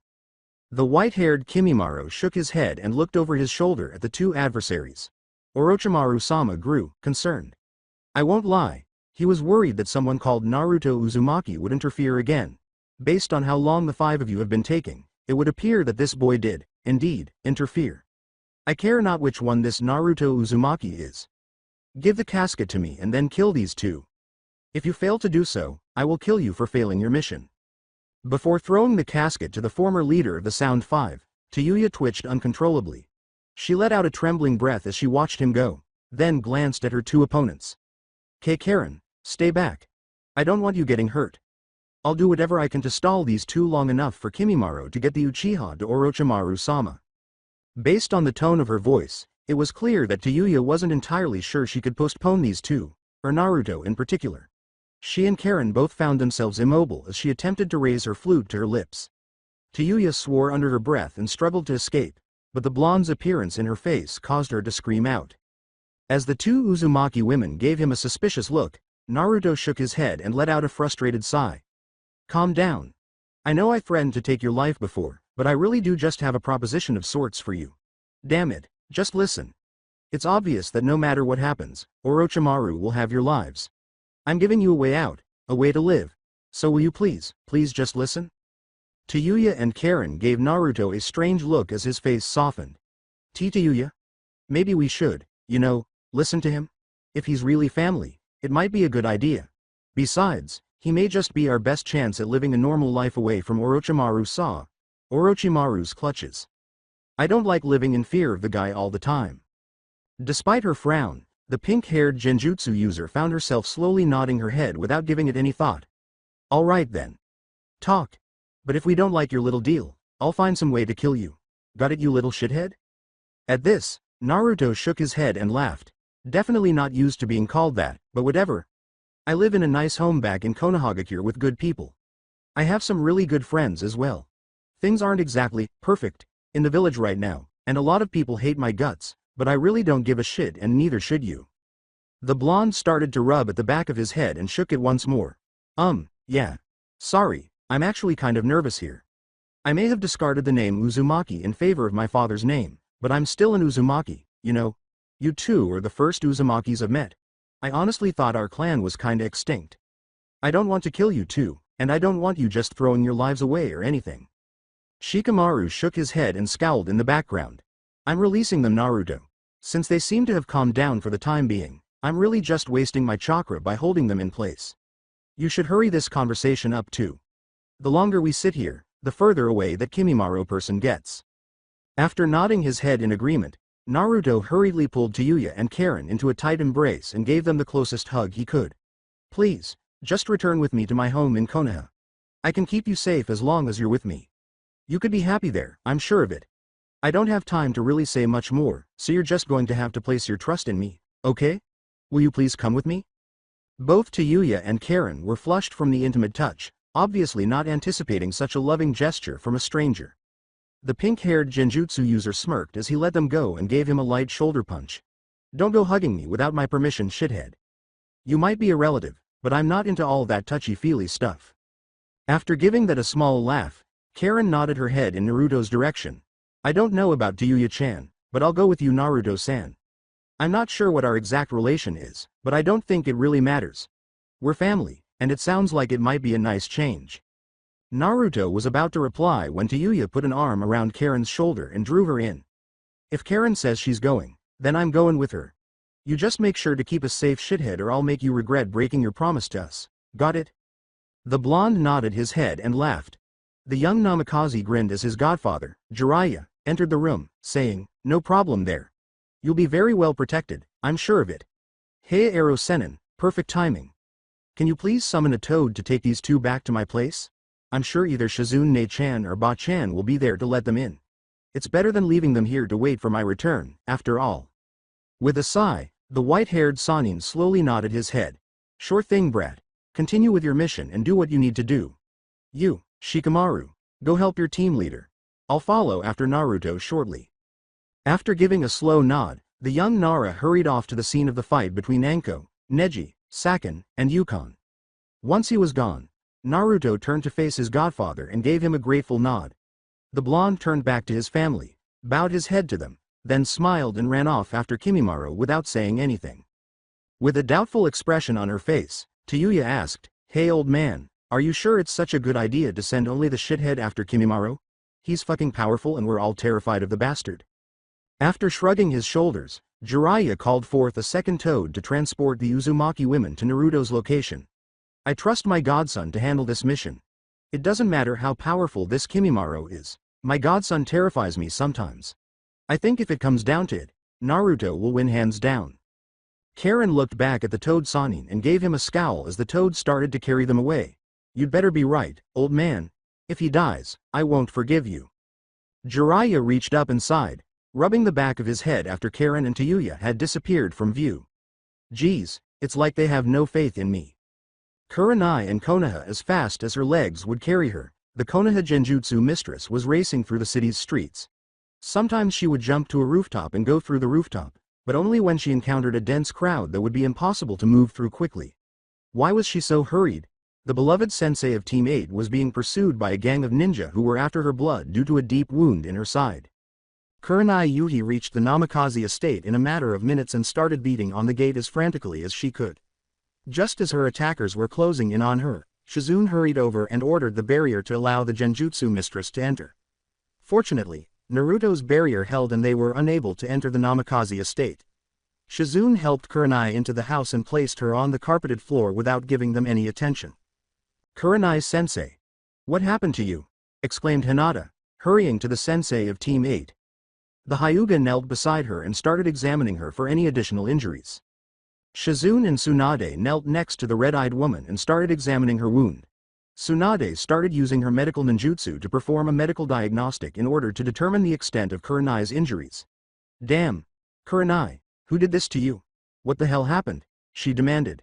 The white-haired Kimimaro shook his head and looked over his shoulder at the two adversaries. Orochimaru-sama grew concerned. I won't lie, he was worried that someone called Naruto Uzumaki would interfere again. Based on how long the five of you have been taking, it would appear that this boy did, indeed, interfere. I care not which one this Naruto Uzumaki is. Give the casket to me and then kill these two. If you fail to do so, I will kill you for failing your mission. Before throwing the casket to the former leader of the Sound 5, Tayuya twitched uncontrollably. She let out a trembling breath as she watched him go, then glanced at her two opponents. Karen, stay back. I don't want you getting hurt. I'll do whatever I can to stall these two long enough for Kimimaro to get the Uchiha to Orochimaru-sama. Based on the tone of her voice, it was clear that Tayuya wasn't entirely sure she could postpone these two, or Naruto in particular. She and Karen both found themselves immobile as she attempted to raise her flute to her lips. Tayuya swore under her breath and struggled to escape, but the blonde's appearance in her face caused her to scream out. As the two Uzumaki women gave him a suspicious look, Naruto shook his head and let out a frustrated sigh. Calm down. I know I threatened to take your life before, but I really do just have a proposition of sorts for you. Damn it, just listen. It's obvious that no matter what happens, Orochimaru will have your lives. I'm giving you a way out, a way to live. So will you please just listen? Tayuya and Karen gave Naruto a strange look as his face softened. Tayuya? Maybe we should, listen to him? If he's really family, it might be a good idea. Besides, he may just be our best chance at living a normal life away from Orochimaru's clutches. I don't like living in fear of the guy all the time. Despite her frown, the pink-haired genjutsu user found herself slowly nodding her head without giving it any thought. All right then. Talk. But if we don't like your little deal, I'll find some way to kill you. Got it, you little shithead? At this, Naruto shook his head and laughed. Definitely not used to being called that, but whatever. I live in a nice home back in Konohagakure with good people. I have some really good friends as well. Things aren't exactly perfect in the village right now, and a lot of people hate my guts, but I really don't give a shit, and neither should you. The blonde started to rub at the back of his head and shook it once more. Yeah. Sorry, I'm actually kind of nervous here. I may have discarded the name Uzumaki in favor of my father's name, but I'm still an Uzumaki, You two are the first Uzumakis I've met. I honestly thought our clan was kinda extinct. I don't want to kill you too, and I don't want you just throwing your lives away or anything. Shikamaru shook his head and scowled in the background. I'm releasing them, Naruto. Since they seem to have calmed down for the time being, I'm really just wasting my chakra by holding them in place. You should hurry this conversation up too. The longer we sit here, the further away that Kimimaro person gets. After nodding his head in agreement, Naruto hurriedly pulled Tayuya and Karen into a tight embrace and gave them the closest hug he could. Please, just return with me to my home in Konoha. I can keep you safe as long as you're with me. You could be happy there, I'm sure of it. I don't have time to really say much more, so you're just going to have to place your trust in me, okay? Will you please come with me? Both Tayuya and Karen were flushed from the intimate touch, obviously not anticipating such a loving gesture from a stranger. The pink-haired genjutsu user smirked as he let them go and gave him a light shoulder punch. Don't go hugging me without my permission, shithead. You might be a relative, but I'm not into all that touchy-feely stuff. After giving that a small laugh, Karen nodded her head in Naruto's direction. I don't know about Tayuya-chan, but I'll go with you, Naruto-san. I'm not sure what our exact relation is, but I don't think it really matters. We're family, and it sounds like it might be a nice change. Naruto was about to reply when Tayuya put an arm around Karen's shoulder and drew her in. If Karen says she's going, then I'm going with her. You just make sure to keep us safe, shithead, or I'll make you regret breaking your promise to us. Got it? The blonde nodded his head and laughed. The young Namikaze grinned as his godfather, Jiraiya, entered the room, saying, "No problem there. You'll be very well protected, I'm sure of it. Heia Ero Sennin, perfect timing. Can you please summon a toad to take these two back to my place? I'm sure either Shizune-chan or Ba-chan will be there to let them in. It's better than leaving them here to wait for my return, after all." With a sigh, the white-haired Sannin slowly nodded his head. "Sure thing, brat. Continue with your mission and do what you need to do. You, Shikamaru, go help your team leader. I'll follow after Naruto shortly." After giving a slow nod, the young Nara hurried off to the scene of the fight between Anko, Neji, Sakin, and Yukon. Once he was gone, Naruto turned to face his godfather and gave him a grateful nod. The blonde turned back to his family, bowed his head to them, then smiled and ran off after Kimimaro without saying anything. With a doubtful expression on her face, Tayuya asked, "Hey old man, are you sure it's such a good idea to send only the shithead after Kimimaro? He's fucking powerful and we're all terrified of the bastard." After shrugging his shoulders, Jiraiya called forth a second toad to transport the Uzumaki women to Naruto's location. "I trust my godson to handle this mission. It doesn't matter how powerful this Kimimaro is. My godson terrifies me sometimes. I think if it comes down to it, Naruto will win hands down." Karen looked back at the toad Sannin and gave him a scowl as the toad started to carry them away. "You'd better be right, old man. If he dies, I won't forgive you." Jiraiya reached up and sighed, rubbing the back of his head after Karen and Tayuya had disappeared from view. "Geez, it's like they have no faith in me." Kurenai and Konoha, as fast as her legs would carry her, the Konoha Genjutsu mistress, was racing through the city's streets. Sometimes she would jump to a rooftop and go through the rooftop, but only when she encountered a dense crowd that would be impossible to move through quickly. Why was she so hurried? The beloved sensei of Team 8 was being pursued by a gang of ninja who were after her blood due to a deep wound in her side. Kurenai Yuhi reached the Namikaze estate in a matter of minutes and started beating on the gate as frantically as she could. Just as her attackers were closing in on her, Shizune hurried over and ordered the barrier to allow the Genjutsu mistress to enter. Fortunately, Naruto's barrier held and they were unable to enter the Namikaze estate. Shizune helped Kurenai into the house and placed her on the carpeted floor without giving them any attention. "Kurenai-sensei. What happened to you?" exclaimed Hinata, hurrying to the sensei of Team 8. The Hyuga knelt beside her and started examining her for any additional injuries. Shizune and Tsunade knelt next to the red-eyed woman and started examining her wound. Tsunade started using her medical ninjutsu to perform a medical diagnostic in order to determine the extent of Kurenai's injuries. "Damn. Kurenai, who did this to you? What the hell happened?" she demanded.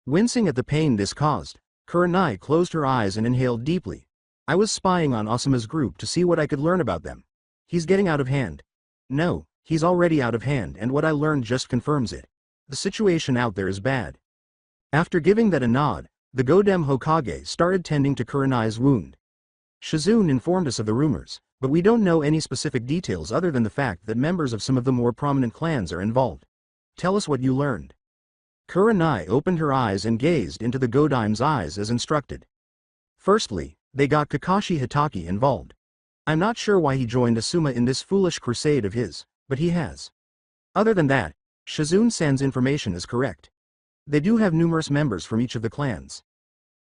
Wincing at the pain this caused, Kurenai closed her eyes and inhaled deeply. "I was spying on Osuma's group to see what I could learn about them. He's getting out of hand. No, he's already out of hand, and what I learned just confirms it. The situation out there is bad." After giving that a nod, the Godem Hokage started tending to Kurenai's wound. "Shizune informed us of the rumors, but we don't know any specific details other than the fact that members of some of the more prominent clans are involved. Tell us what you learned." Kurenai opened her eyes and gazed into the Godem's eyes as instructed. "Firstly, they got Kakashi Hitaki involved. I'm not sure why he joined Asuma in this foolish crusade of his, but he has. Other than that, Shizune-san's information is correct. They do have numerous members from each of the clans.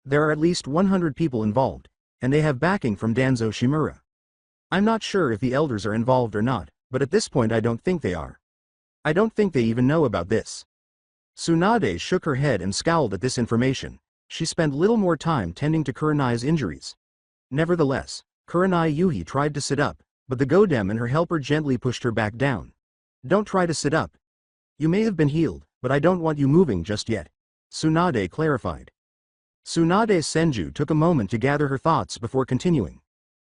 There are at least 100 people involved, and they have backing from Danzo Shimura. I'm not sure if the elders are involved or not, but at this point I don't think they are. I don't think they even know about this." Tsunade shook her head and scowled at this information. She spent little more time tending to Kurenai's injuries. Nevertheless, Kurenai Yuhi tried to sit up, but the Godem and her helper gently pushed her back down. "Don't try to sit up. You may have been healed, but I don't want you moving just yet," Tsunade clarified. Tsunade Senju took a moment to gather her thoughts before continuing.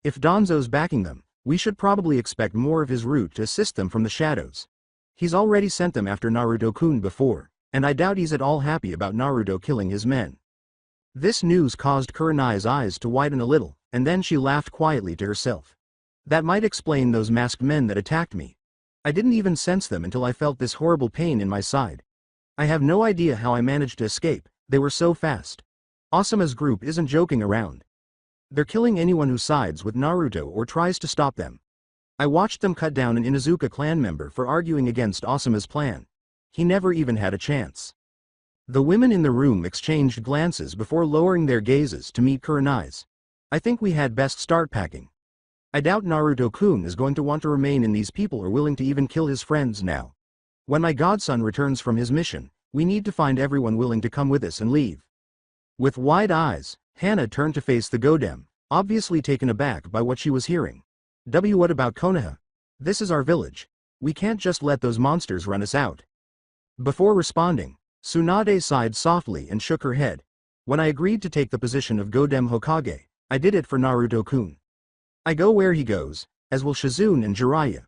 "If Danzo's backing them, we should probably expect more of his route to assist them from the shadows. He's already sent them after Naruto-kun before, and I doubt he's at all happy about Naruto killing his men." This news caused Kurenai's eyes to widen a little, and then she laughed quietly to herself. "That might explain those masked men that attacked me. I didn't even sense them until I felt this horrible pain in my side. I have no idea how I managed to escape, they were so fast. Asuma's group isn't joking around." They're killing anyone who sides with Naruto or tries to stop them. I watched them cut down an Inuzuka clan member for arguing against Asuma's plan. He never even had a chance. The women in the room exchanged glances before lowering their gazes to meet Kurenai's. I think we had best start packing. I doubt Naruto-kun is going to want to remain, and these people are willing to even kill his friends now. When my godson returns from his mission, we need to find everyone willing to come with us and leave. With wide eyes, Hana turned to face the Godem, obviously taken aback by what she was hearing. What about Konoha? This is our village. We can't just let those monsters run us out. Before responding, Tsunade sighed softly and shook her head. When I agreed to take the position of Godem Hokage, I did it for Naruto-kun. I go where he goes, as will Shizune and Jiraiya.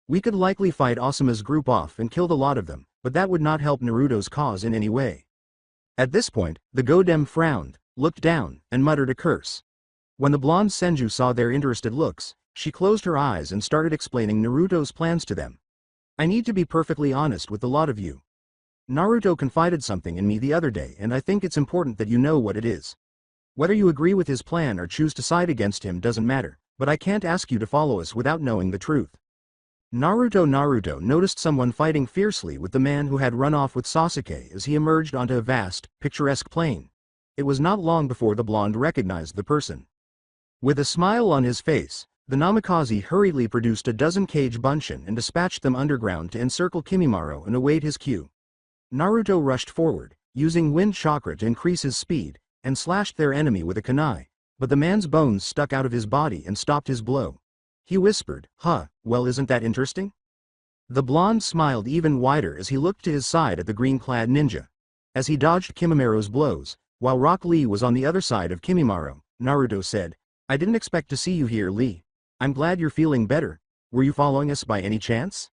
We could likely fight Asuma's group off and kill the lot of them, but that would not help Naruto's cause in any way. At this point, the Godem frowned, looked down, and muttered a curse. When the blonde Senju saw their interested looks, she closed her eyes and started explaining Naruto's plans to them. I need to be perfectly honest with the lot of you. Naruto confided something in me the other day, and I think it's important that you know what it is. Whether you agree with his plan or choose to side against him doesn't matter, but I can't ask you to follow us without knowing the truth. Naruto noticed someone fighting fiercely with the man who had run off with Sasuke as he emerged onto a vast, picturesque plain. It was not long before the blonde recognized the person. With a smile on his face, the Namikaze hurriedly produced a dozen cage bunshin and dispatched them underground to encircle Kimimaro and await his cue. Naruto rushed forward, using wind chakra to increase his speed, and slashed their enemy with a kunai, but the man's bones stuck out of his body and stopped his blow. He whispered, "Huh, well, isn't that interesting?" The blonde smiled even wider as he looked to his side at the green-clad ninja. As he dodged Kimimaro's blows, while Rock Lee was on the other side of Kimimaro, Naruto said, "I didn't expect to see you here, Lee. I'm glad you're feeling better. Were you following us by any chance?"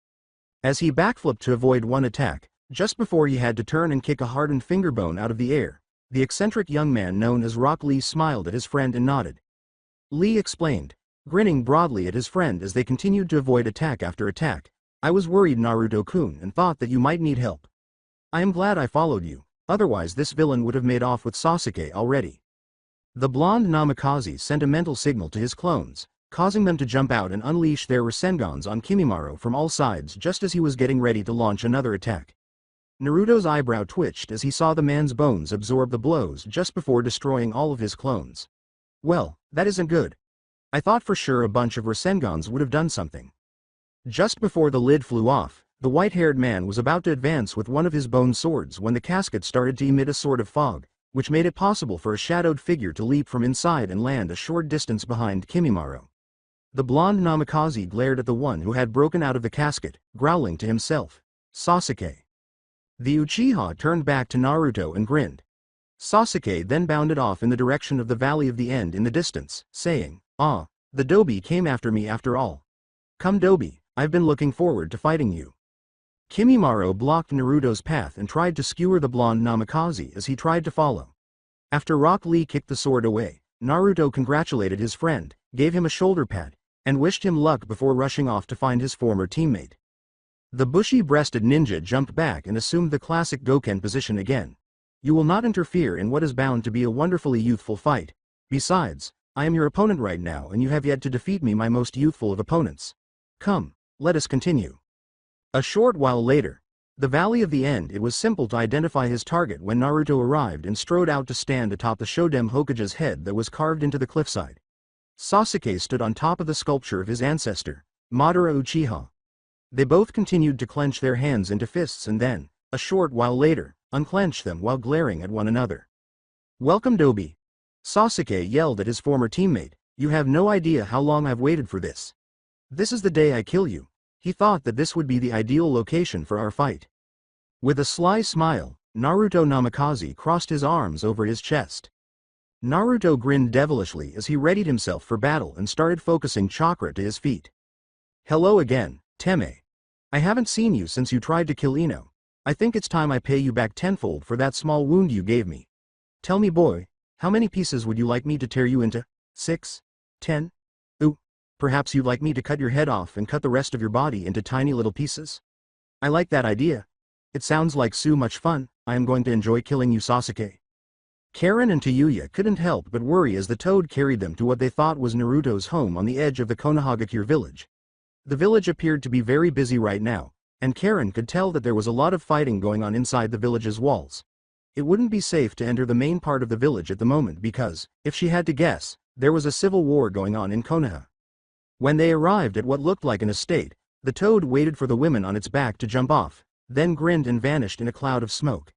As he backflipped to avoid one attack, just before he had to turn and kick a hardened fingerbone out of the air, the eccentric young man known as Rock Lee smiled at his friend and nodded. Lee explained, grinning broadly at his friend as they continued to avoid attack after attack, "I was worried, Naruto-kun, and thought that you might need help. I am glad I followed you, otherwise this villain would have made off with Sasuke already." The blonde Namikaze sent a mental signal to his clones, causing them to jump out and unleash their Rasengans on Kimimaro from all sides just as he was getting ready to launch another attack. Naruto's eyebrow twitched as he saw the man's bones absorb the blows just before destroying all of his clones. Well, that isn't good. I thought for sure a bunch of Rasengans would have done something. Just before the lid flew off, the white-haired man was about to advance with one of his bone swords when the casket started to emit a sort of fog, which made it possible for a shadowed figure to leap from inside and land a short distance behind Kimimaro. The blonde Namikaze glared at the one who had broken out of the casket, growling to himself, "Sasuke." The Uchiha turned back to Naruto and grinned. Sasuke then bounded off in the direction of the Valley of the End in the distance, saying, "Ah, the Dobi came after me after all. Come Dobi, I've been looking forward to fighting you." Kimimaro blocked Naruto's path and tried to skewer the blonde Namikaze as he tried to follow. After Rock Lee kicked the sword away, Naruto congratulated his friend, gave him a shoulder pat, and wished him luck before rushing off to find his former teammate. The bushy-breasted ninja jumped back and assumed the classic Goken position again. "You will not interfere in what is bound to be a wonderfully youthful fight. Besides, I am your opponent right now and you have yet to defeat me, my most youthful of opponents. Come, let us continue." A short while later, the Valley of the End. It was simple to identify his target when Naruto arrived and strode out to stand atop the Shodem Hokage's head that was carved into the cliffside. Sasuke stood on top of the sculpture of his ancestor, Madara Uchiha. They both continued to clench their hands into fists and then, a short while later, unclench them while glaring at one another. "Welcome Dobi." Sasuke yelled at his former teammate, "You have no idea how long I've waited for this. This is the day I kill you." He thought that this would be the ideal location for our fight. With a sly smile, Naruto Namikaze crossed his arms over his chest. Naruto grinned devilishly as he readied himself for battle and started focusing chakra to his feet. "Hello again, Teme. I haven't seen you since you tried to kill Ino. I think it's time I pay you back tenfold for that small wound you gave me. Tell me boy, how many pieces would you like me to tear you into? 6? 10? Ooh, perhaps you'd like me to cut your head off and cut the rest of your body into tiny little pieces? I like that idea. It sounds like so much fun. I am going to enjoy killing you, Sasuke." Karen and Tayuya couldn't help but worry as the toad carried them to what they thought was Naruto's home on the edge of the Konohagakure village. The village appeared to be very busy right now, and Karen could tell that there was a lot of fighting going on inside the village's walls. It wouldn't be safe to enter the main part of the village at the moment because, if she had to guess, there was a civil war going on in Konoha. When they arrived at what looked like an estate, the toad waited for the women on its back to jump off, then grinned and vanished in a cloud of smoke.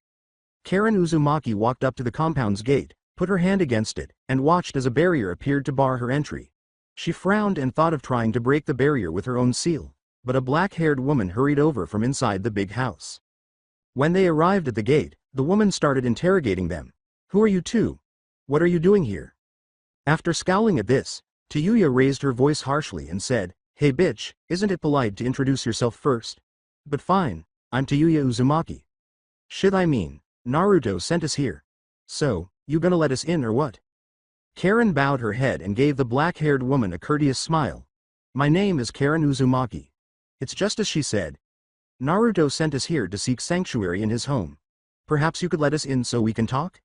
Karen Uzumaki walked up to the compound's gate, put her hand against it, and watched as a barrier appeared to bar her entry. She frowned and thought of trying to break the barrier with her own seal, but a black-haired woman hurried over from inside the big house. When they arrived at the gate, the woman started interrogating them. "Who are you two? What are you doing here?" After scowling at this, Tayuya raised her voice harshly and said, "Hey bitch, isn't it polite to introduce yourself first? But fine, I'm Tayuya Uzumaki. Shit, I mean, Naruto sent us here. So, you gonna let us in or what?" Karen bowed her head and gave the black-haired woman a courteous smile. "My name is Karen Uzumaki. It's just as she said. Naruto sent us here to seek sanctuary in his home. Perhaps you could let us in so we can talk?"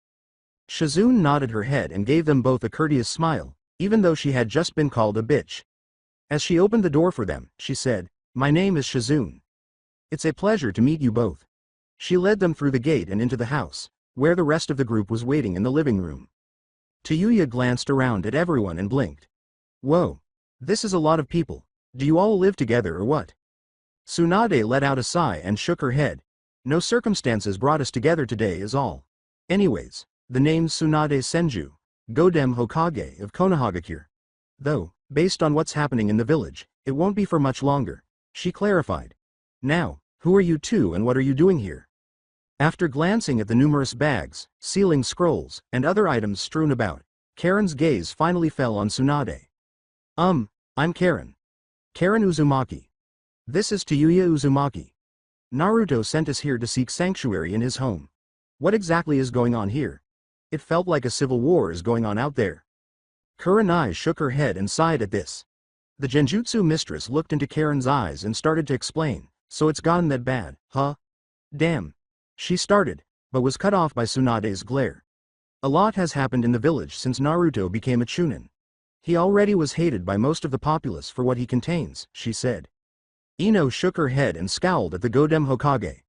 Shizune nodded her head and gave them both a courteous smile, even though she had just been called a bitch. As she opened the door for them, she said, "My name is Shizune. It's a pleasure to meet you both." She led them through the gate and into the house, where the rest of the group was waiting in the living room. Tayuya glanced around at everyone and blinked. "Whoa. This is a lot of people. Do you all live together or what?" Tsunade let out a sigh and shook her head. "No, circumstances brought us together today is all. Anyways, the name's Tsunade Senju, Godem Hokage of Konohagakure. Though, based on what's happening in the village, it won't be for much longer," she clarified. "Now, who are you two and what are you doing here?" After glancing at the numerous bags, sealing scrolls, and other items strewn about, Karen's gaze finally fell on Tsunade. I'm Karen. Karen Uzumaki. This is Tayuya Uzumaki. Naruto sent us here to seek sanctuary in his home. What exactly is going on here? It felt like a civil war is going on out there." Kurenai shook her head and sighed at this. The Genjutsu mistress looked into Karen's eyes and started to explain, "So it's gotten that bad, huh? Damn." She started, but was cut off by Tsunade's glare. "A lot has happened in the village since Naruto became a chunin. He already was hated by most of the populace for what he contains," she said. Ino shook her head and scowled at the Godem Hokage.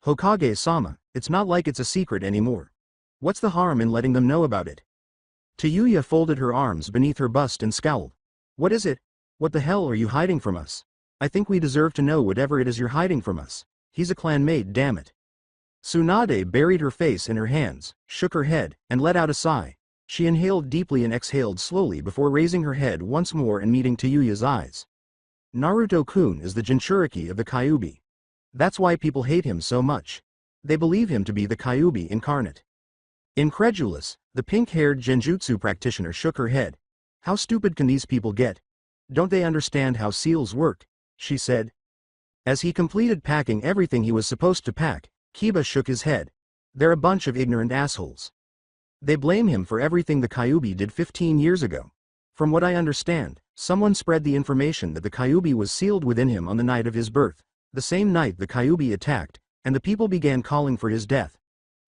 "Hokage-sama, it's not like it's a secret anymore. What's the harm in letting them know about it?" Tayuya folded her arms beneath her bust and scowled. "What is it? What the hell are you hiding from us? I think we deserve to know whatever it is you're hiding from us. He's a clanmate, damn it." Tsunade buried her face in her hands, shook her head, and let out a sigh. She inhaled deeply and exhaled slowly before raising her head once more and meeting Tayuya's eyes. "Naruto-kun is the Jinchuriki of the Kyubi. That's why people hate him so much. They believe him to be the Kyubi incarnate." Incredulous, the pink-haired Genjutsu practitioner shook her head. "How stupid can these people get? Don't they understand how seals work?" she said. As he completed packing everything he was supposed to pack, Kiba shook his head. "They're a bunch of ignorant assholes. They blame him for everything the Kyubi did 15 years ago. From what I understand, someone spread the information that the Kyubi was sealed within him on the night of his birth, the same night the Kyubi attacked, and the people began calling for his death.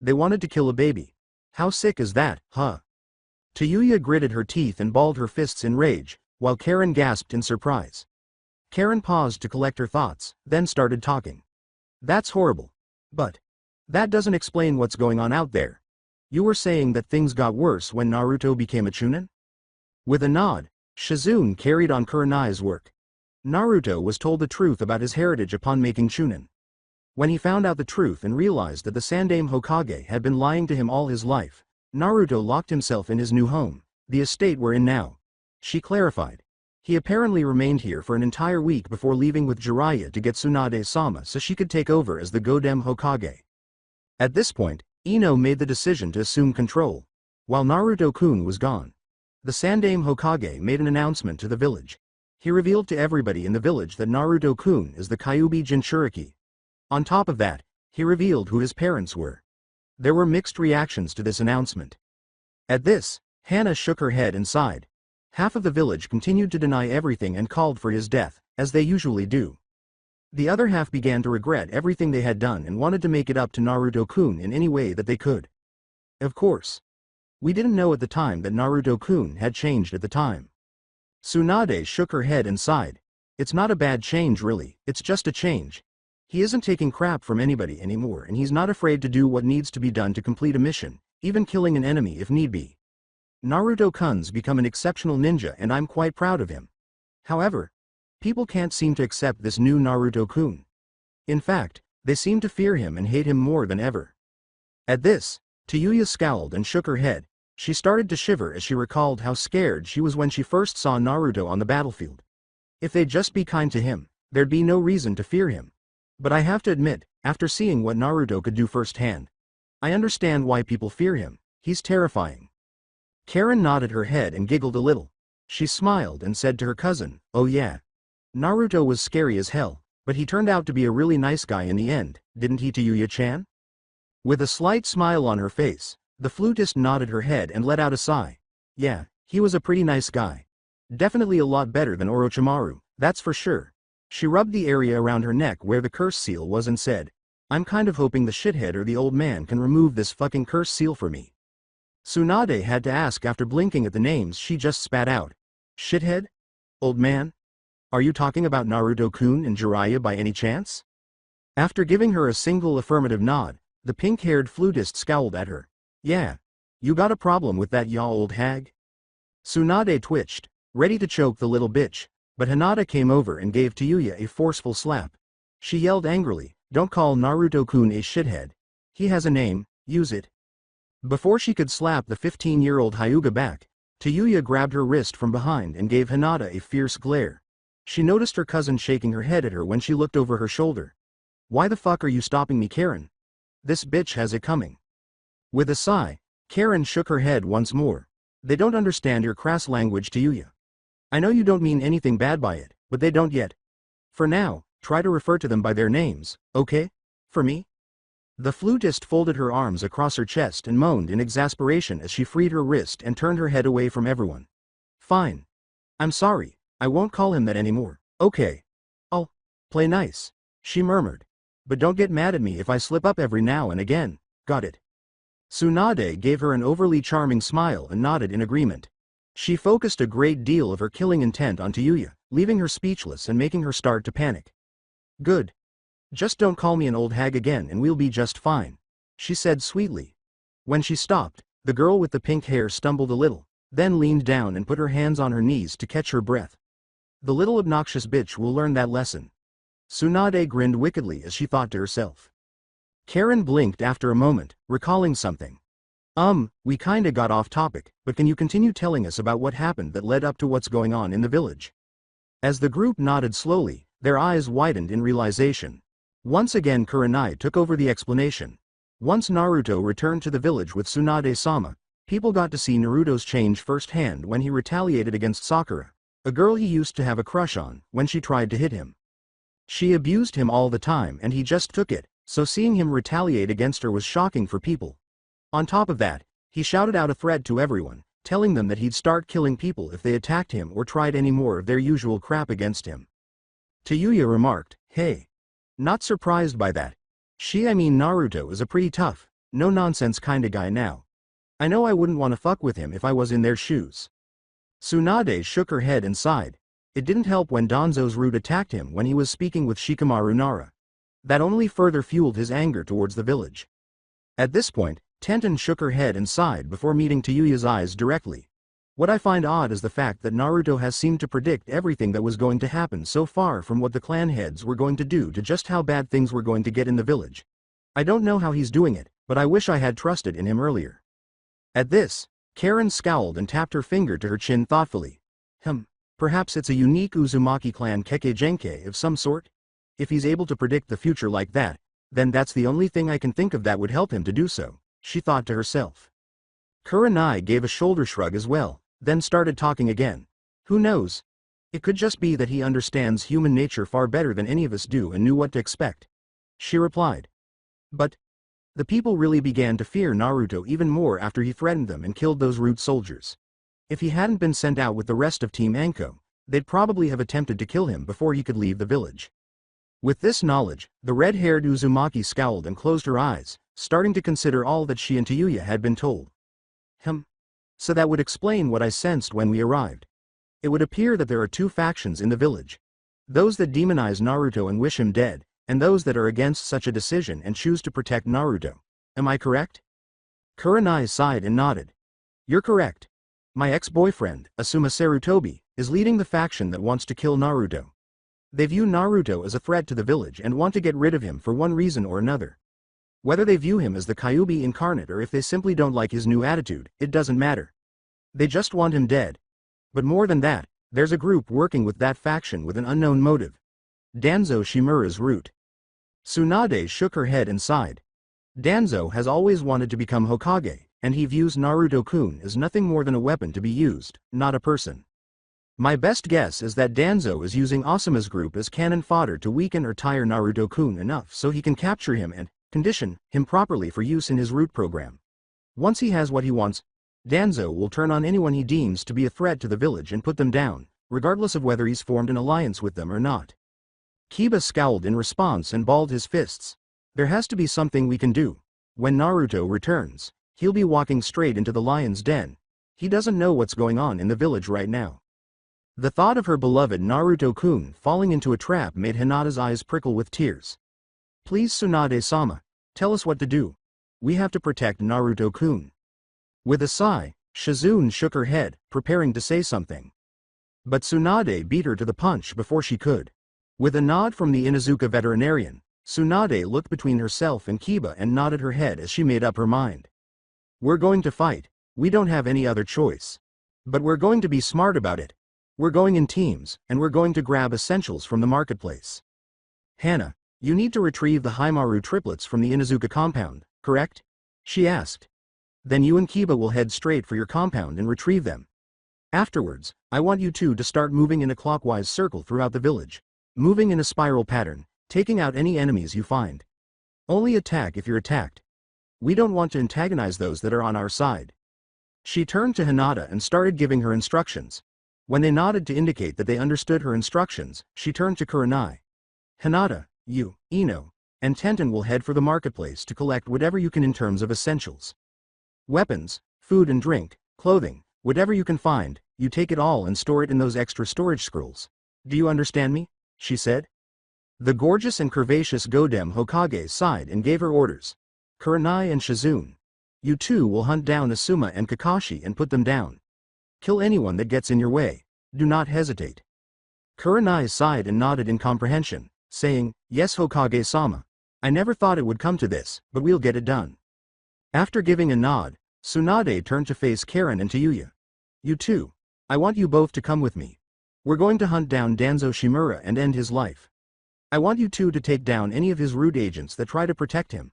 They wanted to kill a baby. How sick is that, huh?" Tayuya gritted her teeth and balled her fists in rage, while Karen gasped in surprise. Karen paused to collect her thoughts, then started talking. "That's horrible. But that doesn't explain what's going on out there. You were saying that things got worse when Naruto became a chunin?" With a nod, Shizune carried on Kurenai's work. Naruto was told the truth about his heritage upon making chunin. When he found out the truth and realized that the Sandaime Hokage had been lying to him all his life, Naruto locked himself in his new home, the estate we're in now. She clarified. He apparently remained here for an entire week before leaving with Jiraiya to get Tsunade-sama so she could take over as the Godem Hokage. At this point, Ino made the decision to assume control. While Naruto-kun was gone, the Sandaime Hokage made an announcement to the village. He revealed to everybody in the village that Naruto-kun is the Kyubi Jinchuriki. On top of that, he revealed who his parents were. There were mixed reactions to this announcement. At this, Hana shook her head and sighed. Half of the village continued to deny everything and called for his death, as they usually do. The other half began to regret everything they had done and wanted to make it up to Naruto-kun in any way that they could. Of course, We didn't know at the time that Naruto-kun had changed at the time. Tsunade shook her head and sighed. It's not a bad change really, it's just a change. He isn't taking crap from anybody anymore and he's not afraid to do what needs to be done to complete a mission, even killing an enemy if need be. Naruto-kun's become an exceptional ninja and I'm quite proud of him. However, people can't seem to accept this new Naruto-kun. In fact, they seem to fear him and hate him more than ever. At this, Tayuya scowled and shook her head. She started to shiver as she recalled how scared she was when she first saw Naruto on the battlefield. If they'd just be kind to him, there'd be no reason to fear him. But I have to admit, after seeing what Naruto could do firsthand, I understand why people fear him. He's terrifying. Karen nodded her head and giggled a little. She smiled and said to her cousin, "Oh yeah. Naruto was scary as hell, but he turned out to be a really nice guy in the end, didn't he, Tayuya-chan?" With a slight smile on her face, the flutist nodded her head and let out a sigh. Yeah, he was a pretty nice guy. Definitely a lot better than Orochimaru, that's for sure. She rubbed the area around her neck where the curse seal was and said, "I'm kind of hoping the shithead or the old man can remove this fucking curse seal for me." Tsunade had to ask after blinking at the names she just spat out. Shithead? Old man? Are you talking about Naruto-kun and Jiraiya by any chance? After giving her a single affirmative nod, the pink-haired flutist scowled at her. Yeah. You got a problem with that yaw old hag? Tsunade twitched, ready to choke the little bitch, but Hinata came over and gave Tayuya a forceful slap. She yelled angrily, "Don't call Naruto-kun a shithead. He has a name, use it." Before she could slap the 15-year-old Hyuga back, Tayuya grabbed her wrist from behind and gave Hinata a fierce glare. She noticed her cousin shaking her head at her when she looked over her shoulder. "Why the fuck are you stopping me, Karen? This bitch has it coming." With a sigh, Karen shook her head once more. "They don't understand your crass language, Tayuya. I know you don't mean anything bad by it, but they don't yet. For now, try to refer to them by their names, okay? For me?" The flutist folded her arms across her chest and moaned in exasperation as she freed her wrist and turned her head away from everyone. "Fine. I'm sorry, I won't call him that anymore, okay? I'll play nice," she murmured. "But don't get mad at me if I slip up every now and again, got it?" Tsunade gave her an overly charming smile and nodded in agreement. She focused a great deal of her killing intent on Tayuya, leaving her speechless and making her start to panic. "Good. Just don't call me an old hag again and we'll be just fine," she said sweetly. When she stopped, the girl with the pink hair stumbled a little, then leaned down and put her hands on her knees to catch her breath. The little obnoxious bitch will learn that lesson. Tsunade grinned wickedly as she thought to herself. Karen blinked after a moment, recalling something. We kinda got off topic, but can you continue telling us about what happened that led up to what's going on in the village?" As the group nodded slowly, their eyes widened in realization. Once again Kurenai took over the explanation. Once Naruto returned to the village with Tsunade-sama, people got to see Naruto's change firsthand when he retaliated against Sakura, a girl he used to have a crush on, when she tried to hit him. She abused him all the time and he just took it, so seeing him retaliate against her was shocking for people. On top of that, he shouted out a threat to everyone, telling them that he'd start killing people if they attacked him or tried any more of their usual crap against him. Tayuya remarked, "Hey. Not surprised by that. I mean Naruto is a pretty tough, no-nonsense kinda guy now. I know I wouldn't wanna fuck with him if I was in their shoes." Tsunade shook her head and sighed. It didn't help when Danzo's Root attacked him when he was speaking with Shikamaru Nara. That only further fueled his anger towards the village. At this point, Tenten shook her head and sighed before meeting Tayuya's eyes directly. "What I find odd is the fact that Naruto has seemed to predict everything that was going to happen so far, from what the clan heads were going to do to just how bad things were going to get in the village. I don't know how he's doing it, but I wish I had trusted in him earlier." At this, Karen scowled and tapped her finger to her chin thoughtfully. Perhaps it's a unique Uzumaki clan Kekkei of some sort? If he's able to predict the future like that, then that's the only thing I can think of that would help him to do so, she thought to herself. Kurenai gave a shoulder shrug as well, then started talking again. "Who knows? It could just be that he understands human nature far better than any of us do and knew what to expect," she replied. But the people really began to fear Naruto even more after he threatened them and killed those Root soldiers. If he hadn't been sent out with the rest of Team Anko, they'd probably have attempted to kill him before he could leave the village. With this knowledge, the red-haired Uzumaki scowled and closed her eyes, starting to consider all that she and Tayuya had been told. So that would explain what I sensed when we arrived. It would appear that there are two factions in the village. Those that demonize Naruto and wish him dead, and those that are against such a decision and choose to protect Naruto. Am I correct? Kurenai sighed and nodded. You're correct. My ex-boyfriend, Asuma Sarutobi, is leading the faction that wants to kill Naruto. They view Naruto as a threat to the village and want to get rid of him for one reason or another. Whether they view him as the Kyubi incarnate or if they simply don't like his new attitude, it doesn't matter. They just want him dead. But more than that, there's a group working with that faction with an unknown motive. Danzo Shimura's root. Tsunade shook her head and sighed. Danzo has always wanted to become Hokage, and he views Naruto-kun as nothing more than a weapon to be used, not a person. My best guess is that Danzo is using Asuma's group as cannon fodder to weaken or tire Naruto-kun enough so he can capture him and condition him properly for use in his root program. Once he has what he wants, Danzo will turn on anyone he deems to be a threat to the village and put them down, regardless of whether he's formed an alliance with them or not. Kiba scowled in response and balled his fists. There has to be something we can do. When Naruto returns, he'll be walking straight into the lion's den. He doesn't know what's going on in the village right now. The thought of her beloved Naruto-kun falling into a trap made Hinata's eyes prickle with tears. Please Tsunade-sama, tell us what to do. We have to protect Naruto-kun. With a sigh, Shizune shook her head, preparing to say something. But Tsunade beat her to the punch before she could. With a nod from the Inuzuka veterinarian, Tsunade looked between herself and Kiba and nodded her head as she made up her mind. We're going to fight. We don't have any other choice. But we're going to be smart about it. We're going in teams, and we're going to grab essentials from the marketplace. Hana, you need to retrieve the Haimaru triplets from the Inuzuka compound, correct? She asked. Then you and Kiba will head straight for your compound and retrieve them. Afterwards, I want you two to start moving in a clockwise circle throughout the village, moving in a spiral pattern, taking out any enemies you find. Only attack if you're attacked. We don't want to antagonize those that are on our side. She turned to Hinata and started giving her instructions. When they nodded to indicate that they understood her instructions, she turned to Kurenai. Hinata, you, Ino, and Tenten will head for the marketplace to collect whatever you can in terms of essentials. Weapons, food and drink, clothing, whatever you can find, you take it all and store it in those extra storage scrolls. Do you understand me? She said. The gorgeous and curvaceous Godem Hokage sighed and gave her orders. Kurenai and Shizune. You two will hunt down Asuma and Kakashi and put them down. Kill anyone that gets in your way. Do not hesitate. Kurenai sighed and nodded in comprehension, saying, Yes Hokage-sama. I never thought it would come to this, but we'll get it done. After giving a nod, Tsunade turned to face Karen and Tayuya. You two. I want you both to come with me. We're going to hunt down Danzo Shimura and end his life. I want you two to take down any of his root agents that try to protect him.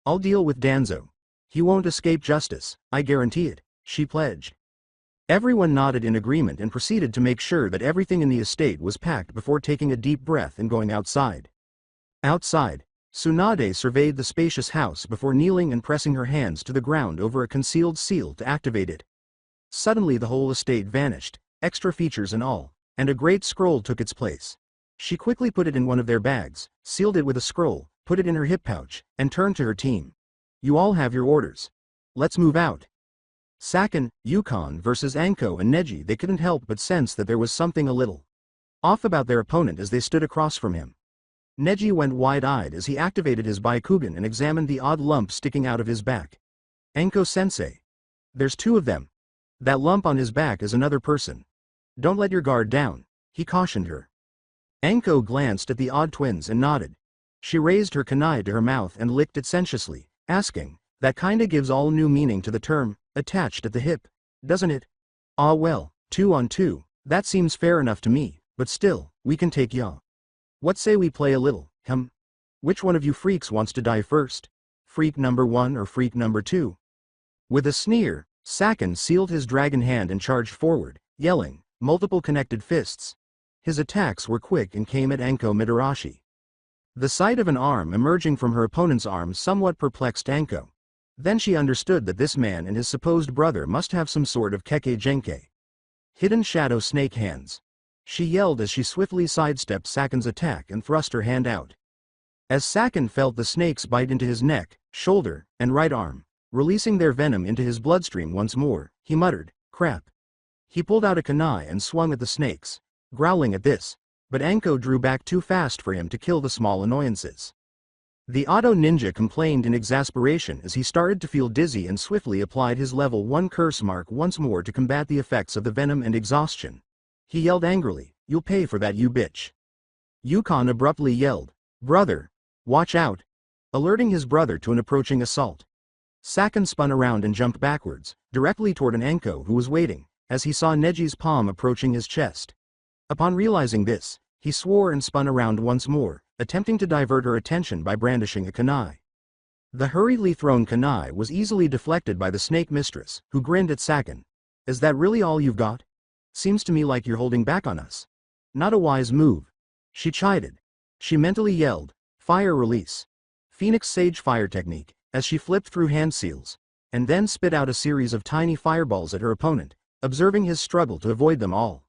I'll deal with Danzo. He won't escape justice, I guarantee it, she pledged. Everyone nodded in agreement and proceeded to make sure that everything in the estate was packed before taking a deep breath and going outside. Outside, Tsunade surveyed the spacious house before kneeling and pressing her hands to the ground over a concealed seal to activate it. Suddenly the whole estate vanished, extra features and all, and a great scroll took its place. She quickly put it in one of their bags, sealed it with a scroll, put it in her hip pouch, and turned to her team. You all have your orders. Let's move out. Saken, Yukon versus Anko and Neji. They couldn't help but sense that there was something a little off about their opponent as they stood across from him. Neji went wide-eyed as he activated his Byakugan and examined the odd lump sticking out of his back. Anko-sensei. There's two of them. That lump on his back is another person. Don't let your guard down, he cautioned her. Anko glanced at the odd twins and nodded. She raised her kunai to her mouth and licked it sensuously, asking, that kinda gives all new meaning to the term, attached at the hip, doesn't it? Ah well, 2 on 2, that seems fair enough to me, but still, we can take ya. What say we play a little, Which one of you freaks wants to die first? Freak number 1 or freak number 2? With a sneer, Saken sealed his dragon hand and charged forward, yelling, multiple connected fists. His attacks were quick and came at Anko Midarashi. The sight of an arm emerging from her opponent's arm somewhat perplexed Anko. Then she understood that this man and his supposed brother must have some sort of Kekkei Genkai. Hidden shadow snake hands. She yelled as she swiftly sidestepped Saken's attack and thrust her hand out. As Saken felt the snakes bite into his neck, shoulder, and right arm, Releasing their venom into his bloodstream once more, he muttered, "Crap." He pulled out a kunai and swung at the snakes, growling at this, but Anko drew back too fast for him to kill the small annoyances. The auto ninja complained in exasperation as he started to feel dizzy and swiftly applied his level 1 curse mark once more to combat the effects of the venom and exhaustion. He yelled angrily, "You'll pay for that, you bitch." Yukon abruptly yelled, "Brother, watch out," alerting his brother to an approaching assault. Saken spun around and jumped backwards, directly toward an Anko who was waiting, as he saw Neji's palm approaching his chest. Upon realizing this, he swore and spun around once more, attempting to divert her attention by brandishing a kunai. The hurriedly thrown kunai was easily deflected by the snake mistress, who grinned at Saken. "Is that really all you've got? Seems to me like you're holding back on us. Not a wise move." She chided. She mentally yelled, "Fire release. Phoenix Sage fire technique," as she flipped through hand seals, and then spit out a series of tiny fireballs at her opponent, observing his struggle to avoid them all.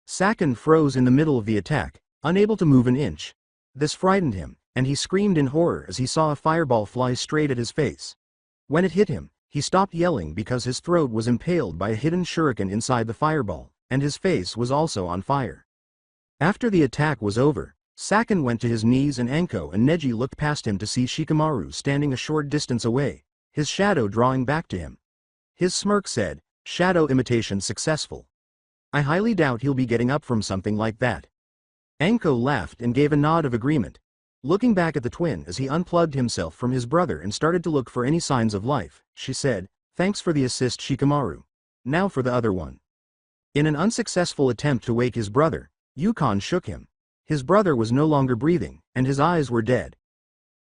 Saken froze in the middle of the attack, unable to move an inch. This frightened him, and he screamed in horror as he saw a fireball fly straight at his face. When it hit him, he stopped yelling because his throat was impaled by a hidden shuriken inside the fireball, and his face was also on fire. After the attack was over, Saken went to his knees and Anko and Neji looked past him to see Shikamaru standing a short distance away, his shadow drawing back to him. His smirk said, "Shadow imitation successful. I highly doubt he'll be getting up from something like that." Anko laughed and gave a nod of agreement, looking back at the twin as he unplugged himself from his brother and started to look for any signs of life. She said, "Thanks for the assist, Shikamaru. Now for the other one." In an unsuccessful attempt to wake his brother, Yukon shook him. His brother was no longer breathing, and his eyes were dead.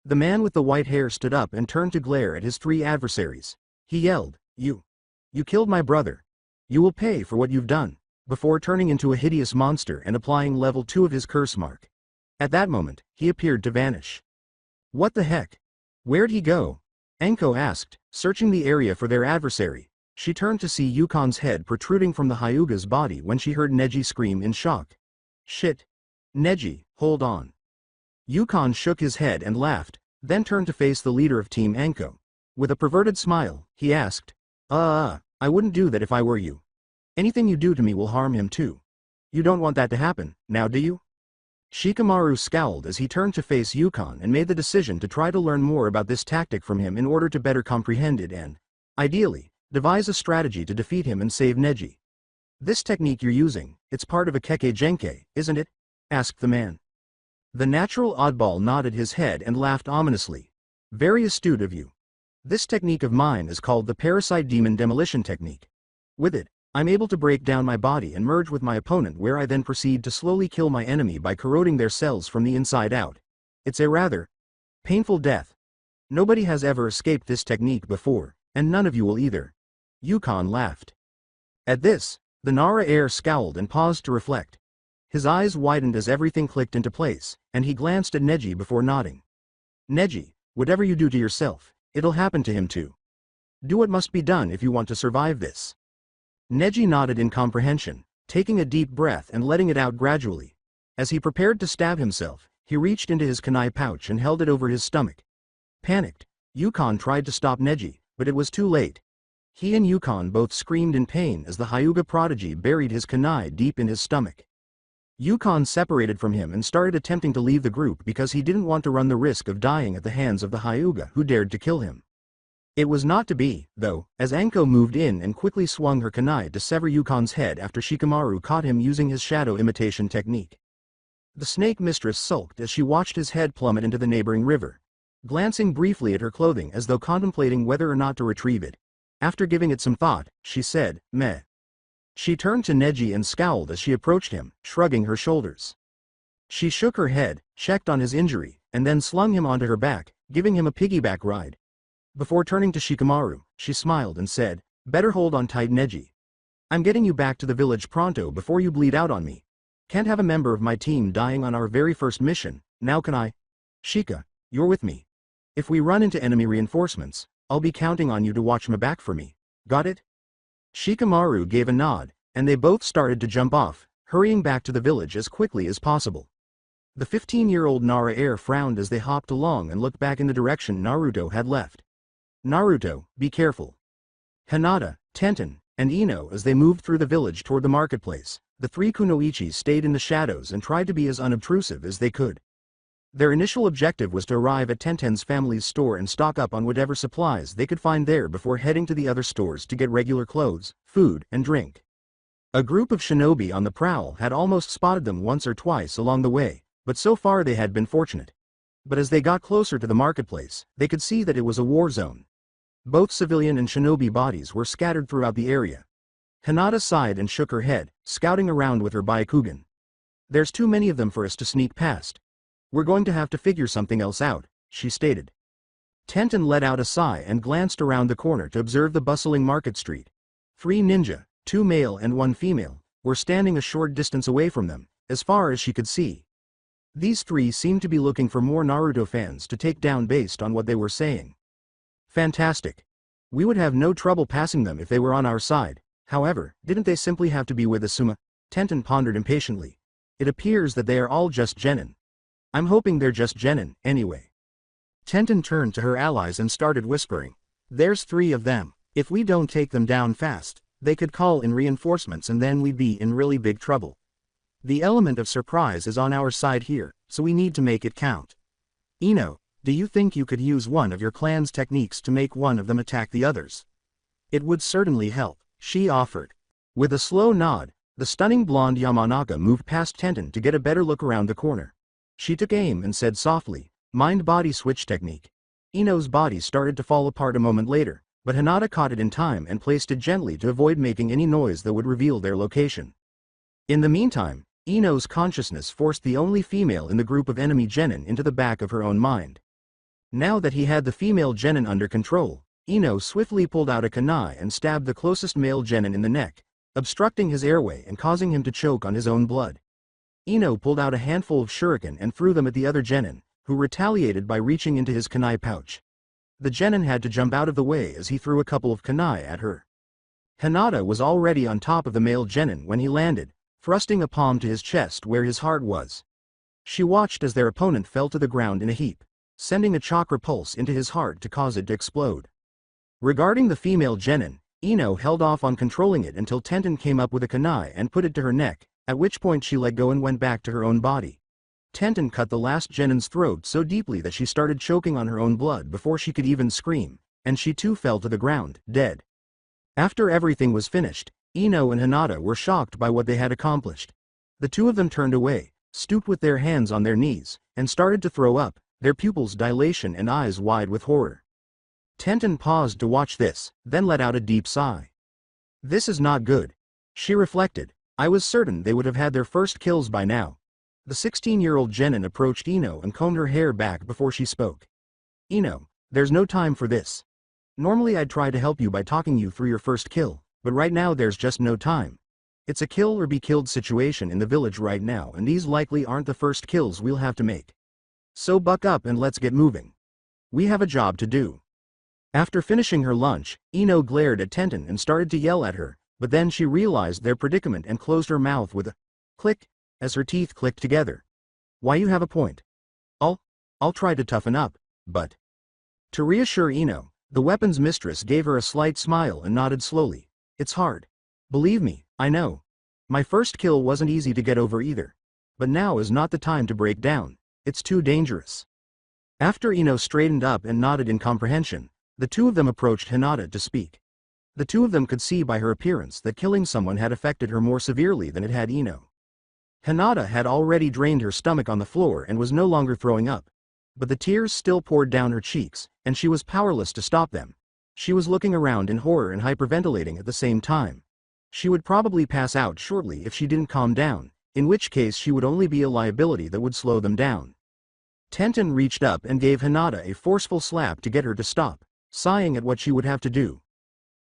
The man with the white hair stood up and turned to glare at his three adversaries. He yelled, You killed my brother. You will pay for what you've done," before turning into a hideous monster and applying level 2 of his curse mark. At that moment, he appeared to vanish. "What the heck? Where'd he go?" Anko asked, searching the area for their adversary. She turned to see Yukon's head protruding from the Hyuga's body when she heard Neji scream in shock. "Shit. Neji, hold on." Yukon shook his head and laughed, then turned to face the leader of Team Anko. With a perverted smile, he asked, I wouldn't do that if I were you. Anything you do to me will harm him too. You don't want that to happen, now do you?" Shikamaru scowled as he turned to face Yukon and made the decision to try to learn more about this tactic from him in order to better comprehend it and, ideally, devise a strategy to defeat him and save Neji. "This technique you're using, it's part of a Kekkei Genkai, isn't it?" asked the man. The natural oddball nodded his head and laughed ominously. "Very astute of you. This technique of mine is called the Parasite Demon Demolition Technique. With it, I'm able to break down my body and merge with my opponent, where I then proceed to slowly kill my enemy by corroding their cells from the inside out. It's a rather painful death. Nobody has ever escaped this technique before, and none of you will either." Yukon laughed. At this, the Nara heir scowled and paused to reflect. His eyes widened as everything clicked into place, and he glanced at Neji before nodding. "Neji, whatever you do to yourself, it'll happen to him too. Do what must be done if you want to survive this." Neji nodded in comprehension, taking a deep breath and letting it out gradually. As he prepared to stab himself, he reached into his kunai pouch and held it over his stomach. Panicked, Yukon tried to stop Neji, but it was too late. He and Yukon both screamed in pain as the Hyuga prodigy buried his kunai deep in his stomach. Yukon separated from him and started attempting to leave the group because he didn't want to run the risk of dying at the hands of the Hyuga who dared to kill him. It was not to be, though, as Anko moved in and quickly swung her kunai to sever Yukon's head after Shikamaru caught him using his shadow imitation technique. The snake mistress sulked as she watched his head plummet into the neighboring river, glancing briefly at her clothing as though contemplating whether or not to retrieve it. After giving it some thought, she said, "Meh." She turned to Neji and scowled as she approached him, shrugging her shoulders. She shook her head, checked on his injury, and then slung him onto her back, giving him a piggyback ride. Before turning to Shikamaru, she smiled and said, "Better hold on tight, Neji. I'm getting you back to the village pronto before you bleed out on me. Can't have a member of my team dying on our very first mission, now can I? Shika, you're with me. If we run into enemy reinforcements, I'll be counting on you to watch my back for me. Got it?" Shikamaru gave a nod, and they both started to jump off, hurrying back to the village as quickly as possible. The 15-year-old Nara heir frowned as they hopped along and looked back in the direction Naruto had left. Naruto, be careful. Hinata, Tenten, and Ino as they moved through the village toward the marketplace, the three kunoichis stayed in the shadows and tried to be as unobtrusive as they could. Their initial objective was to arrive at Tenten's family's store and stock up on whatever supplies they could find there before heading to the other stores to get regular clothes, food, and drink. A group of shinobi on the prowl had almost spotted them once or twice along the way, but so far they had been fortunate. But as they got closer to the marketplace, they could see that it was a war zone. Both civilian and shinobi bodies were scattered throughout the area. Hinata sighed and shook her head, scouting around with her Byakugan. There's too many of them for us to sneak past. We're going to have to figure something else out, she stated. Tenten let out a sigh and glanced around the corner to observe the bustling market street. 3 ninja, 2 male and 1 female, were standing a short distance away from them, as far as she could see. These 3 seemed to be looking for more Naruto fans to take down based on what they were saying. Fantastic. We would have no trouble passing them if they were on our side. However, didn't they simply have to be with Asuma? Tenten pondered impatiently. It appears that they are all just genin. I'm hoping they're just genin, anyway. Tenten turned to her allies and started whispering. There's 3 of them. If we don't take them down fast, they could call in reinforcements and then we'd be in really big trouble. The element of surprise is on our side here, so we need to make it count. Ino, do you think you could use one of your clan's techniques to make one of them attack the others? It would certainly help, she offered. With a slow nod, the stunning blonde Yamanaka moved past Tenten to get a better look around the corner. She took aim and said softly, mind-body switch technique. Ino's body started to fall apart a moment later, but Hinata caught it in time and placed it gently to avoid making any noise that would reveal their location. In the meantime, Ino's consciousness forced the only female in the group of enemy genin into the back of her own mind. Now that he had the female genin under control, Ino swiftly pulled out a kunai and stabbed the closest male genin in the neck, obstructing his airway and causing him to choke on his own blood. Ino pulled out a handful of shuriken and threw them at the other genin, who retaliated by reaching into his kunai pouch. The genin had to jump out of the way as he threw a couple of kunai at her. Hinata was already on top of the male genin when he landed, thrusting a palm to his chest where his heart was. She watched as their opponent fell to the ground in a heap, sending a chakra pulse into his heart to cause it to explode. Regarding the female genin, Ino held off on controlling it until Tenten came up with a kunai and put it to her neck, at which point she let go and went back to her own body. Tenten cut the last genin's throat so deeply that she started choking on her own blood before she could even scream, and she too fell to the ground, dead. After everything was finished, Ino and Hinata were shocked by what they had accomplished. The two of them turned away, stooped with their hands on their knees, and started to throw up, their pupils dilation and eyes wide with horror. Tenten paused to watch this, then let out a deep sigh. This is not good. She reflected. I was certain they would have had their first kills by now. The 16-year-old genin approached Ino and combed her hair back before she spoke. Ino, there's no time for this. Normally I'd try to help you by talking you through your first kill, but right now there's just no time. It's a kill or be killed situation in the village right now and these likely aren't the first kills we'll have to make. So buck up and let's get moving. We have a job to do. After finishing her lunch, Ino glared at Tenten and started to yell at her, but then she realized their predicament and closed her mouth with a click, as her teeth clicked together. Why, you have a point. I'll try to toughen up, but... To reassure Ino, the weapons mistress gave her a slight smile and nodded slowly. It's hard. Believe me, I know. My first kill wasn't easy to get over either. But now is not the time to break down. It's too dangerous. After Ino straightened up and nodded in comprehension, the two of them approached Hinata to speak. The two of them could see by her appearance that killing someone had affected her more severely than it had Ino. Hinata had already drained her stomach on the floor and was no longer throwing up. But the tears still poured down her cheeks, and she was powerless to stop them. She was looking around in horror and hyperventilating at the same time. She would probably pass out shortly if she didn't calm down, in which case she would only be a liability that would slow them down. Tenten reached up and gave Hinata a forceful slap to get her to stop, sighing at what she would have to do.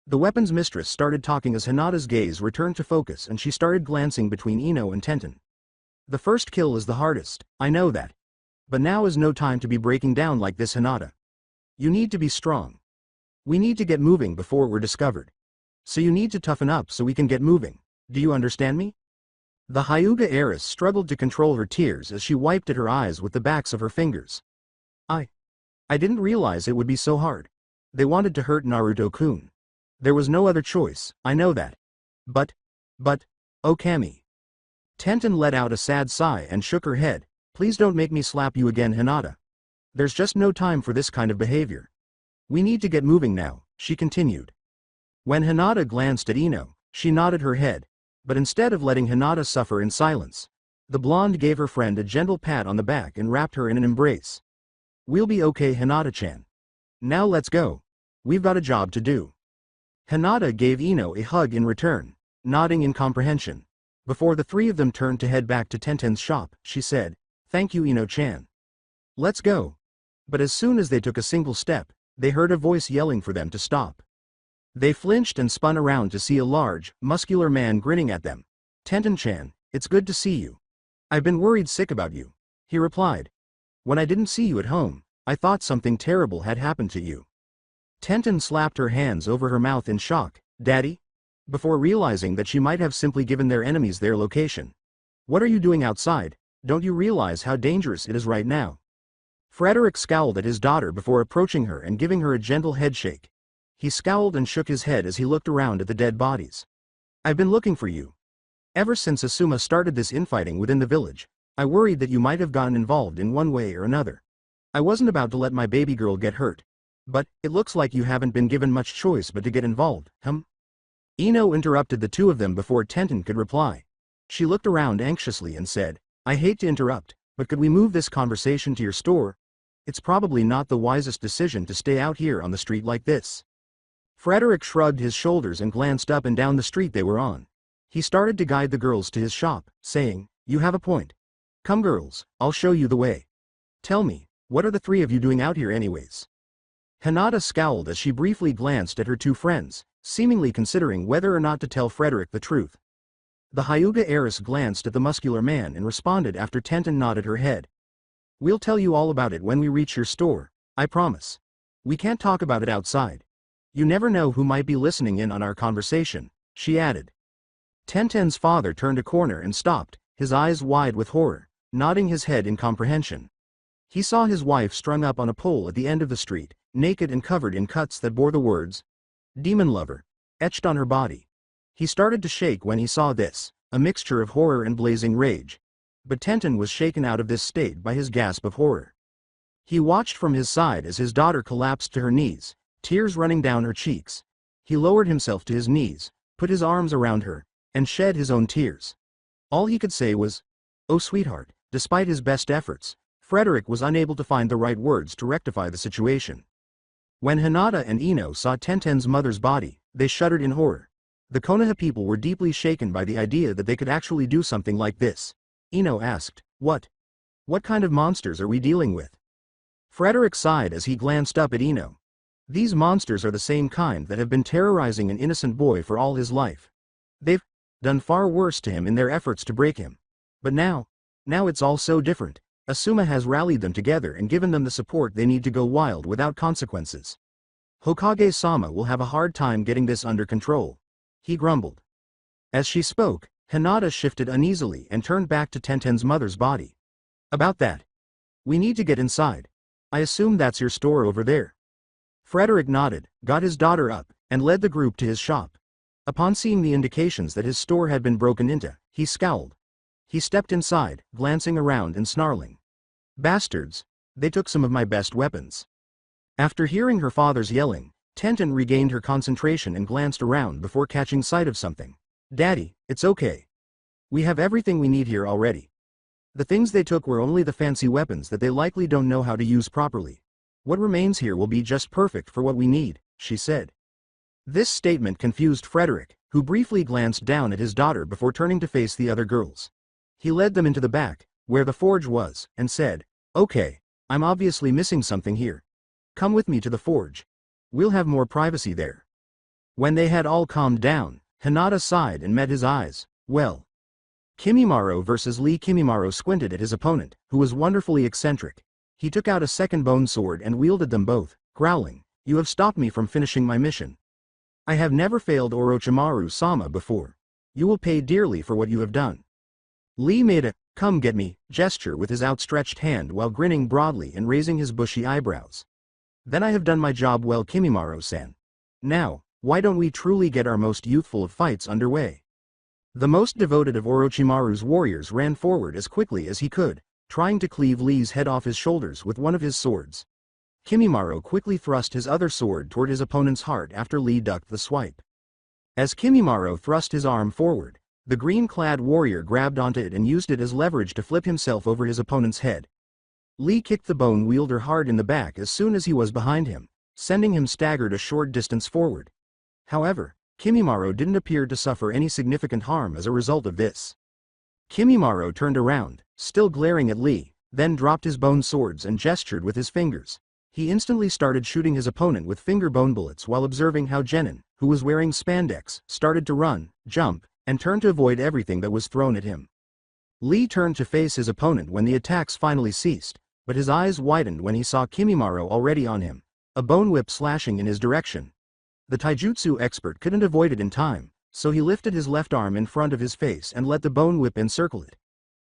The weapons mistress started talking as Hinata's gaze returned to focus and she started glancing between Ino and Tenten. The first kill is the hardest, I know that. But now is no time to be breaking down like this, Hinata. You need to be strong. We need to get moving before we're discovered. So you need to toughen up so we can get moving. Do you understand me? The Hyuga heiress struggled to control her tears as she wiped at her eyes with the backs of her fingers. I didn't realize it would be so hard. They wanted to hurt Naruto-kun. There was no other choice, I know that. But, oh Kami. Tenten let out a sad sigh and shook her head. Please don't make me slap you again, Hinata. There's just no time for this kind of behavior. We need to get moving now, she continued. When Hinata glanced at Ino, she nodded her head, but instead of letting Hinata suffer in silence, the blonde gave her friend a gentle pat on the back and wrapped her in an embrace. We'll be okay, Hinata-chan. Now let's go. We've got a job to do. Hinata gave Ino a hug in return, nodding in comprehension. Before the three of them turned to head back to Tenten's shop, she said, Thank you, Ino-chan. Let's go. But as soon as they took a single step, they heard a voice yelling for them to stop. They flinched and spun around to see a large, muscular man grinning at them. Tenten-chan, it's good to see you. I've been worried sick about you, he replied. When I didn't see you at home, I thought something terrible had happened to you. Tenten slapped her hands over her mouth in shock. Daddy? Before realizing that she might have simply given their enemies their location. What are you doing outside? Don't you realize how dangerous it is right now? Frederick scowled at his daughter before approaching her and giving her a gentle headshake. He scowled and shook his head as he looked around at the dead bodies. I've been looking for you. Ever since Asuma started this infighting within the village, I worried that you might have gotten involved in one way or another. I wasn't about to let my baby girl get hurt. But, it looks like you haven't been given much choice but to get involved, Ino interrupted the two of them before Tenten could reply. She looked around anxiously and said, I hate to interrupt, but could we move this conversation to your store? It's probably not the wisest decision to stay out here on the street like this. Frederick shrugged his shoulders and glanced up and down the street they were on. He started to guide the girls to his shop, saying, You have a point. Come girls, I'll show you the way. Tell me, what are the three of you doing out here anyways? Hinata scowled as she briefly glanced at her two friends, seemingly considering whether or not to tell Frederick the truth. The Hyuga heiress glanced at the muscular man and responded after Tenten nodded her head. We'll tell you all about it when we reach your store, I promise. We can't talk about it outside. You never know who might be listening in on our conversation, she added. Tenten's father turned a corner and stopped, his eyes wide with horror, nodding his head in comprehension. He saw his wife strung up on a pole at the end of the street, naked and covered in cuts that bore the words, Demon Lover, etched on her body. He started to shake when he saw this, a mixture of horror and blazing rage. But Tenten was shaken out of this state by his gasp of horror. He watched from his side as his daughter collapsed to her knees, tears running down her cheeks. He lowered himself to his knees, put his arms around her, and shed his own tears. All he could say was, Oh sweetheart. Despite his best efforts, Frederick was unable to find the right words to rectify the situation. When Hinata and Ino saw Tenten's mother's body, they shuddered in horror. The Konoha people were deeply shaken by the idea that they could actually do something like this. Ino asked, What kind of monsters are we dealing with? Frederick sighed as he glanced up at Ino. These monsters are the same kind that have been terrorizing an innocent boy for all his life. They've done far worse to him in their efforts to break him. But now it's all so different. Asuma has rallied them together and given them the support they need to go wild without consequences. Hokage-sama will have a hard time getting this under control, he grumbled. As she spoke, Hinata shifted uneasily and turned back to Tenten's mother's body. About that. We need to get inside. I assume that's your store over there. Frederick nodded, got his daughter up, and led the group to his shop. Upon seeing the indications that his store had been broken into, he scowled. He stepped inside, glancing around and snarling. Bastards! They took some of my best weapons. After hearing her father's yelling, Tenten regained her concentration and glanced around before catching sight of something. Daddy, it's okay. We have everything we need here already. The things they took were only the fancy weapons that they likely don't know how to use properly. What remains here will be just perfect for what we need, she said. This statement confused Frederick, who briefly glanced down at his daughter before turning to face the other girls. He led them into the back, where the forge was, and said, Okay, I'm obviously missing something here. Come with me to the forge. We'll have more privacy there. When they had all calmed down, Hinata sighed and met his eyes. Well. Kimimaro versus Lee. Kimimaro squinted at his opponent, who was wonderfully eccentric. He took out a second bone sword and wielded them both, growling, You have stopped me from finishing my mission. I have never failed Orochimaru-sama before. You will pay dearly for what you have done. Lee made a, come get me, gesture with his outstretched hand while grinning broadly and raising his bushy eyebrows. Then I have done my job well, Kimimaro-san. Now, why don't we truly get our most youthful of fights underway? The most devoted of Orochimaru's warriors ran forward as quickly as he could, trying to cleave Lee's head off his shoulders with one of his swords. Kimimaro quickly thrust his other sword toward his opponent's heart after Lee ducked the swipe. As Kimimaro thrust his arm forward, the green-clad warrior grabbed onto it and used it as leverage to flip himself over his opponent's head. Lee kicked the bone wielder hard in the back as soon as he was behind him, sending him staggered a short distance forward. However, Kimimaro didn't appear to suffer any significant harm as a result of this. Kimimaro turned around, still glaring at Lee, then dropped his bone swords and gestured with his fingers. He instantly started shooting his opponent with finger bone bullets while observing how Genin, who was wearing spandex, started to run, jump, and turn to avoid everything that was thrown at him. Lee turned to face his opponent when the attacks finally ceased, but his eyes widened when he saw Kimimaro already on him, a bone whip slashing in his direction. The taijutsu expert couldn't avoid it in time, so he lifted his left arm in front of his face and let the bone whip encircle it.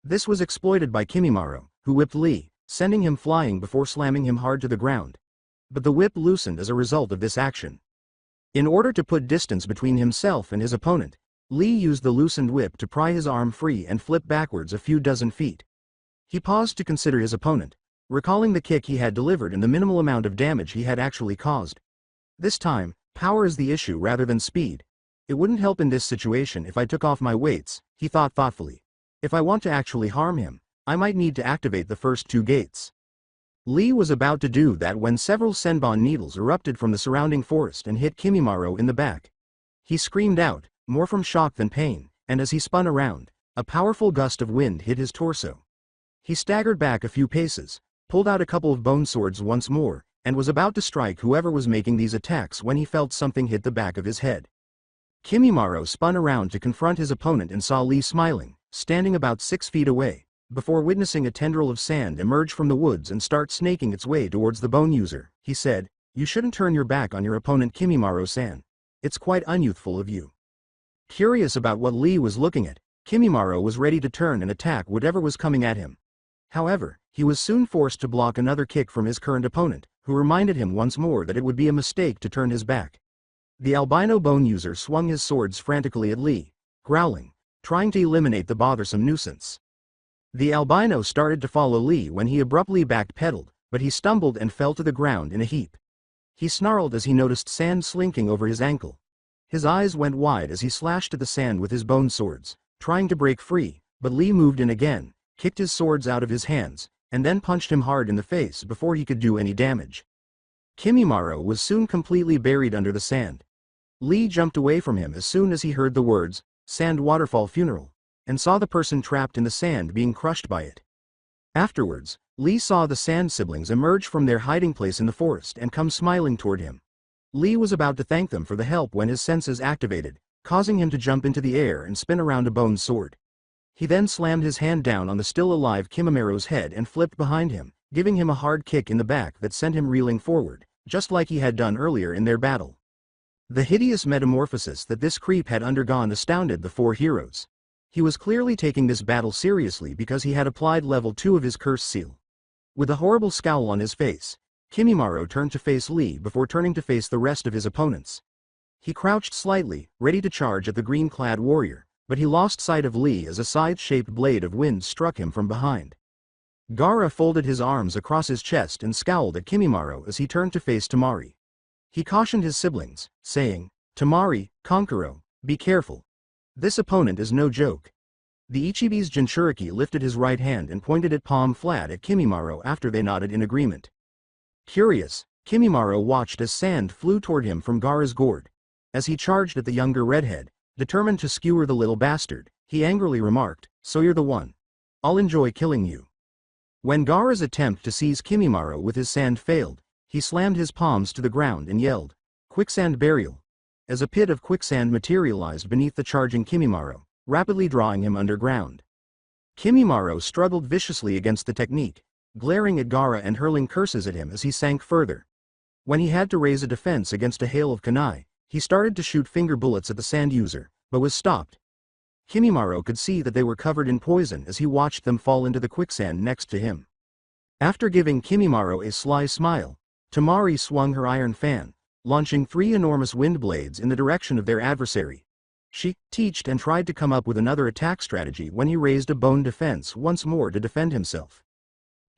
This was exploited by Kimimaro, who whipped Lee, sending him flying before slamming him hard to the ground. But the whip loosened as a result of this action. In order to put distance between himself and his opponent, Lee used the loosened whip to pry his arm free and flip backwards a few dozen feet. He paused to consider his opponent, recalling the kick he had delivered and the minimal amount of damage he had actually caused. This time, power is the issue rather than speed. It wouldn't help in this situation if I took off my weights, he thought thoughtfully. If I want to actually harm him, I might need to activate the first two gates. Lee was about to do that when several senbon needles erupted from the surrounding forest and hit Kimimaro in the back. He screamed out, more from shock than pain, and as he spun around, a powerful gust of wind hit his torso. He staggered back a few paces, pulled out a couple of bone swords once more, and was about to strike whoever was making these attacks when he felt something hit the back of his head. Kimimaro spun around to confront his opponent and saw Lee smiling, standing about 6 feet away, before witnessing a tendril of sand emerge from the woods and start snaking its way towards the bone user. He said, "You shouldn't turn your back on your opponent, Kimimaro-san. It's quite unyouthful of you." Curious about what Lee was looking at, Kimimaro was ready to turn and attack whatever was coming at him. However, he was soon forced to block another kick from his current opponent, who reminded him once more that it would be a mistake to turn his back. The albino bone user swung his swords frantically at Lee, growling, trying to eliminate the bothersome nuisance. The albino started to follow Lee when he abruptly backpedaled, but he stumbled and fell to the ground in a heap. He snarled as he noticed sand slinking over his ankle. His eyes went wide as he slashed at the sand with his bone swords, trying to break free, but Lee moved in again, kicked his swords out of his hands, and then punched him hard in the face before he could do any damage. Kimimaro was soon completely buried under the sand. Lee jumped away from him as soon as he heard the words, "Sand Waterfall Funeral," and saw the person trapped in the sand being crushed by it. Afterwards, Lee saw the sand siblings emerge from their hiding place in the forest and come smiling toward him. Lee was about to thank them for the help when his senses activated, causing him to jump into the air and spin around a bone sword. He then slammed his hand down on the still-alive Kimimaro's head and flipped behind him, giving him a hard kick in the back that sent him reeling forward, just like he had done earlier in their battle. The hideous metamorphosis that this creep had undergone astounded the four heroes. He was clearly taking this battle seriously because he had applied level 2 of his curse seal. With a horrible scowl on his face, Kimimaro turned to face Lee before turning to face the rest of his opponents. He crouched slightly, ready to charge at the green-clad warrior, but he lost sight of Lee as a scythe-shaped blade of wind struck him from behind. Gaara folded his arms across his chest and scowled at Kimimaro as he turned to face Temari. He cautioned his siblings, saying, "Temari, Kankuro, be careful. This opponent is no joke." The Ichibi's Jinchuriki lifted his right hand and pointed it palm flat at Kimimaro after they nodded in agreement. Curious, Kimimaro watched as sand flew toward him from Gaara's gourd. As he charged at the younger redhead, determined to skewer the little bastard, he angrily remarked, "So you're the one. I'll enjoy killing you." When Gaara's attempt to seize Kimimaro with his sand failed, he slammed his palms to the ground and yelled, "Quicksand burial," as a pit of quicksand materialized beneath the charging Kimimaro, rapidly drawing him underground. Kimimaro struggled viciously against the technique, glaring at Gaara and hurling curses at him as he sank further. When he had to raise a defense against a hail of kunai, he started to shoot finger bullets at the sand user, but was stopped. Kimimaro could see that they were covered in poison as he watched them fall into the quicksand next to him. After giving Kimimaro a sly smile, Tamari swung her iron fan, launching 3 enormous wind blades in the direction of their adversary. She teached and tried to come up with another attack strategy when he raised a bone defense once more to defend himself.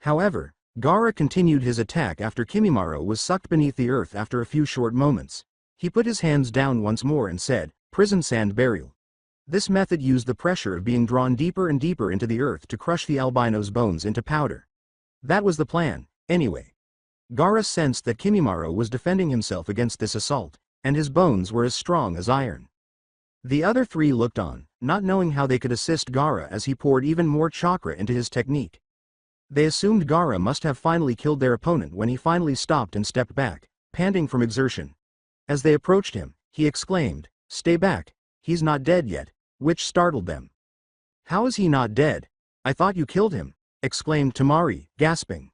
However, Gaara continued his attack after Kimimaro was sucked beneath the earth after a few short moments. He put his hands down once more and said, "Prison sand burial." This method used the pressure of being drawn deeper and deeper into the earth to crush the albino's bones into powder. That was the plan, anyway. Gaara sensed that Kimimaro was defending himself against this assault, and his bones were as strong as iron. The other 3 looked on, not knowing how they could assist Gaara as he poured even more chakra into his technique. They assumed Gaara must have finally killed their opponent when he finally stopped and stepped back, panting from exertion. As they approached him, he exclaimed, "Stay back, he's not dead yet," which startled them. "How is he not dead? I thought you killed him," exclaimed Tamari, gasping.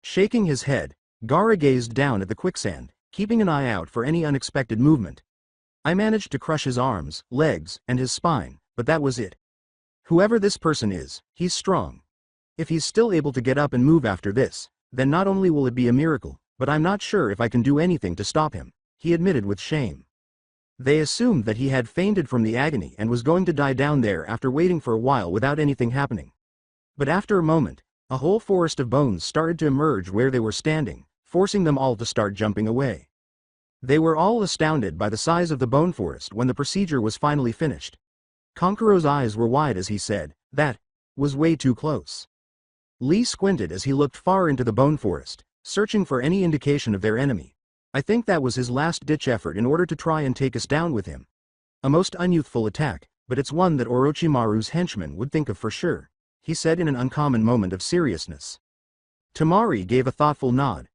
Shaking his head, Gaara gazed down at the quicksand, keeping an eye out for any unexpected movement. "I managed to crush his arms, legs, and his spine, but that was it. Whoever this person is, he's strong. If he's still able to get up and move after this, then not only will it be a miracle, but I'm not sure if I can do anything to stop him," he admitted with shame. They assumed that he had fainted from the agony and was going to die down there after waiting for a while without anything happening. But after a moment, a whole forest of bones started to emerge where they were standing, forcing them all to start jumping away. They were all astounded by the size of the bone forest when the procedure was finally finished. Kankuro's eyes were wide as he said, "That was way too close." Lee squinted as he looked far into the bone forest, searching for any indication of their enemy. "I think that was his last-ditch effort in order to try and take us down with him. A most unyouthful attack, but it's one that Orochimaru's henchmen would think of for sure," he said in an uncommon moment of seriousness. Tamari gave a thoughtful nod.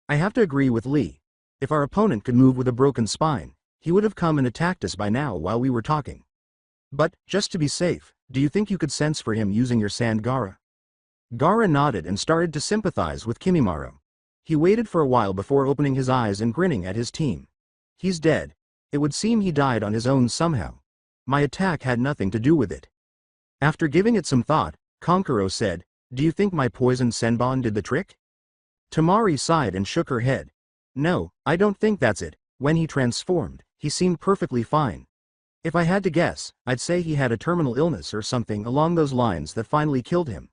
"I have to agree with Lee. If our opponent could move with a broken spine, he would have come and attacked us by now while we were talking. But, just to be safe, do you think you could sense for him using your sand Gaara?" Gaara nodded and started to sympathize with Kimimaro. He waited for a while before opening his eyes and grinning at his team. "He's dead. It would seem he died on his own somehow. My attack had nothing to do with it." After giving it some thought, Kankuro said, "Do you think my poisoned senbon did the trick?" Tamari sighed and shook her head. "No, I don't think that's it. When he transformed, he seemed perfectly fine. If I had to guess, I'd say he had a terminal illness or something along those lines that finally killed him.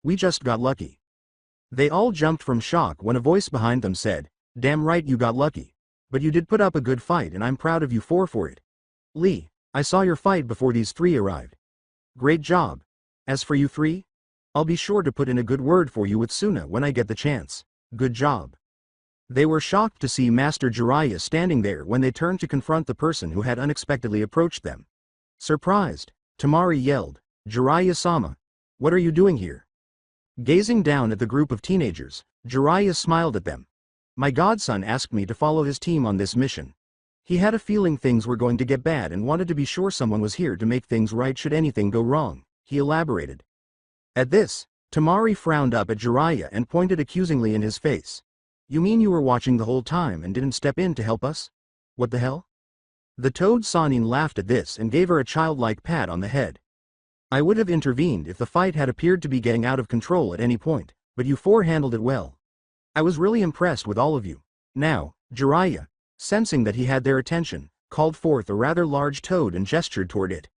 We just got lucky." They all jumped from shock when a voice behind them said, "Damn right you got lucky. But you did put up a good fight and I'm proud of you for it. Lee, I saw your fight before these 3 arrived. Great job. As for you 3, I'll be sure to put in a good word for you with Suna when I get the chance. Good job." They were shocked to see Master Jiraiya standing there when they turned to confront the person who had unexpectedly approached them. Surprised, Tamari yelled, "Jiraiya-sama, what are you doing here?" Gazing down at the group of teenagers, Jiraiya smiled at them. "My godson asked me to follow his team on this mission. He had a feeling things were going to get bad and wanted to be sure someone was here to make things right should anything go wrong," he elaborated. At this, Tamari frowned up at Jiraiya and pointed accusingly in his face. "You mean you were watching the whole time and didn't step in to help us? What the hell?" The toad Sanin laughed at this and gave her a childlike pat on the head. "I would have intervened if the fight had appeared to be getting out of control at any point, but you 4 handled it well. I was really impressed with all of you." Now, Jiraiya, sensing that he had their attention, called forth a rather large toad and gestured toward it.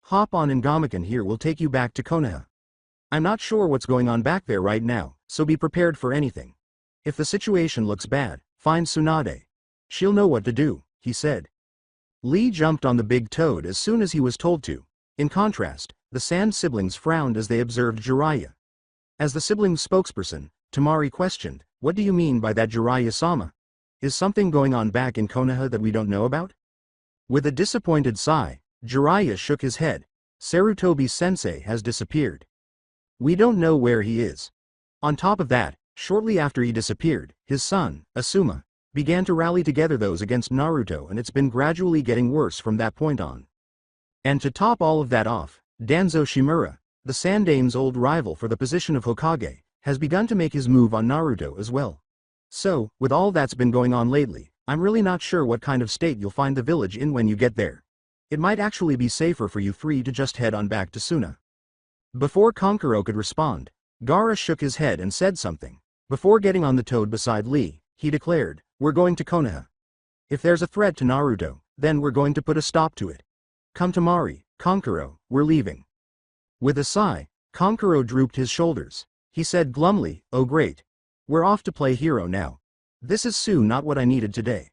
"Hop on and Gamaken here will take you back to Konoha. I'm not sure what's going on back there right now, so be prepared for anything. If the situation looks bad, find Tsunade. She'll know what to do," he said. Lee jumped on the big toad as soon as he was told to. In contrast, the Sand siblings frowned as they observed Jiraiya. As the siblings' spokesperson, Tamari questioned, "What do you mean by that, Jiraiya-sama? Is something going on back in Konoha that we don't know about?" With a disappointed sigh, Jiraiya shook his head. "Sarutobi-sensei has disappeared. We don't know where he is. On top of that, shortly after he disappeared, his son, Asuma, began to rally together those against Naruto, and it's been gradually getting worse from that point on. And to top all of that off, Danzo Shimura, the Sandame's old rival for the position of Hokage, has begun to make his move on Naruto as well. So, with all that's been going on lately, I'm really not sure what kind of state you'll find the village in when you get there. It might actually be safer for you 3 to just head on back to Suna." Before Kankuro could respond, Gaara shook his head and said something. Before getting on the toad beside Lee, he declared, "We're going to Konoha. If there's a threat to Naruto, then we're going to put a stop to it. Come Tamari, Kankuro, we're leaving." With a sigh, Kankuro drooped his shoulders. He said glumly, "Oh great. We're off to play hero now. This is not what I needed today."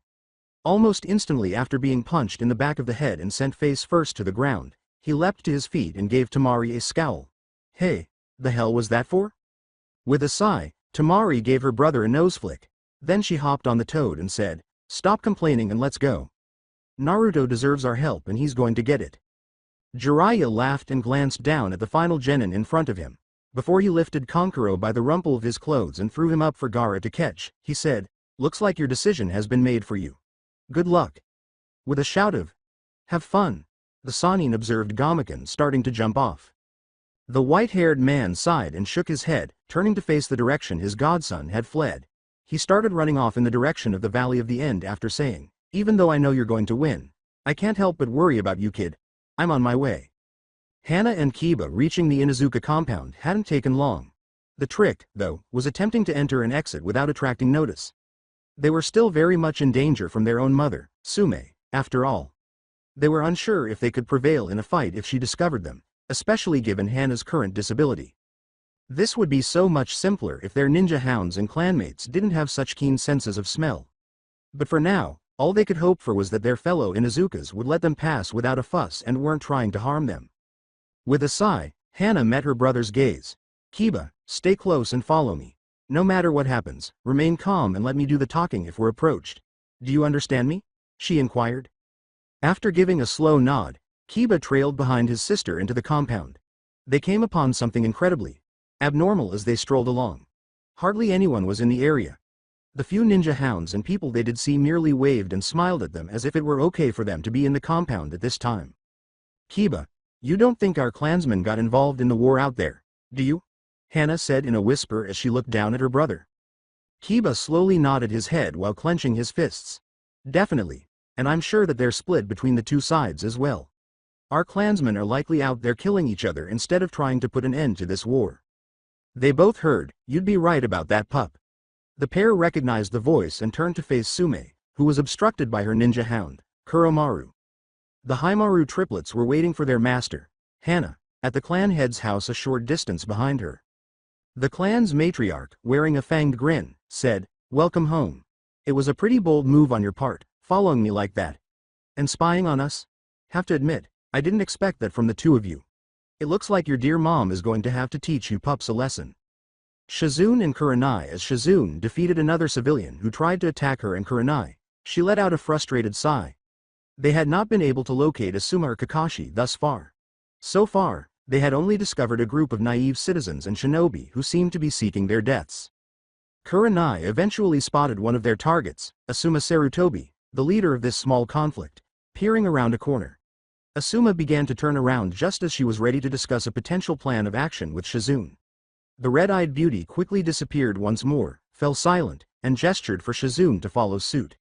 Almost instantly after being punched in the back of the head and sent face first to the ground, he leapt to his feet and gave Tamari a scowl. "Hey, the hell was that for?" With a sigh, Tamari gave her brother a nose flick. Then she hopped on the toad and said, "Stop complaining and let's go. Naruto deserves our help and he's going to get it." Jiraiya laughed and glanced down at the final genin in front of him. Before he lifted Kankuro by the rumple of his clothes and threw him up for Gaara to catch, he said, "Looks like your decision has been made for you. Good luck." With a shout of, "Have fun," the Sannin observed Gomakin starting to jump off. The white-haired man sighed and shook his head, turning to face the direction his godson had fled. He started running off in the direction of the Valley of the End after saying, "Even though I know you're going to win, I can't help but worry about you, kid. I'm on my way." Hana and Kiba reaching the Inuzuka compound hadn't taken long. The trick, though, was attempting to enter and exit without attracting notice. They were still very much in danger from their own mother, Sume, after all. They were unsure if they could prevail in a fight if she discovered them, especially given Hana's current disability. This would be so much simpler if their ninja hounds and clanmates didn't have such keen senses of smell. But for now, all they could hope for was that their fellow Inuzukas would let them pass without a fuss and weren't trying to harm them. With a sigh, Hana met her brother's gaze. "Kiba, stay close and follow me. No matter what happens, remain calm and let me do the talking if we're approached. Do you understand me?" she inquired. After giving a slow nod, Kiba trailed behind his sister into the compound. They came upon something incredibly abnormal as they strolled along. Hardly anyone was in the area. The few ninja hounds and people they did see merely waved and smiled at them as if it were okay for them to be in the compound at this time. "Kiba, you don't think our clansmen got involved in the war out there, do you?" Hana said in a whisper as she looked down at her brother. Kiba slowly nodded his head while clenching his fists. "Definitely, and I'm sure that they're split between the two sides as well. Our clansmen are likely out there killing each other instead of trying to put an end to this war." They both heard, "You'd be right about that, pup." The pair recognized the voice and turned to face Sume, who was obstructed by her ninja hound, Kuromaru. The Haimaru triplets were waiting for their master, Hana, at the clan head's house a short distance behind her. The clan's matriarch, wearing a fanged grin, said, "Welcome home. It was a pretty bold move on your part, following me like that. And spying on us? Have to admit, I didn't expect that from the two of you. It looks like your dear mom is going to have to teach you pups a lesson." Shizune and Kurenai. As Shizune defeated another civilian who tried to attack her and Kurenai, she let out a frustrated sigh. They had not been able to locate Asuma or Kakashi thus far. So far, they had only discovered a group of naive citizens and shinobi who seemed to be seeking their deaths. Kurenai eventually spotted one of their targets, Asuma Sarutobi, the leader of this small conflict, peering around a corner. Asuma began to turn around just as she was ready to discuss a potential plan of action with Shizune. The red-eyed beauty quickly disappeared once more, fell silent, and gestured for Shizune to follow suit.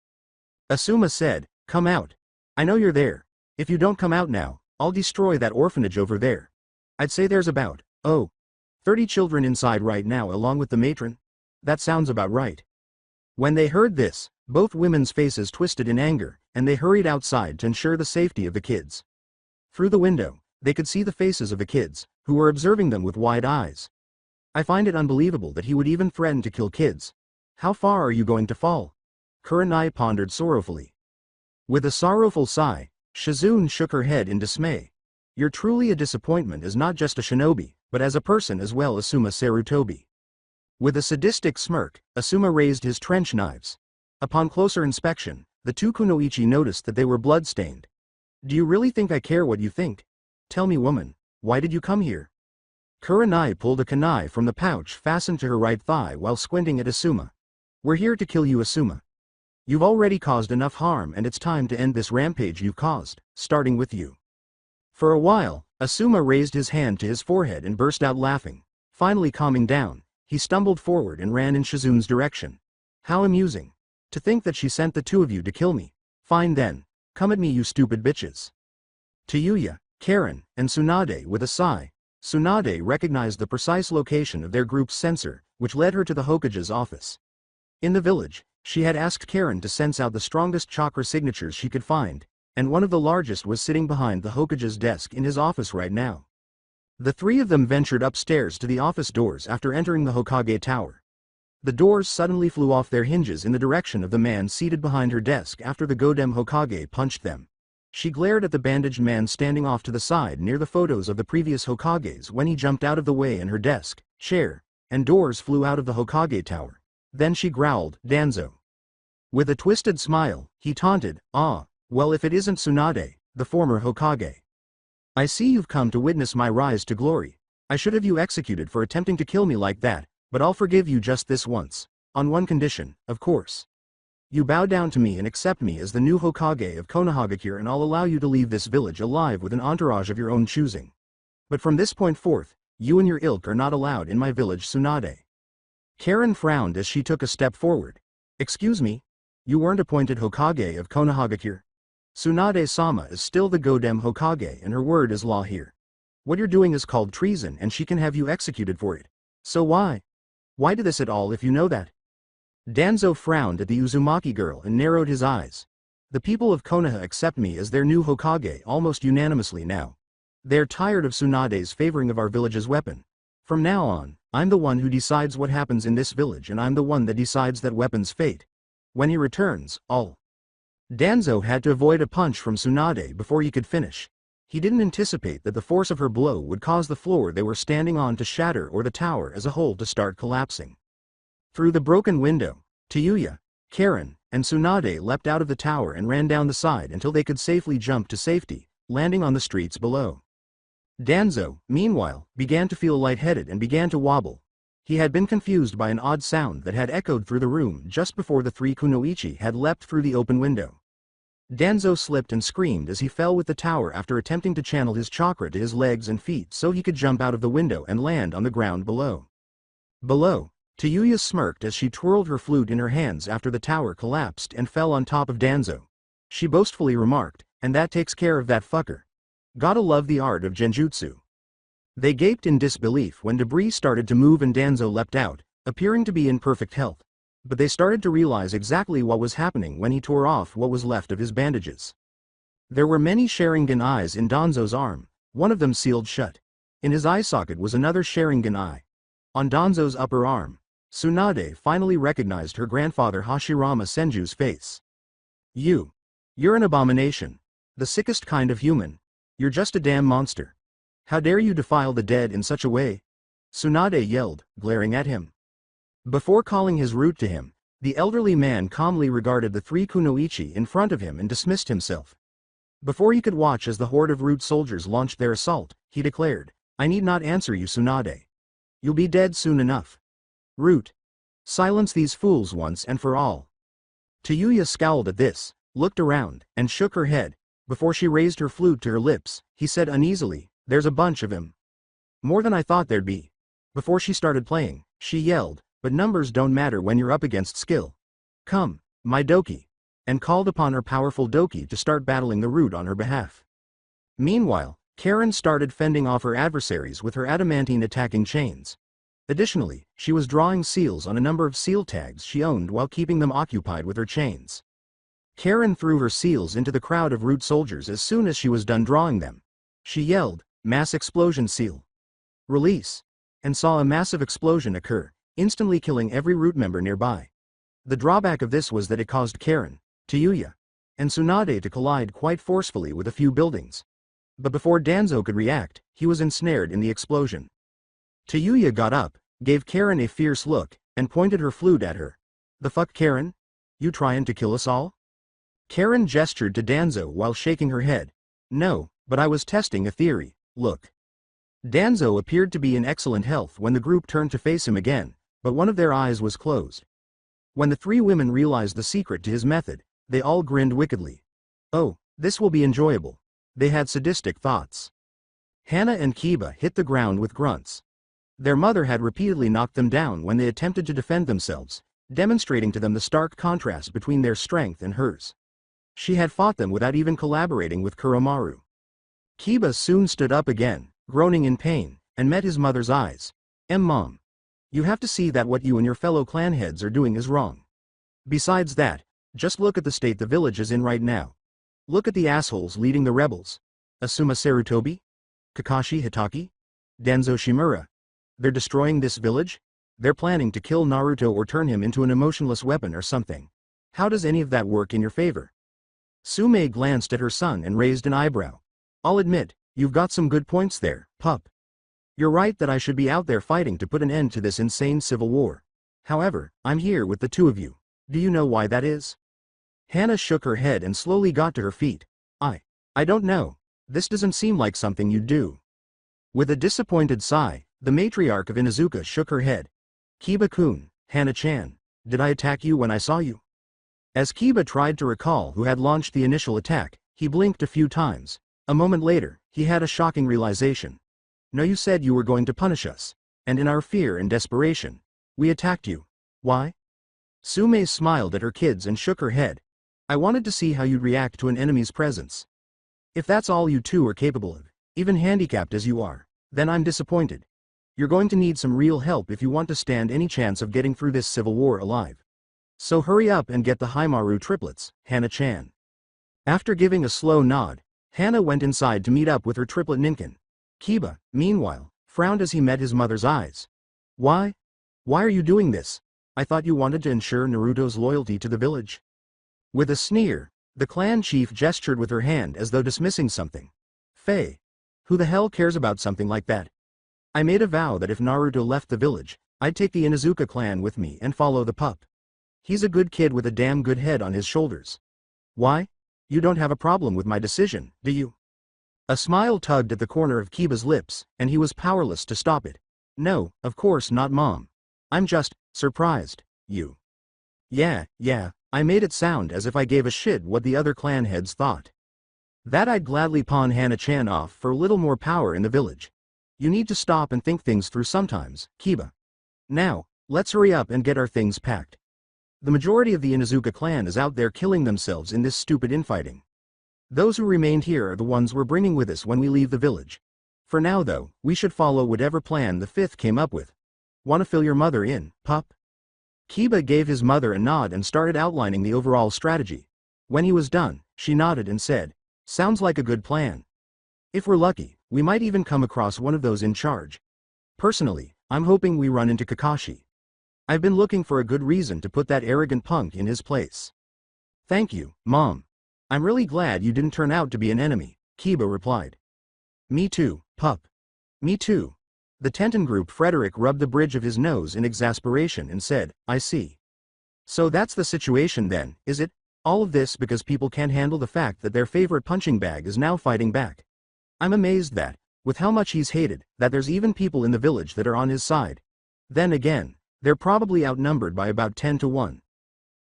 Asuma said, "Come out. I know you're there. If you don't come out now, I'll destroy that orphanage over there. I'd say there's about, 30 children inside right now along with the matron. That sounds about right." When they heard this, both women's faces twisted in anger, and they hurried outside to ensure the safety of the kids. Through the window, they could see the faces of the kids, who were observing them with wide eyes. "I find it unbelievable that he would even threaten to kill kids. How far are you going to fall?" Kurenai pondered sorrowfully. With a sorrowful sigh, Shizune shook her head in dismay. "You're truly a disappointment as not just a shinobi, but as a person as well." Asuma Sarutobi. With a sadistic smirk, Asuma raised his trench knives. Upon closer inspection, the two kunoichi noticed that they were blood-stained. "Do you really think I care what you think? Tell me, woman, why did you come here?" Kurenai pulled a kunai from the pouch fastened to her right thigh while squinting at Asuma. "We're here to kill you, Asuma. You've already caused enough harm and it's time to end this rampage you've caused, starting with you." For a while, Asuma raised his hand to his forehead and burst out laughing. Finally calming down, he stumbled forward and ran in Shizune's direction. "How amusing. To think that she sent the two of you to kill me. Fine then, come at me, you stupid bitches." To Yuya, Karen, and Tsunade. With a sigh, Tsunade recognized the precise location of their group's sensor, which led her to the Hokage's office. In the village, She had asked Karen to sense out the strongest chakra signatures she could find, and one of the largest was sitting behind the Hokage's desk in his office right now. The three of them ventured upstairs to the office doors after entering the Hokage tower. The doors suddenly flew off their hinges in the direction of the man seated behind her desk after the Godem Hokage punched them. She glared at the bandaged man standing off to the side near the photos of the previous Hokages when he jumped out of the way and her desk, chair, and doors flew out of the Hokage tower. Then she growled, "Danzo." With a twisted smile, he taunted, "Ah, well if it isn't Tsunade, the former Hokage. I see you've come to witness my rise to glory. I should have you executed for attempting to kill me like that, but I'll forgive you just this once. On one condition, of course. You bow down to me and accept me as the new Hokage of Konohagakure, and I'll allow you to leave this village alive with an entourage of your own choosing. But from this point forth, you and your ilk are not allowed in my village, Tsunade." Karen frowned as she took a step forward. "Excuse me? You weren't appointed Hokage of Konohagakure? Tsunade-sama is still the Godem Hokage and her word is law here. What you're doing is called treason and she can have you executed for it. So why? Why do this at all if you know that?" Danzo frowned at the Uzumaki girl and narrowed his eyes. "The people of Konoha accept me as their new Hokage almost unanimously now. They're tired of Tsunade's favoring of our village's weapon. From now on, I'm the one who decides what happens in this village and I'm the one that decides that weapon's fate. When he returns, I'll..." Danzo had to avoid a punch from Tsunade before he could finish. He didn't anticipate that the force of her blow would cause the floor they were standing on to shatter or the tower as a whole to start collapsing. Through the broken window, Tayuya, Karen, and Tsunade leapt out of the tower and ran down the side until they could safely jump to safety, landing on the streets below. Danzo, meanwhile, began to feel lightheaded and began to wobble. He had been confused by an odd sound that had echoed through the room just before the three kunoichi had leapt through the open window. Danzo slipped and screamed as he fell with the tower after attempting to channel his chakra to his legs and feet so he could jump out of the window and land on the ground below. Below, Tayuya smirked as she twirled her flute in her hands after the tower collapsed and fell on top of Danzo. She boastfully remarked, "And that takes care of that fucker. Gotta love the art of genjutsu." They gaped in disbelief when debris started to move and Danzo leapt out, appearing to be in perfect health. But they started to realize exactly what was happening when he tore off what was left of his bandages. There were many Sharingan eyes in Danzo's arm, one of them sealed shut. In his eye socket was another Sharingan eye. On Danzo's upper arm, Tsunade finally recognized her grandfather Hashirama Senju's face. You're an abomination. The sickest kind of human. You're just a damn monster. How dare you defile the dead in such a way?" Tsunade yelled, glaring at him. Before calling his route to him, the elderly man calmly regarded the three kunoichi in front of him and dismissed himself. Before he could watch as the horde of root soldiers launched their assault, he declared, "I need not answer you, Tsunade. You'll be dead soon enough. Root. Silence these fools once and for all." Tayuya scowled at this, looked around, and shook her head. Before she raised her flute to her lips, he said uneasily, "There's a bunch of him. More than I thought there'd be." Before she started playing, she yelled, "But numbers don't matter when you're up against skill. Come, my Doki," and called upon her powerful Doki to start battling the root on her behalf. Meanwhile, Karen started fending off her adversaries with her adamantine attacking chains. Additionally, she was drawing seals on a number of seal tags she owned while keeping them occupied with her chains. Karen threw her seals into the crowd of root soldiers as soon as she was done drawing them. She yelled, "Mass explosion seal. Release," and saw a massive explosion occur, instantly killing every root member nearby. The drawback of this was that it caused Karen, Tayuya, and Tsunade to collide quite forcefully with a few buildings. But before Danzo could react, he was ensnared in the explosion. Tayuya got up, gave Karen a fierce look, and pointed her flute at her. "The fuck, Karen? You trying to kill us all?" Karen gestured to Danzo while shaking her head. "No, but I was testing a theory, look." Danzo appeared to be in excellent health when the group turned to face him again, but one of their eyes was closed. When the three women realized the secret to his method, they all grinned wickedly. "Oh, this will be enjoyable." They had sadistic thoughts. Hana and Kiba hit the ground with grunts. Their mother had repeatedly knocked them down when they attempted to defend themselves, demonstrating to them the stark contrast between their strength and hers. She had fought them without even collaborating with Kuromaru. Kiba soon stood up again, groaning in pain, and met his mother's eyes. Mom. You have to see that what you and your fellow clan heads are doing is wrong. Besides that, just look at the state the village is in right now. Look at the assholes leading the rebels. Asuma Sarutobi? Kakashi Hitaki? Denzo Shimura. They're destroying this village? They're planning to kill Naruto or turn him into an emotionless weapon or something. How does any of that work in your favor? Sume glanced at her son and raised an eyebrow. I'll admit, you've got some good points there, pup. You're right that I should be out there fighting to put an end to this insane civil war. However, I'm here with the two of you. Do you know why that is? Hannah shook her head and slowly got to her feet. I don't know. This doesn't seem like something you'd do. With a disappointed sigh, the matriarch of Inuzuka shook her head. Kiba-kun, Hana-chan, did I attack you when I saw you? As Kiba tried to recall who had launched the initial attack, he blinked a few times. A moment later, he had a shocking realization. No, you said you were going to punish us. And in our fear and desperation, we attacked you. Why? Sume smiled at her kids and shook her head. I wanted to see how you'd react to an enemy's presence. If that's all you two are capable of, even handicapped as you are, then I'm disappointed. You're going to need some real help if you want to stand any chance of getting through this civil war alive. So hurry up and get the Haimaru triplets, Hana-chan. After giving a slow nod, Hana went inside to meet up with her triplet Ninken. Kiba, meanwhile, frowned as he met his mother's eyes. Why? Why are you doing this? I thought you wanted to ensure Naruto's loyalty to the village. With a sneer, the clan chief gestured with her hand as though dismissing something. Faye. Who the hell cares about something like that? I made a vow that if Naruto left the village, I'd take the Inuzuka clan with me and follow the pup. He's a good kid with a damn good head on his shoulders. Why? You don't have a problem with my decision, do you? A smile tugged at the corner of Kiba's lips, and he was powerless to stop it. No, of course not, Mom. I'm just surprised. You. Yeah, I made it sound as if I gave a shit what the other clan heads thought. That I'd gladly pawn Hana-chan off for a little more power in the village. You need to stop and think things through sometimes, Kiba. Now, let's hurry up and get our things packed. The majority of the Inuzuka clan is out there killing themselves in this stupid infighting. Those who remained here are the ones we're bringing with us when we leave the village. For now though, we should follow whatever plan the fifth came up with. Want to fill your mother in, pup? Kiba gave his mother a nod and started outlining the overall strategy. When he was done, she nodded and said, sounds like a good plan. If we're lucky, we might even come across one of those in charge. Personally, I'm hoping we run into Kakashi. I've been looking for a good reason to put that arrogant punk in his place. Thank you, Mom. I'm really glad you didn't turn out to be an enemy, Kiba replied. Me too, pup. Me too. The Tenten group Frederick rubbed the bridge of his nose in exasperation and said, I see. So that's the situation then, is it? All of this because people can't handle the fact that their favorite punching bag is now fighting back. I'm amazed that, with how much he's hated, that there's even people in the village that are on his side. Then again, they're probably outnumbered by about 10 to 1.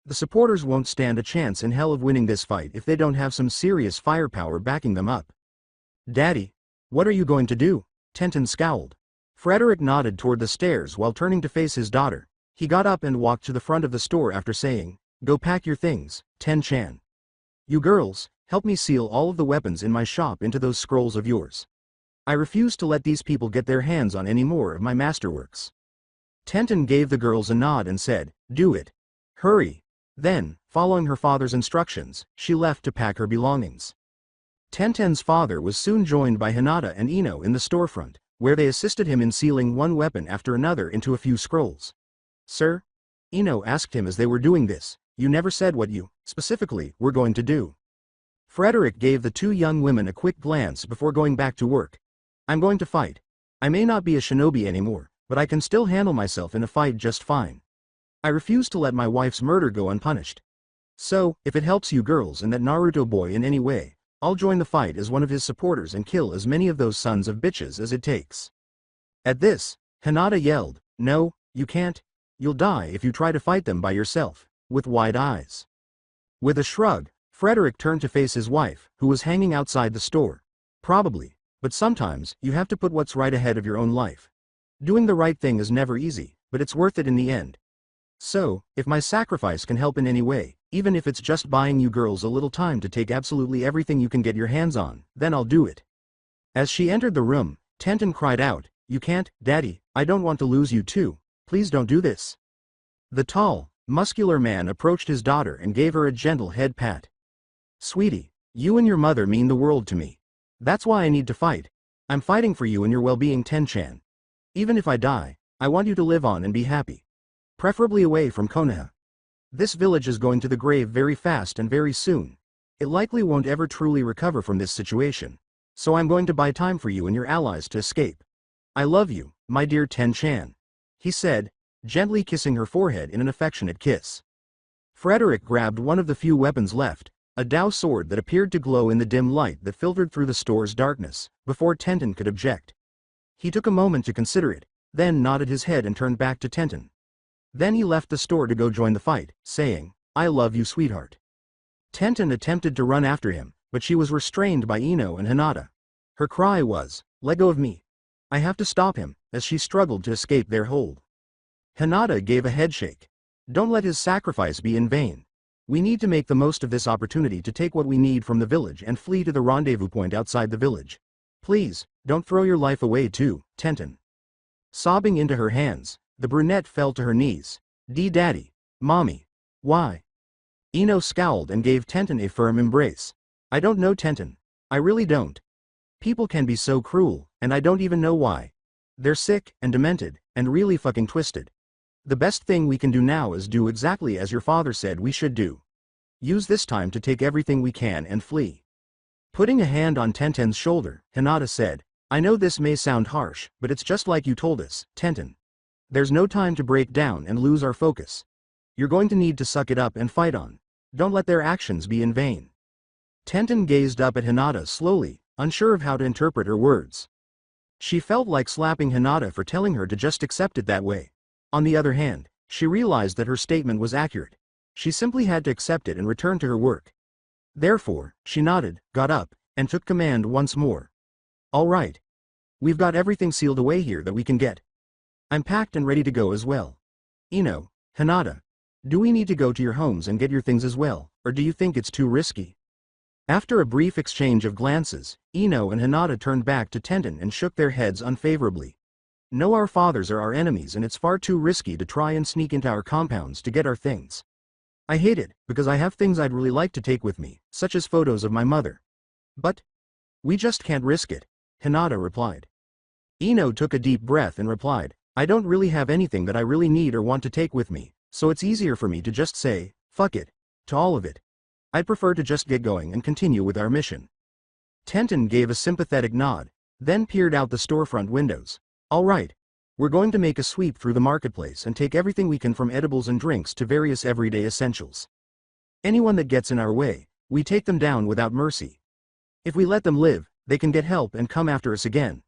The supporters won't stand a chance in hell of winning this fight if they don't have some serious firepower backing them up. Daddy, what are you going to do? Tenten scowled. Frederick nodded toward the stairs while turning to face his daughter. He got up and walked to the front of the store after saying, go pack your things, Ten-chan. You girls, help me seal all of the weapons in my shop into those scrolls of yours. I refuse to let these people get their hands on any more of my masterworks. Tenten gave the girls a nod and said, do it. Hurry. Then, following her father's instructions, she left to pack her belongings. Tenten's father was soon joined by Hinata and Ino in the storefront, where they assisted him in sealing one weapon after another into a few scrolls. Sir? Ino asked him as they were doing this, you never said what you, specifically, were going to do. Frederick gave the two young women a quick glance before going back to work. I'm going to fight. I may not be a shinobi anymore, but I can still handle myself in a fight just fine. I refuse to let my wife's murder go unpunished. So, if it helps you girls and that Naruto boy in any way, I'll join the fight as one of his supporters and kill as many of those sons of bitches as it takes. At this, Hinata yelled, no, you can't. You'll die if you try to fight them by yourself, with wide eyes. With a shrug, Frederick turned to face his wife, who was hanging outside the store. Probably, but sometimes, you have to put what's right ahead of your own life. Doing the right thing is never easy, but it's worth it in the end. So, if my sacrifice can help in any way, even if it's just buying you girls a little time to take absolutely everything you can get your hands on, then I'll do it. As she entered the room, Tenten cried out, you can't, Daddy, I don't want to lose you too, please don't do this. The tall, Muscular man approached his daughter and gave her a gentle head pat. Sweetie, you and your mother mean the world to me. That's why I need to fight. I'm fighting for you and your well-being, Ten-chan. Even if I die, I want you to live on and be happy. Preferably away from Konoha. This village is going to the grave very fast and very soon. It likely won't ever truly recover from this situation. So I'm going to buy time for you and your allies to escape. I love you, my dear Ten-chan, he said, gently kissing her forehead in an affectionate kiss. Frederick grabbed one of the few weapons left, a Dao sword that appeared to glow in the dim light that filtered through the store's darkness, before Tenten could object. He took a moment to consider it, then nodded his head and turned back to Tenten. Then he left the store to go join the fight, saying, I love you, sweetheart. Tenten attempted to run after him, but she was restrained by Ino and Hinata. Her cry was, let go of me. I have to stop him, as she struggled to escape their hold. Hinata gave a headshake. Don't let his sacrifice be in vain. We need to make the most of this opportunity to take what we need from the village and flee to the rendezvous point outside the village. Please, don't throw your life away too, Tenten. Sobbing into her hands, the brunette fell to her knees. Daddy, Mommy. Why? Ino scowled and gave Tenten a firm embrace. I don't know, Tenten. I really don't. People can be so cruel, and I don't even know why. They're sick and demented, and really fucking twisted. The best thing we can do now is do exactly as your father said we should do. Use this time to take everything we can and flee. Putting a hand on Tenten's shoulder, Hinata said, I know this may sound harsh, but it's just like you told us, Tenten. There's no time to break down and lose our focus. You're going to need to suck it up and fight on. Don't let their actions be in vain. Tenten gazed up at Hinata slowly, unsure of how to interpret her words. She felt like slapping Hinata for telling her to just accept it that way. On the other hand, she realized that her statement was accurate. She simply had to accept it and return to her work. Therefore, she nodded, got up, and took command once more. All right. We've got everything sealed away here that we can get. I'm packed and ready to go as well. Ino, Hinata, do we need to go to your homes and get your things as well, or do you think it's too risky? After a brief exchange of glances, Ino and Hinata turned back to Tenten and shook their heads unfavorably. No, our fathers are our enemies and it's far too risky to try and sneak into our compounds to get our things. I hate it, because I have things I'd really like to take with me, such as photos of my mother. But we just can't risk it, Hinata replied. Ino took a deep breath and replied, I don't really have anything that I really need or want to take with me, so it's easier for me to just say, fuck it, to all of it. I'd prefer to just get going and continue with our mission. Tenten gave a sympathetic nod, then peered out the storefront windows. All right. We're going to make a sweep through the marketplace and take everything we can from edibles and drinks to various everyday essentials. Anyone that gets in our way, we take them down without mercy. If we let them live, they can get help and come after us again.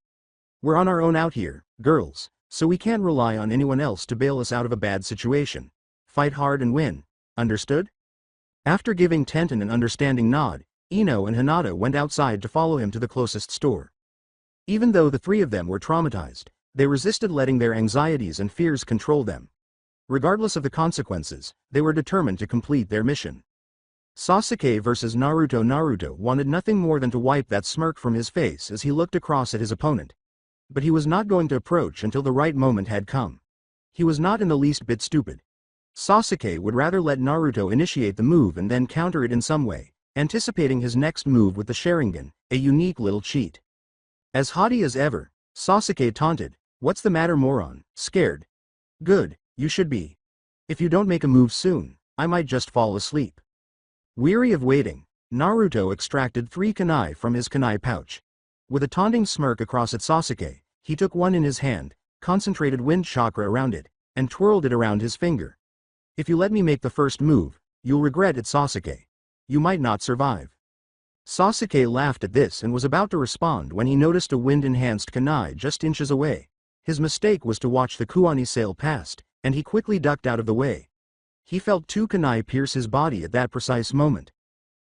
We're on our own out here, girls, so we can't rely on anyone else to bail us out of a bad situation. Fight hard and win. Understood? After giving Tenten an understanding nod, Ino and Hinata went outside to follow him to the closest store. Even though the three of them were traumatized, they resisted letting their anxieties and fears control them. Regardless of the consequences, they were determined to complete their mission. Sasuke versus Naruto. Naruto wanted nothing more than to wipe that smirk from his face as he looked across at his opponent. But he was not going to approach until the right moment had come. He was not in the least bit stupid. Sasuke would rather let Naruto initiate the move and then counter it in some way, anticipating his next move with the Sharingan, a unique little cheat. As haughty as ever, Sasuke taunted, what's the matter, moron, scared? Good, you should be. If you don't make a move soon, I might just fall asleep. Weary of waiting, Naruto extracted 3 kunai from his kunai pouch. With a taunting smirk across at Sasuke, he took one in his hand, concentrated wind chakra around it, and twirled it around his finger. If you let me make the first move, you'll regret it, Sasuke. You might not survive. Sasuke laughed at this and was about to respond when he noticed a wind-enhanced kunai just inches away. His mistake was to watch the Kuani sail past, and he quickly ducked out of the way. He felt 2 kunai pierce his body at that precise moment.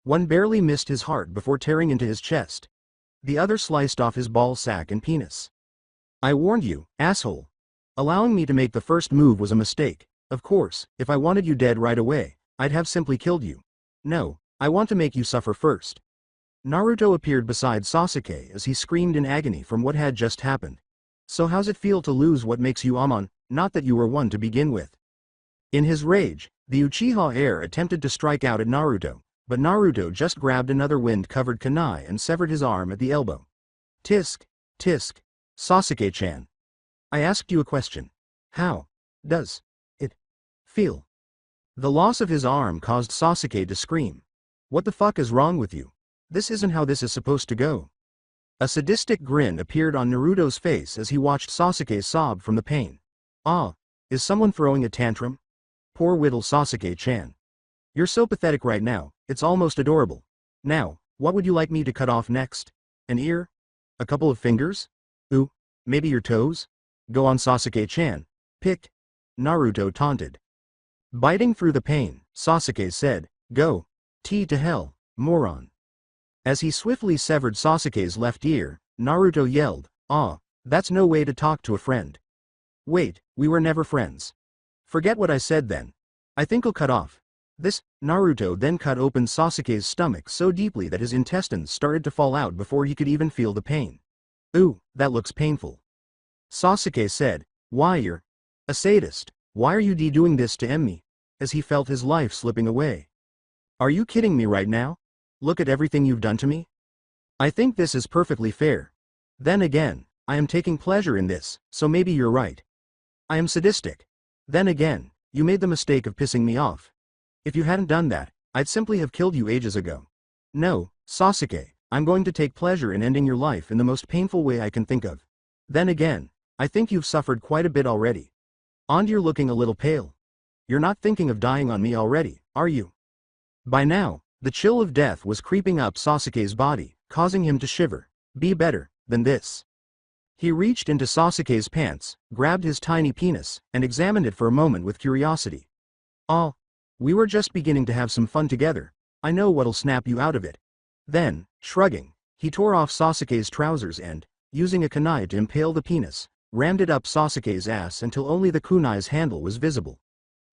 One barely missed his heart before tearing into his chest. The other sliced off his ball sack and penis. I warned you, asshole. Allowing me to make the first move was a mistake. Of course, if I wanted you dead right away, I'd have simply killed you. No, I want to make you suffer first. Naruto appeared beside Sasuke as he screamed in agony from what had just happened. So how's it feel to lose what makes you Amon, not that you were one to begin with? In his rage, the Uchiha heir attempted to strike out at Naruto, but Naruto just grabbed another wind-covered kunai and severed his arm at the elbow. Tisk, tisk, Sasuke-chan. I asked you a question. How does it feel? The loss of his arm caused Sasuke to scream. What the fuck is wrong with you? This isn't how this is supposed to go. A sadistic grin appeared on Naruto's face as he watched Sasuke sob from the pain. Ah, is someone throwing a tantrum? Poor little Sasuke-chan. You're so pathetic right now, it's almost adorable. Now, what would you like me to cut off next? An ear? A couple of fingers? Ooh, maybe your toes? Go on, Sasuke-chan. Pick. Naruto taunted. Biting through the pain, Sasuke said, go. To hell, moron. As he swiftly severed Sasuke's left ear, Naruto yelled, ah, that's no way to talk to a friend. Wait, we were never friends. Forget what I said then. I think I'll cut off. This. Naruto then cut open Sasuke's stomach so deeply that his intestines started to fall out before he could even feel the pain. Ooh, that looks painful. Sasuke said, why you're a sadist, why are you doing this to me? As he felt his life slipping away. Are you kidding me right now? Look at everything you've done to me. I think this is perfectly fair. Then again, I am taking pleasure in this, so maybe you're right. I am sadistic. Then again, you made the mistake of pissing me off. If you hadn't done that, I'd simply have killed you ages ago. No, Sasuke, I'm going to take pleasure in ending your life in the most painful way I can think of. Then again, I think you've suffered quite a bit already. And you're looking a little pale. You're not thinking of dying on me already, are you? By now, the chill of death was creeping up Sasuke's body, causing him to shiver. Be better than this. He reached into Sasuke's pants, grabbed his tiny penis, and examined it for a moment with curiosity. Oh, we were just beginning to have some fun together. I know what'll snap you out of it. Then, shrugging, he tore off Sasuke's trousers and, using a kunai to impale the penis, rammed it up Sasuke's ass until only the kunai's handle was visible.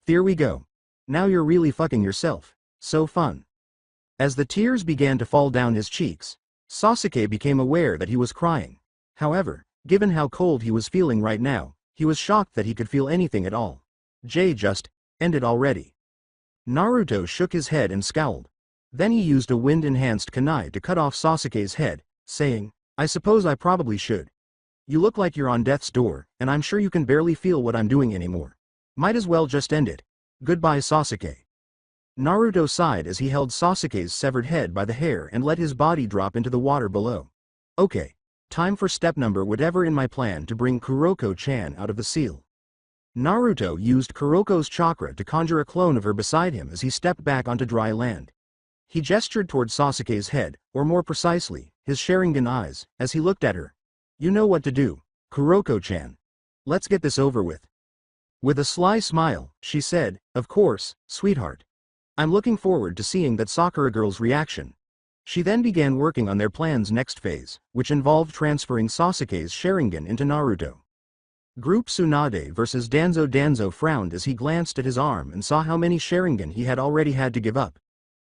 There we go. Now you're really fucking yourself. So fun. As the tears began to fall down his cheeks, Sasuke became aware that he was crying. However, given how cold he was feeling right now, he was shocked that he could feel anything at all. Just ended already. Naruto shook his head and scowled. Then he used a wind-enhanced kunai to cut off Sasuke's head, saying, I suppose I probably should. You look like you're on death's door, and I'm sure you can barely feel what I'm doing anymore. Might as well just end it. Goodbye, Sasuke. Naruto sighed as he held Sasuke's severed head by the hair and let his body drop into the water below. Okay. Time for step number whatever in my plan to bring Kuroko-chan out of the seal. Naruto used Kuroko's chakra to conjure a clone of her beside him as he stepped back onto dry land. He gestured toward Sasuke's head, or more precisely, his Sharingan eyes, as he looked at her. You know what to do, Kuroko-chan. Let's get this over with. With a sly smile, she said, of course, sweetheart. I'm looking forward to seeing that Sakura girl's reaction. She then began working on their plan's next phase, which involved transferring Sasuke's Sharingan into Naruto. Group Tsunade vs Danzo. Danzo frowned as he glanced at his arm and saw how many Sharingan he had already had to give up.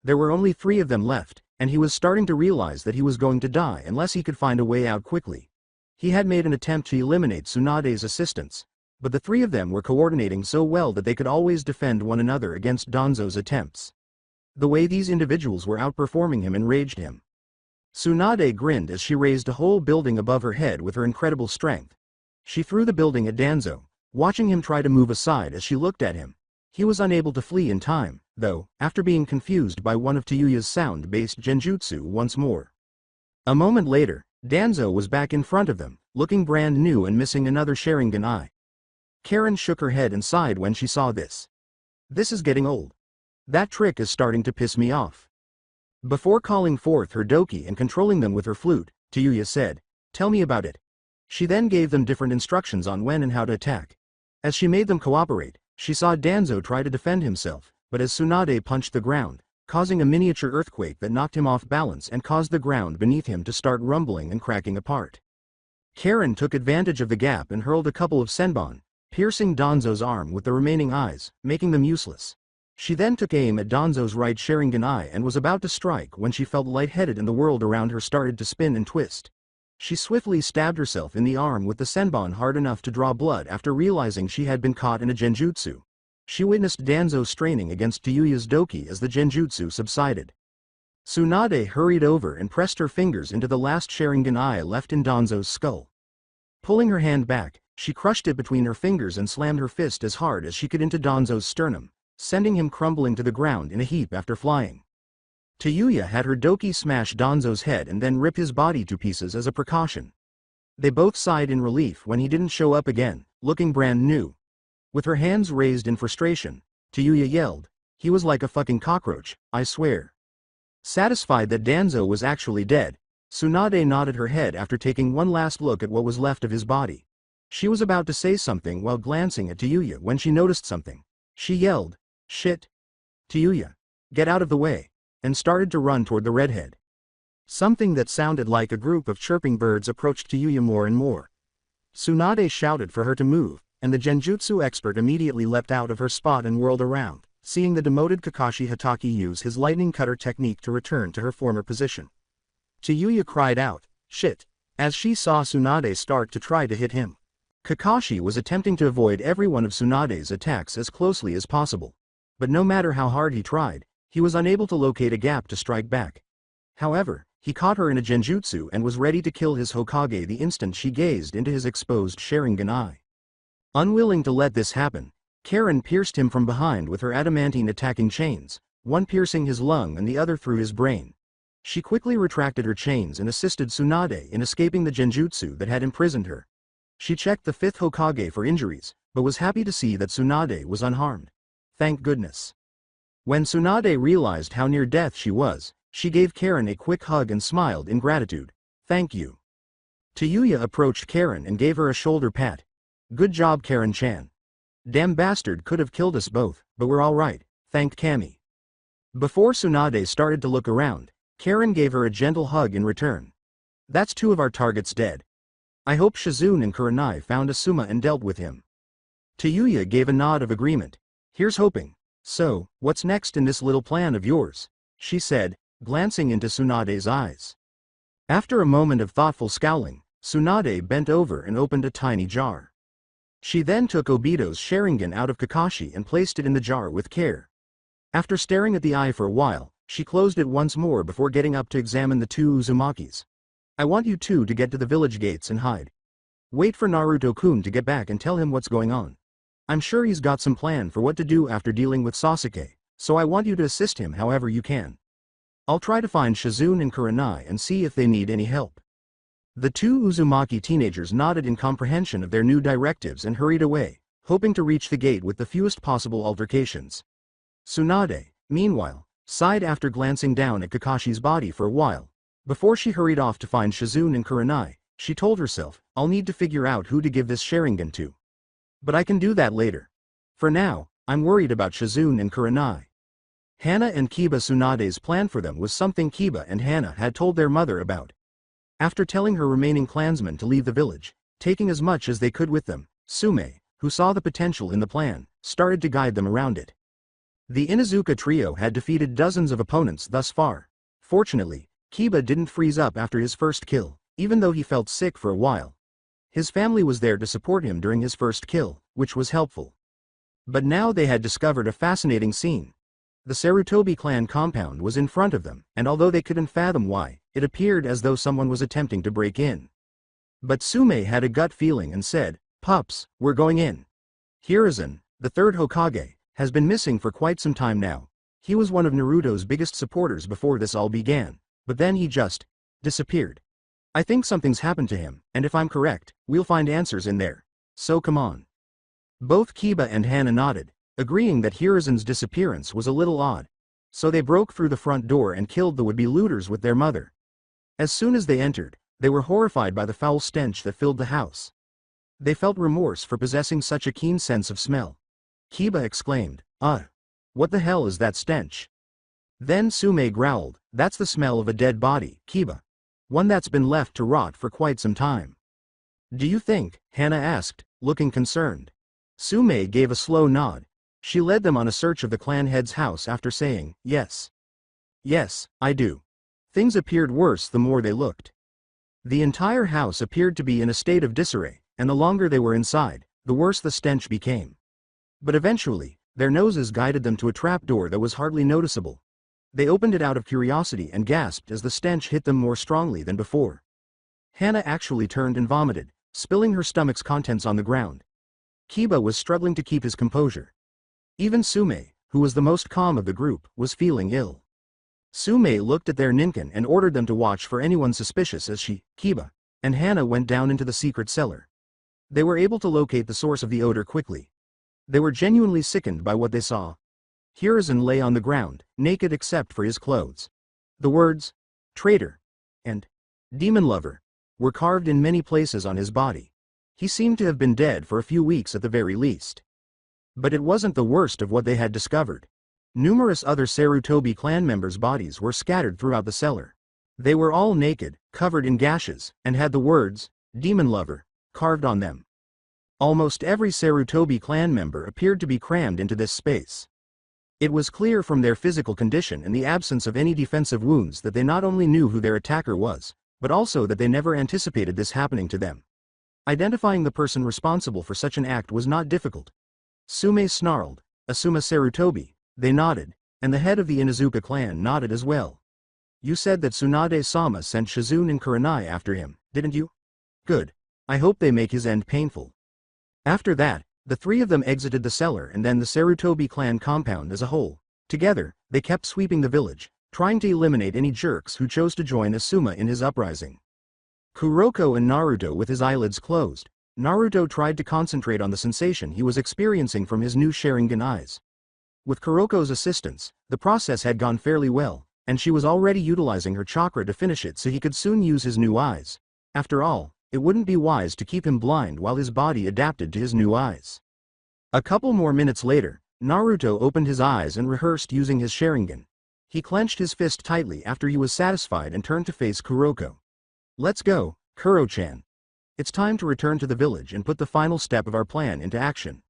There were only 3 of them left, and he was starting to realize that he was going to die unless he could find a way out quickly. He had made an attempt to eliminate Tsunade's assistants, but the 3 of them were coordinating so well that they could always defend one another against Danzo's attempts. The way these individuals were outperforming him enraged him. Tsunade grinned as she raised a whole building above her head with her incredible strength. She threw the building at Danzo, watching him try to move aside as she looked at him. He was unable to flee in time, though, after being confused by one of Tayuya's sound-based genjutsu once more. A moment later, Danzo was back in front of them, looking brand new and missing another Sharingan eye. Karen shook her head and sighed when she saw this. This is getting old. That trick is starting to piss me off. Before calling forth her doki and controlling them with her flute, Tayuya said, tell me about it. She then gave them different instructions on when and how to attack. As she made them cooperate, she saw Danzo try to defend himself, but as Tsunade punched the ground, causing a miniature earthquake that knocked him off balance and caused the ground beneath him to start rumbling and cracking apart. Karen took advantage of the gap and hurled a couple of senbon, piercing Danzo's arm with the remaining eyes, making them useless. She then took aim at Danzo's right Sharingan eye and was about to strike when she felt lightheaded and the world around her started to spin and twist. She swiftly stabbed herself in the arm with the senbon hard enough to draw blood after realizing she had been caught in a genjutsu. she witnessed Danzo straining against Tayuya's doki as the genjutsu subsided. Tsunade hurried over and pressed her fingers into the last Sharingan eye left in Danzo's skull. Pulling her hand back, she crushed it between her fingers and slammed her fist as hard as she could into Danzo's sternum, sending him crumbling to the ground in a heap after flying. Tayuya had her doki smash Danzo's head and then rip his body to pieces as a precaution. They both sighed in relief when he didn't show up again, looking brand new. With her hands raised in frustration, Tayuya yelled, "He was like a fucking cockroach, I swear." Satisfied that Danzo was actually dead, Tsunade nodded her head after taking one last look at what was left of his body. She was about to say something while glancing at Tayuya when she noticed something. She yelled, "Shit! Tayuya! Get out of the way!" and started to run toward the redhead. Something that sounded like a group of chirping birds approached Tayuya more and more. Tsunade shouted for her to move, and the genjutsu expert immediately leapt out of her spot and whirled around, seeing the demoted Kakashi Hatake use his lightning cutter technique to return to her former position. Tayuya cried out, "Shit!" as she saw Tsunade start to try to hit him. Kakashi was attempting to avoid every one of Tsunade's attacks as closely as possible. But no matter how hard he tried, he was unable to locate a gap to strike back. However, he caught her in a genjutsu and was ready to kill his Hokage the instant she gazed into his exposed Sharingan eye. Unwilling to let this happen, Karen pierced him from behind with her adamantine attacking chains, one piercing his lung and the other through his brain. She quickly retracted her chains and assisted Tsunade in escaping the genjutsu that had imprisoned her. She checked the 5th Hokage for injuries, but was happy to see that Tsunade was unharmed. Thank goodness. When Tsunade realized how near death she was, she gave Karen a quick hug and smiled in gratitude. "Thank you." Tayuya approached Karen and gave her a shoulder pat. "Good job, Karen-chan. Damn bastard could have killed us both, but we're alright," thanked Kami. Before Tsunade started to look around, Karen gave her a gentle hug in return. "That's 2 of our targets dead. I hope Shizune and Kurenai found Asuma and dealt with him." Tayuya gave a nod of agreement. "Here's hoping. So, what's next in this little plan of yours?" she said, glancing into Tsunade's eyes. After a moment of thoughtful scowling, Tsunade bent over and opened a tiny jar. She then took Obito's Sharingan out of Kakashi and placed it in the jar with care. After staring at the eye for a while, she closed it once more before getting up to examine the 2 Uzumakis. "I want you 2 to get to the village gates and hide. Wait for Naruto-kun to get back and tell him what's going on. I'm sure he's got some plan for what to do after dealing with Sasuke, so I want you to assist him however you can. I'll try to find Shizune and Kurenai and see if they need any help." The 2 Uzumaki teenagers nodded in comprehension of their new directives and hurried away, hoping to reach the gate with the fewest possible altercations. Tsunade, meanwhile, sighed after glancing down at Kakashi's body for a while. Before she hurried off to find Shizune and Kurenai, she told herself, "I'll need to figure out who to give this Sharingan to. But I can do that later. For now, I'm worried about Shizune and Kurenai." Hana and Kiba. Tsunade's plan for them was something Kiba and Hana had told their mother about. After telling her remaining clansmen to leave the village, taking as much as they could with them, Sume, who saw the potential in the plan, started to guide them around it. The Inuzuka trio had defeated dozens of opponents thus far. Fortunately, Kiba didn't freeze up after his first kill, even though he felt sick for a while. His family was there to support him during his first kill, which was helpful. But now they had discovered a fascinating scene. The Sarutobi clan compound was in front of them, and although they couldn't fathom why, it appeared as though someone was attempting to break in. But Sume had a gut feeling and said, "Pups, we're going in." Hiruzen, the 3rd Hokage, has been missing for quite some time now. He was one of Naruto's biggest supporters before this all began, but then he just disappeared. I think something's happened to him, and if I'm correct, we'll find answers in there. So come on. Both Kiba and Hana nodded, agreeing that Hiruzen's disappearance was a little odd. So they broke through the front door and killed the would-be looters with their mother. As soon as they entered, they were horrified by the foul stench that filled the house. They felt remorse for possessing such a keen sense of smell. Kiba exclaimed, what the hell is that stench?" Then Sume growled, "That's the smell of a dead body, Kiba. One that's been left to rot for quite some time." "Do you think?" Hana asked, looking concerned. Sume gave a slow nod. She led them on a search of the clan head's house after saying, "Yes. Yes, I do." Things appeared worse the more they looked. The entire house appeared to be in a state of disarray, and the longer they were inside, the worse the stench became. But eventually, Their noses guided them to a trapdoor that was hardly noticeable. They opened it out of curiosity and gasped as the stench hit them more strongly than before. Hana actually turned and vomited, spilling her stomach's contents on the ground. Kiba was struggling to keep his composure. Even Sume, who was the most calm of the group, was feeling ill. Sume looked at their ninkin and ordered them to watch for anyone suspicious as she, Kiba, and Hana went down into the secret cellar. They were able to locate the source of the odor quickly. They were genuinely sickened by what they saw. Hiruzen lay on the ground, naked except for his clothes. The words, traitor, and demon lover, were carved in many places on his body. He seemed to have been dead for a few weeks at the very least. But it wasn't the worst of what they had discovered. Numerous other Sarutobi clan members' bodies were scattered throughout the cellar. They were all naked, covered in gashes, and had the words, demon lover, carved on them. Almost every Sarutobi clan member appeared to be crammed into this space. It was clear from their physical condition and the absence of any defensive wounds that they not only knew who their attacker was, but also that they never anticipated this happening to them. Identifying the person responsible for such an act was not difficult. Sume snarled, Asuma Sarutobi. They nodded, and the head of the Inuzuka clan nodded as well. You said that Tsunade-sama sent Shizune and Kurenai after him, didn't you? Good. I hope they make his end painful. After that, the three of them exited the cellar and then the Sarutobi clan compound as a whole. Together, they kept sweeping the village, trying to eliminate any jerks who chose to join Asuma in his uprising. Kuroko and Naruto with his eyelids closed. Naruto tried to concentrate on the sensation he was experiencing from his new Sharingan eyes. With Kuroko's assistance, the process had gone fairly well, and she was already utilizing her chakra to finish it so he could soon use his new eyes. After all, it wouldn't be wise to keep him blind while his body adapted to his new eyes. A couple more minutes later, Naruto opened his eyes and rehearsed using his Sharingan. He clenched his fist tightly after he was satisfied and turned to face Kuroko. Let's go, Kuro-chan. It's time to return to the village and put the final step of our plan into action.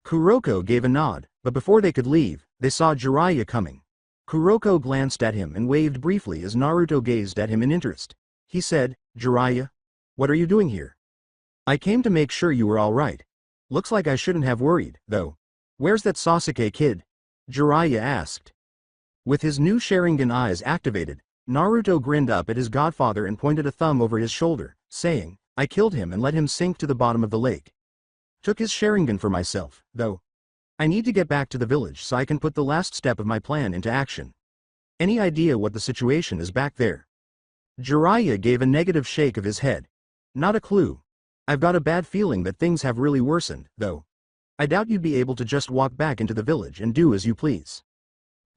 Kuroko gave a nod, but before they could leave, they saw Jiraiya coming. Kuroko glanced at him and waved briefly as Naruto gazed at him in interest. He said, Jiraiya? What are you doing here? I came to make sure you were all right. Looks like I shouldn't have worried, though. Where's that Sasuke kid? Jiraiya asked. With his new Sharingan eyes activated, Naruto grinned up at his godfather and pointed a thumb over his shoulder, saying, I killed him and let him sink to the bottom of the lake. Took his Sharingan for myself, though. I need to get back to the village so I can put the last step of my plan into action. Any idea what the situation is back there? Jiraiya gave a negative shake of his head. Not a clue. I've got a bad feeling that things have really worsened, though. I doubt you'd be able to just walk back into the village and do as you please.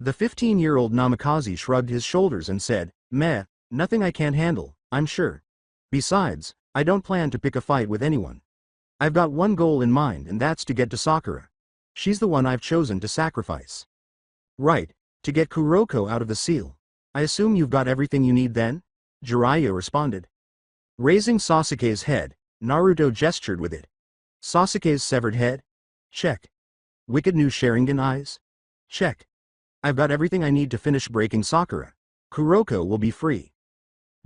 The 15-year-old Namikaze shrugged his shoulders and said, Meh, nothing I can't handle, I'm sure. Besides, I don't plan to pick a fight with anyone. I've got one goal in mind and that's to get to Sakura. She's the one I've chosen to sacrifice. Right, to get Kuroko out of the seal. I assume you've got everything you need then? Jiraiya responded. Raising Sasuke's head, Naruto gestured with it. Sasuke's severed head? Check. Wicked new Sharingan eyes? Check. I've got everything I need to finish breaking Sakura. Kuroko will be free.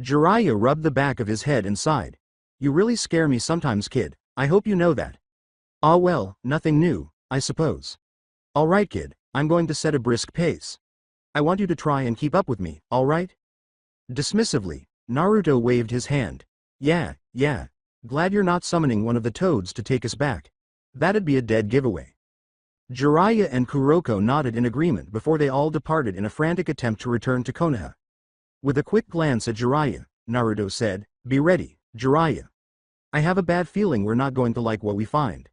Jiraiya rubbed the back of his head and sighed. You really scare me sometimes, kid. I hope you know that. Ah well, nothing new, I suppose. Alright kid, I'm going to set a brisk pace. I want you to try and keep up with me, alright? Dismissively, Naruto waved his hand. Yeah. Glad you're not summoning one of the toads to take us back. That'd be a dead giveaway. Jiraiya and Kuroko nodded in agreement before they all departed in a frantic attempt to return to Konoha. With a quick glance at Jiraiya, Naruto said, Be ready, Jiraiya. I have a bad feeling we're not going to like what we find.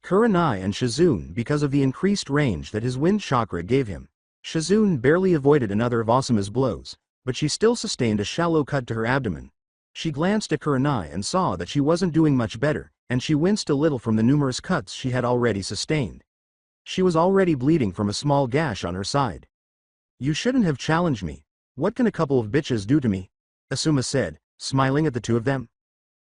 Kurenai and Shizune because of the increased range that his wind chakra gave him. Shizune barely avoided another of Asuma's blows, but she still sustained a shallow cut to her abdomen. She glanced at Kurenai and saw that she wasn't doing much better, and she winced a little from the numerous cuts she had already sustained. She was already bleeding from a small gash on her side. You shouldn't have challenged me. What can a couple of bitches do to me? Asuma said, smiling at the two of them.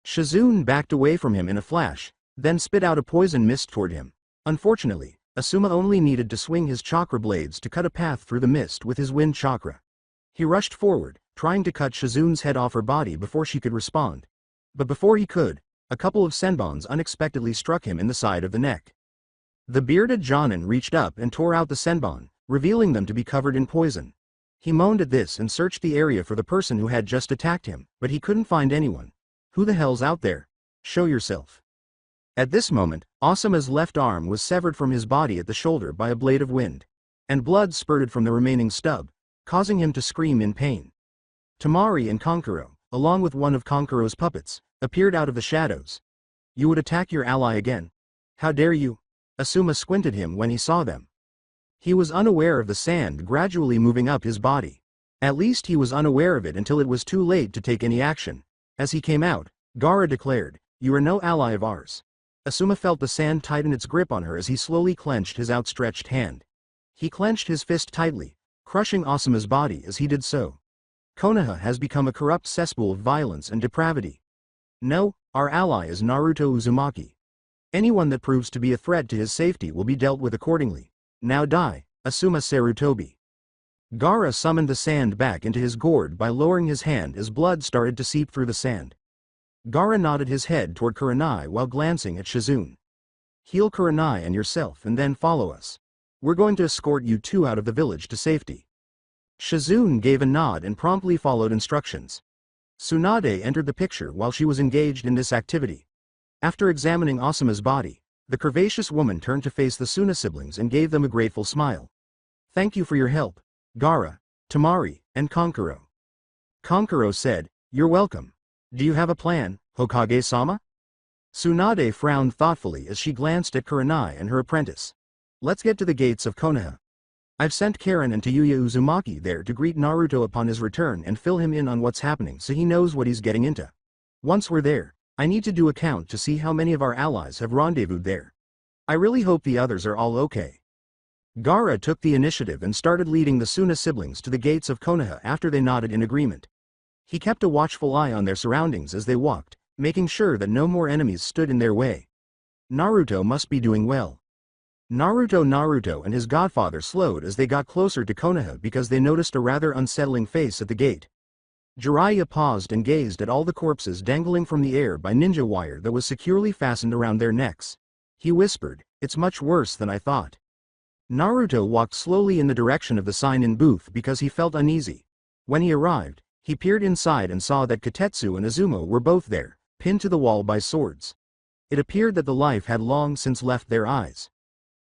Shizune backed away from him in a flash, then spit out a poison mist toward him. Unfortunately, Asuma only needed to swing his chakra blades to cut a path through the mist with his wind chakra. He rushed forward, trying to cut Shizune's head off her body before she could respond. But before he could, a couple of senbons unexpectedly struck him in the side of the neck. The bearded Jonin reached up and tore out the senbon, revealing them to be covered in poison. He moaned at this and searched the area for the person who had just attacked him, but he couldn't find anyone. Who the hell's out there? Show yourself. At this moment, Asuma's left arm was severed from his body at the shoulder by a blade of wind, and blood spurted from the remaining stub, causing him to scream in pain. Temari and Kankuro, along with one of Kankuro's puppets, appeared out of the shadows. You would attack your ally again? How dare you? Asuma squinted him when he saw them. He was unaware of the sand gradually moving up his body. At least he was unaware of it until it was too late to take any action. As he came out, Gaara declared, "You are no ally of ours." Asuma felt the sand tighten its grip on her as he slowly clenched his outstretched hand. He clenched his fist tightly, crushing Asuma's body as he did so. Konoha has become a corrupt cesspool of violence and depravity. No, our ally is Naruto Uzumaki. Anyone that proves to be a threat to his safety will be dealt with accordingly. Now die, Asuma Sarutobi. Gaara summoned the sand back into his gourd by lowering his hand as blood started to seep through the sand. Gaara nodded his head toward Kurenai while glancing at Shizune. Heal Kurenai and yourself and then follow us. We're going to escort you two out of the village to safety. Shizune gave a nod and promptly followed instructions. Tsunade entered the picture while she was engaged in this activity. After examining Asuma's body, the curvaceous woman turned to face the Suna siblings and gave them a grateful smile. Thank you for your help, Gaara, Temari, and Kankuro. Kankuro said, You're welcome. Do you have a plan, Hokage-sama? Tsunade frowned thoughtfully as she glanced at Kurenai and her apprentice. Let's get to the gates of Konoha. I've sent Karen and Tayuya Uzumaki there to greet Naruto upon his return and fill him in on what's happening so he knows what he's getting into. Once we're there, I need to do a count to see how many of our allies have rendezvoused there. I really hope the others are all okay. Gaara took the initiative and started leading the Suna siblings to the gates of Konoha after they nodded in agreement. He kept a watchful eye on their surroundings as they walked, making sure that no more enemies stood in their way. Naruto must be doing well. Naruto and his godfather slowed as they got closer to Konoha because they noticed a rather unsettling face at the gate. Jiraiya paused and gazed at all the corpses dangling from the air by ninja wire that was securely fastened around their necks. He whispered, It's much worse than I thought. Naruto walked slowly in the direction of the sign-in booth because he felt uneasy. When he arrived, he peered inside and saw that Kotetsu and Izumo were both there, pinned to the wall by swords. It appeared that the life had long since left their eyes.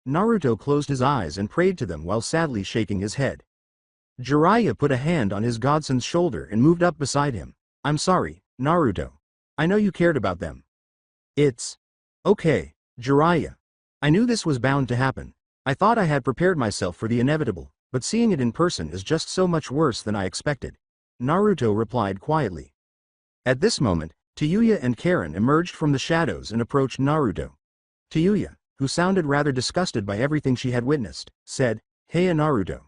Naruto closed his eyes and prayed to them while sadly shaking his head. Jiraiya put a hand on his godson's shoulder and moved up beside him. I'm sorry, Naruto. I know you cared about them. It's okay, Jiraiya. I knew this was bound to happen. I thought I had prepared myself for the inevitable, but seeing it in person is just so much worse than I expected. Naruto replied quietly. At this moment, Tayuya and Karen emerged from the shadows and approached Naruto. Tayuya, who sounded rather disgusted by everything she had witnessed, said, Hey Naruto.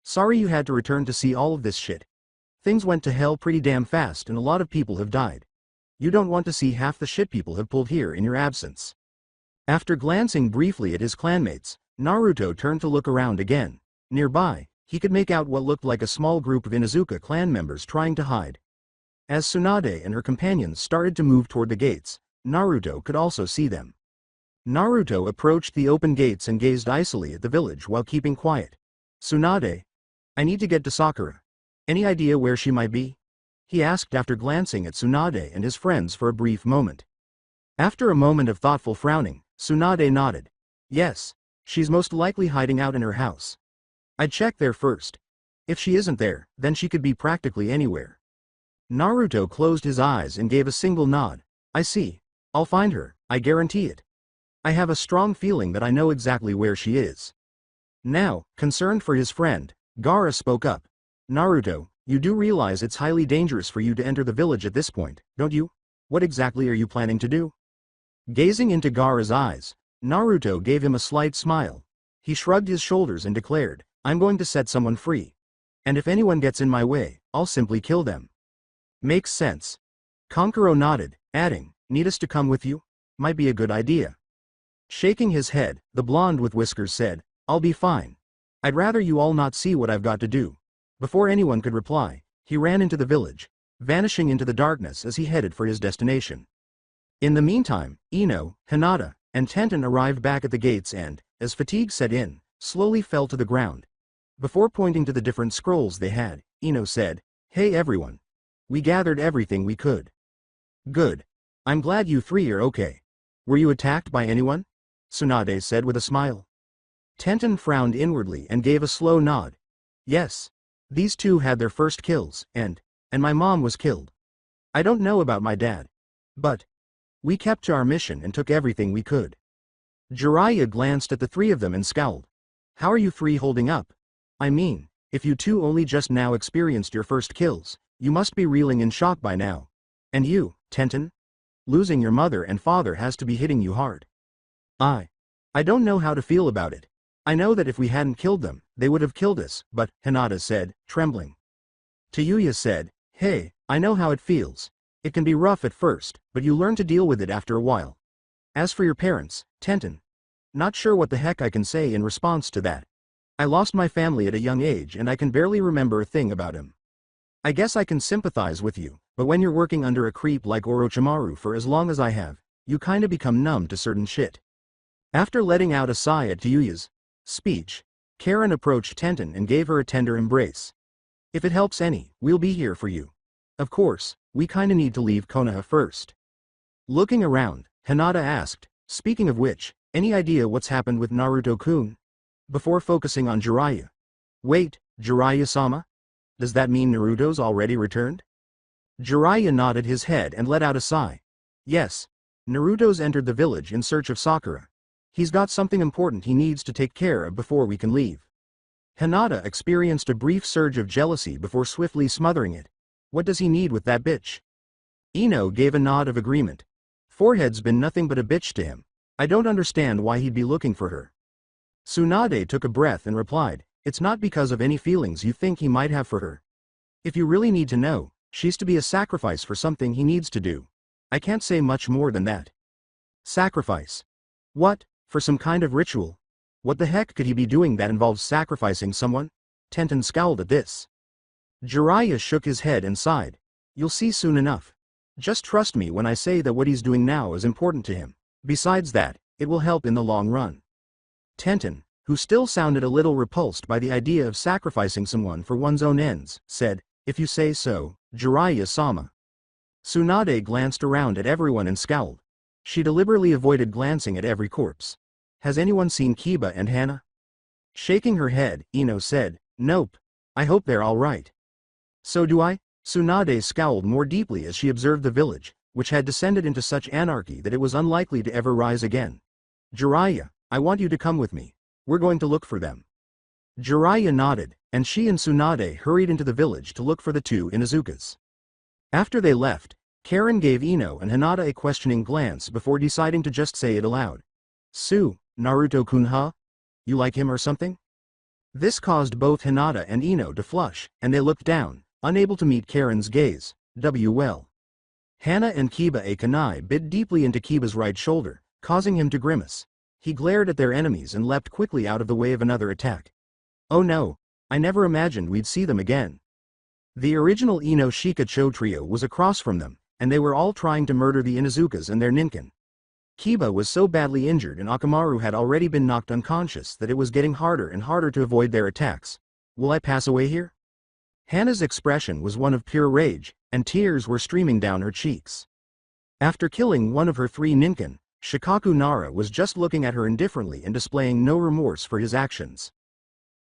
Sorry you had to return to see all of this shit. Things went to hell pretty damn fast and a lot of people have died. You don't want to see half the shit people have pulled here in your absence. After glancing briefly at his clanmates, Naruto turned to look around again. Nearby, he could make out what looked like a small group of Inuzuka clan members trying to hide. As Tsunade and her companions started to move toward the gates, Naruto could also see them. Naruto approached the open gates and gazed icily at the village while keeping quiet. Tsunade, I need to get to Sakura. Any idea where she might be? He asked after glancing at Tsunade and his friends for a brief moment. After a moment of thoughtful frowning, Tsunade nodded. Yes, she's most likely hiding out in her house. I'd check there first. If she isn't there, then she could be practically anywhere. Naruto closed his eyes and gave a single nod. I see. I'll find her, I guarantee it. I have a strong feeling that I know exactly where she is. Now, concerned for his friend, Gaara spoke up. Naruto, you do realize it's highly dangerous for you to enter the village at this point, don't you? What exactly are you planning to do? Gazing into Gaara's eyes, Naruto gave him a slight smile. He shrugged his shoulders and declared, I'm going to set someone free. And if anyone gets in my way, I'll simply kill them. Makes sense. Kankuro nodded, adding, Need us to come with you? Might be a good idea. Shaking his head, the blonde with whiskers said, I'll be fine. I'd rather you all not see what I've got to do. Before anyone could reply, he ran into the village, vanishing into the darkness as he headed for his destination. In the meantime, Ino, Hinata, and Tenten arrived back at the gates and, as fatigue set in, slowly fell to the ground. Before pointing to the different scrolls they had, Ino said, "Hey everyone. We gathered everything we could." "Good. I'm glad you three are okay. Were you attacked by anyone?" Tsunade said with a smile. Tenten frowned inwardly and gave a slow nod. "Yes. These two had their first kills, and my mom was killed. I don't know about my dad. But we kept to our mission and took everything we could." Jiraiya glanced at the three of them and scowled. "How are you three holding up? I mean, if you two only just now experienced your first kills, you must be reeling in shock by now. And you, Tenten? Losing your mother and father has to be hitting you hard." I don't know how to feel about it. I know that if we hadn't killed them, they would have killed us, but," Hinata said, trembling. Tayuya said, "Hey, I know how it feels. It can be rough at first, but you learn to deal with it after a while. As for your parents, Tenten, not sure what the heck I can say in response to that. I lost my family at a young age and I can barely remember a thing about him. I guess I can sympathize with you, but when you're working under a creep like Orochimaru for as long as I have, you kinda become numb to certain shit." After letting out a sigh at Tayuya's speech, Karen approached Tenten and gave her a tender embrace. "If it helps any, we'll be here for you. Of course, we kinda need to leave Konoha first." Looking around, Hinata asked, "Speaking of which, any idea what's happened with Naruto-kun?" Before focusing on Jiraiya. "Wait, Jiraiya-sama? Does that mean Naruto's already returned?" Jiraiya nodded his head and let out a sigh. "Yes. Naruto's entered the village in search of Sakura. He's got something important he needs to take care of before we can leave." Hinata experienced a brief surge of jealousy before swiftly smothering it. What does he need with that bitch? Ino gave a nod of agreement. Forehead's been nothing but a bitch to him. I don't understand why he'd be looking for her. Tsunade took a breath and replied, "It's not because of any feelings you think he might have for her. If you really need to know, she's to be a sacrifice for something he needs to do. I can't say much more than that." Sacrifice? What, for some kind of ritual? What the heck could he be doing that involves sacrificing someone? Tenten scowled at this. Jiraiya shook his head and sighed. "You'll see soon enough. Just trust me when I say that what he's doing now is important to him. Besides that, it will help in the long run." Tenten, who still sounded a little repulsed by the idea of sacrificing someone for one's own ends, said, "If you say so, Jiraiya-sama." Tsunade glanced around at everyone and scowled. She deliberately avoided glancing at every corpse. "Has anyone seen Kiba and Hana?" Shaking her head, Ino said, "Nope. I hope they're all right." "So do I." Tsunade scowled more deeply as she observed the village, which had descended into such anarchy that it was unlikely to ever rise again. "Jiraiya, I want you to come with me. We're going to look for them." Jiraiya nodded, and she and Tsunade hurried into the village to look for the two Inuzukas. After they left, Karen gave Ino and Hinata a questioning glance before deciding to just say it aloud. Naruto-kun huh? You like him or something?" This caused both Hinata and Ino to flush, and they looked down, unable to meet Karen's gaze. Well. Hana and Kiba a kunai bit deeply into Kiba's right shoulder, causing him to grimace. He glared at their enemies and leapt quickly out of the way of another attack. "Oh no, I never imagined we'd see them again." The original Ino Shika Cho trio was across from them, and they were all trying to murder the Inuzukas and their ninkin. Kiba was so badly injured and Akamaru had already been knocked unconscious that it was getting harder and harder to avoid their attacks. "Will I pass away here?" Hana's expression was one of pure rage, and tears were streaming down her cheeks. After killing one of her three ninkin, Shikaku Nara was just looking at her indifferently and displaying no remorse for his actions.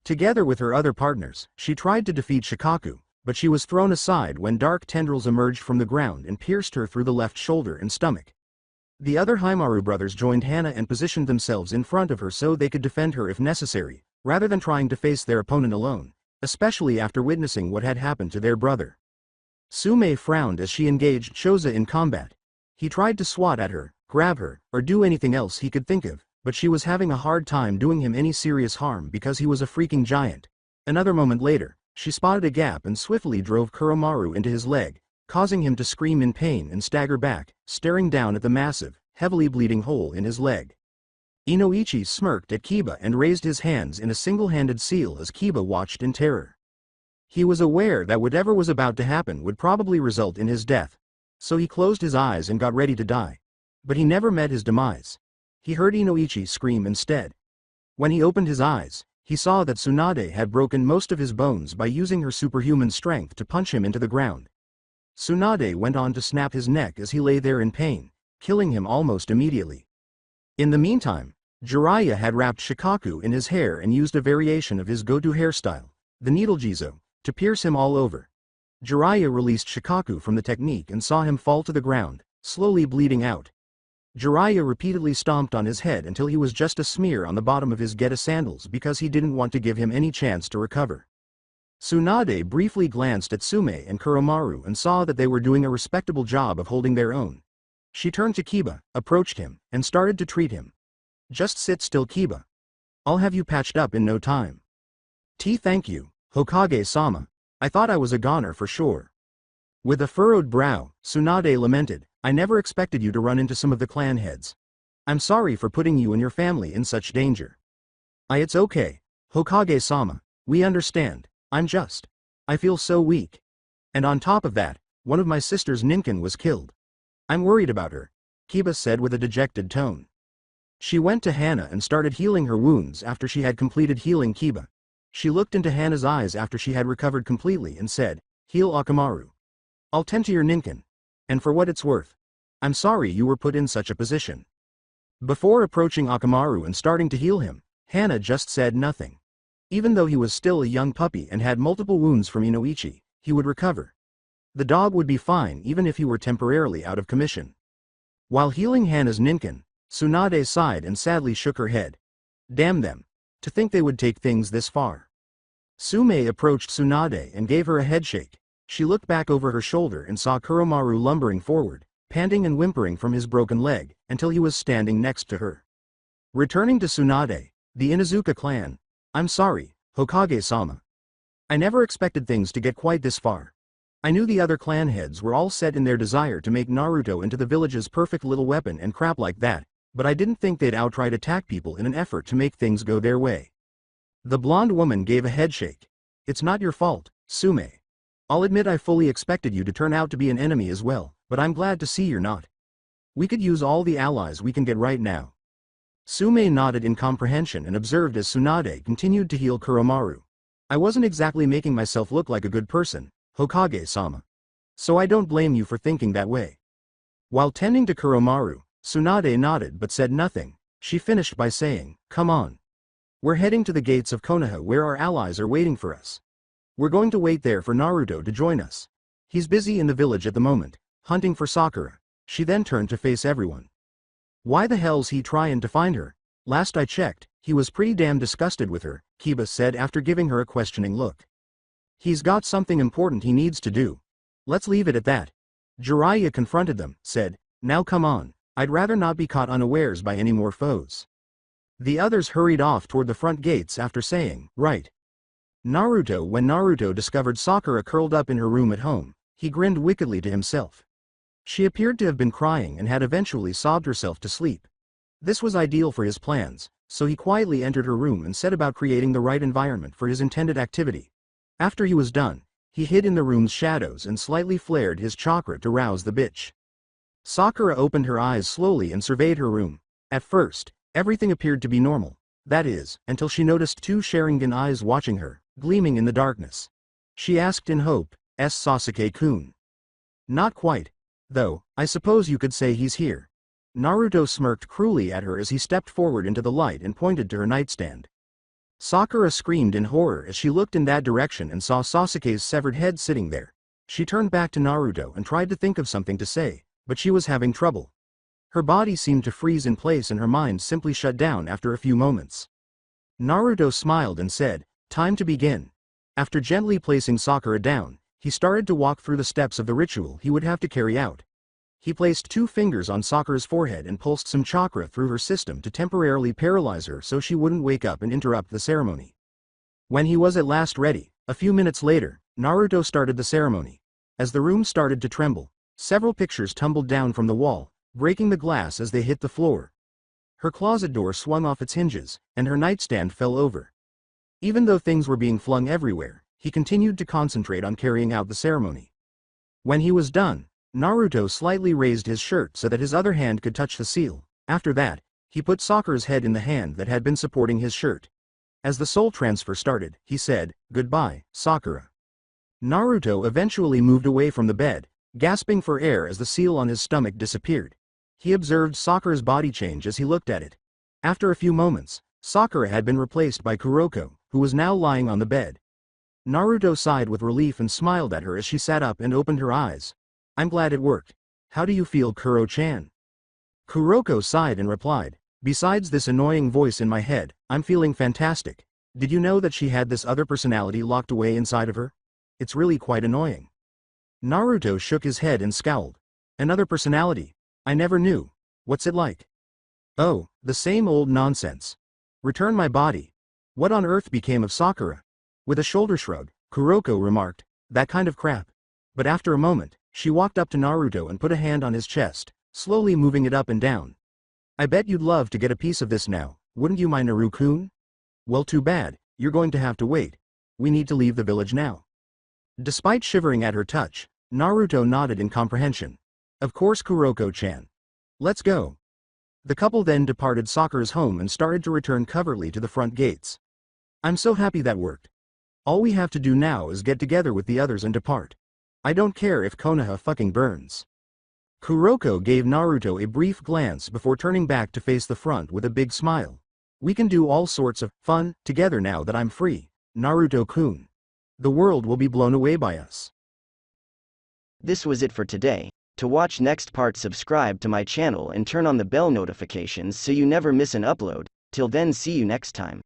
Together with her other partners, she tried to defeat Shikaku, but she was thrown aside when dark tendrils emerged from the ground and pierced her through the left shoulder and stomach. The other Haimaru brothers joined Hana and positioned themselves in front of her so they could defend her if necessary, rather than trying to face their opponent alone, especially after witnessing what had happened to their brother. Sume frowned as she engaged Choza in combat. He tried to swat at her, grab her, or do anything else he could think of, but she was having a hard time doing him any serious harm because he was a freaking giant. Another moment later, she spotted a gap and swiftly drove Kuromaru into his leg, causing him to scream in pain and stagger back, staring down at the massive, heavily bleeding hole in his leg. Inoichi smirked at Kiba and raised his hands in a single-handed seal as Kiba watched in terror. He was aware that whatever was about to happen would probably result in his death, so he closed his eyes and got ready to die. But he never met his demise. he heard Inoichi scream instead. When he opened his eyes, he saw that Tsunade had broken most of his bones by using her superhuman strength to punch him into the ground. Tsunade went on to snap his neck as he lay there in pain, killing him almost immediately. In the meantime, Jiraiya had wrapped Shikaku in his hair and used a variation of his go-to hairstyle, the needle jizo, to pierce him all over. Jiraiya released Shikaku from the technique and saw him fall to the ground, slowly bleeding out. Jiraiya repeatedly stomped on his head until he was just a smear on the bottom of his Geta sandals because he didn't want to give him any chance to recover. Tsunade briefly glanced at Sume and Kuromaru and saw that they were doing a respectable job of holding their own. She turned to Kiba, approached him, and started to treat him. "Just sit still, Kiba. I'll have you patched up in no time." Thank you, Hokage-sama. I thought I was a goner for sure." With a furrowed brow, Tsunade lamented, "I never expected you to run into some of the clan heads. I'm sorry for putting you and your family in such danger." It's okay, Hokage-sama. We understand. I feel so weak. And on top of that, one of my sister's ninkin was killed. I'm worried about her," Kiba said with a dejected tone. She went to Hana and started healing her wounds after she had completed healing Kiba. She looked into Hana's eyes after she had recovered completely and said, "Heal Akamaru. I'll tend to your ninkin. And for what it's worth, I'm sorry you were put in such a position." Before approaching Akamaru and starting to heal him, Hana just said nothing. Even though he was still a young puppy and had multiple wounds from Inoichi, he would recover. The dog would be fine even if he were temporarily out of commission. While healing Hana's ninkin, Tsunade sighed and sadly shook her head. Damn them. To think they would take things this far. Sume approached Tsunade and gave her a headshake. She looked back over her shoulder and saw Kuromaru lumbering forward, panting and whimpering from his broken leg, until he was standing next to her. Returning to Tsunade, the Inuzuka clan. "I'm sorry, Hokage-sama. I never expected things to get quite this far. I knew the other clan heads were all set in their desire to make Naruto into the village's perfect little weapon and crap like that, but I didn't think they'd outright attack people in an effort to make things go their way." The blonde woman gave a headshake. "It's not your fault, Sume. I'll admit I fully expected you to turn out to be an enemy as well, but I'm glad to see you're not. We could use all the allies we can get right now." Sume nodded in comprehension and observed as Tsunade continued to heal Kuromaru. "I wasn't exactly making myself look like a good person, Hokage-sama. So I don't blame you for thinking that way." While tending to Kuromaru, Tsunade nodded but said nothing. She finished by saying, "Come on. We're heading to the gates of Konoha where our allies are waiting for us. We're going to wait there for Naruto to join us. He's busy in the village at the moment, hunting for Sakura." She then turned to face everyone. "Why the hell's he trying to find her? Last I checked, he was pretty damn disgusted with her," Kiba said after giving her a questioning look. "He's got something important he needs to do. Let's leave it at that." Jiraiya confronted them, said, "Now come on, I'd rather not be caught unawares by any more foes." The others hurried off toward the front gates after saying, "Right." When Naruto discovered Sakura curled up in her room at home, he grinned wickedly to himself. She appeared to have been crying and had eventually sobbed herself to sleep. This was ideal for his plans, so he quietly entered her room and set about creating the right environment for his intended activity. After he was done, he hid in the room's shadows and slightly flared his chakra to rouse the bitch. Sakura opened her eyes slowly and surveyed her room. At first, everything appeared to be normal. That is, until she noticed two Sharingan eyes watching her, gleaming in the darkness. She asked in hope, "Sasuke-kun?" "Not quite. Though, I suppose you could say he's here." Naruto smirked cruelly at her as he stepped forward into the light and pointed to her nightstand. Sakura screamed in horror as she looked in that direction and saw Sasuke's severed head sitting there. She turned back to Naruto and tried to think of something to say, but she was having trouble. Her body seemed to freeze in place and her mind simply shut down after a few moments. Naruto smiled and said, "Time to begin." After gently placing Sakura down, he started to walk through the steps of the ritual he would have to carry out. He placed 2 fingers on Sakura's forehead and pulsed some chakra through her system to temporarily paralyze her so she wouldn't wake up and interrupt the ceremony. When he was at last ready, a few minutes later, Naruto started the ceremony. As the room started to tremble, several pictures tumbled down from the wall, breaking the glass as they hit the floor. Her closet door swung off its hinges, and her nightstand fell over. Even though things were being flung everywhere, he continued to concentrate on carrying out the ceremony. When he was done, Naruto slightly raised his shirt so that his other hand could touch the seal. After that, He put Sakura's head in the hand that had been supporting his shirt. As the soul transfer started, he said, "Goodbye, Sakura." Naruto eventually moved away from the bed, gasping for air as the seal on his stomach disappeared. He observed Sakura's body change as he looked at it. After a few moments, Sakura had been replaced by Kuroko, who was now lying on the bed. Naruto sighed with relief and smiled at her as she sat up and opened her eyes. "I'm glad it worked. How do you feel, Kuro-chan?" Kuroko sighed and replied, "Besides this annoying voice in my head, I'm feeling fantastic. Did you know that she had this other personality locked away inside of her? It's really quite annoying." Naruto shook his head and scowled. "Another personality? I never knew. What's it like?" "Oh, the same old nonsense. Return my body. What on earth became of Sakura?" With a shoulder shrug, Kuroko remarked, "That kind of crap." But after a moment, she walked up to Naruto and put a hand on his chest, slowly moving it up and down. "I bet you'd love to get a piece of this now, wouldn't you, my Naru-kun? Well, too bad, you're going to have to wait. We need to leave the village now." Despite shivering at her touch, Naruto nodded in comprehension. "Of course, Kuroko-chan. Let's go." The couple then departed Sakura's home and started to return covertly to the front gates. "I'm so happy that worked. All we have to do now is get together with the others and depart. I don't care if Konoha fucking burns." Kuroko gave Naruto a brief glance before turning back to face the front with a big smile. "We can do all sorts of fun together now that I'm free, Naruto-kun. The world will be blown away by us." This was it for today. To watch next part, subscribe to my channel and turn on the bell notifications so you never miss an upload. Till then, see you next time.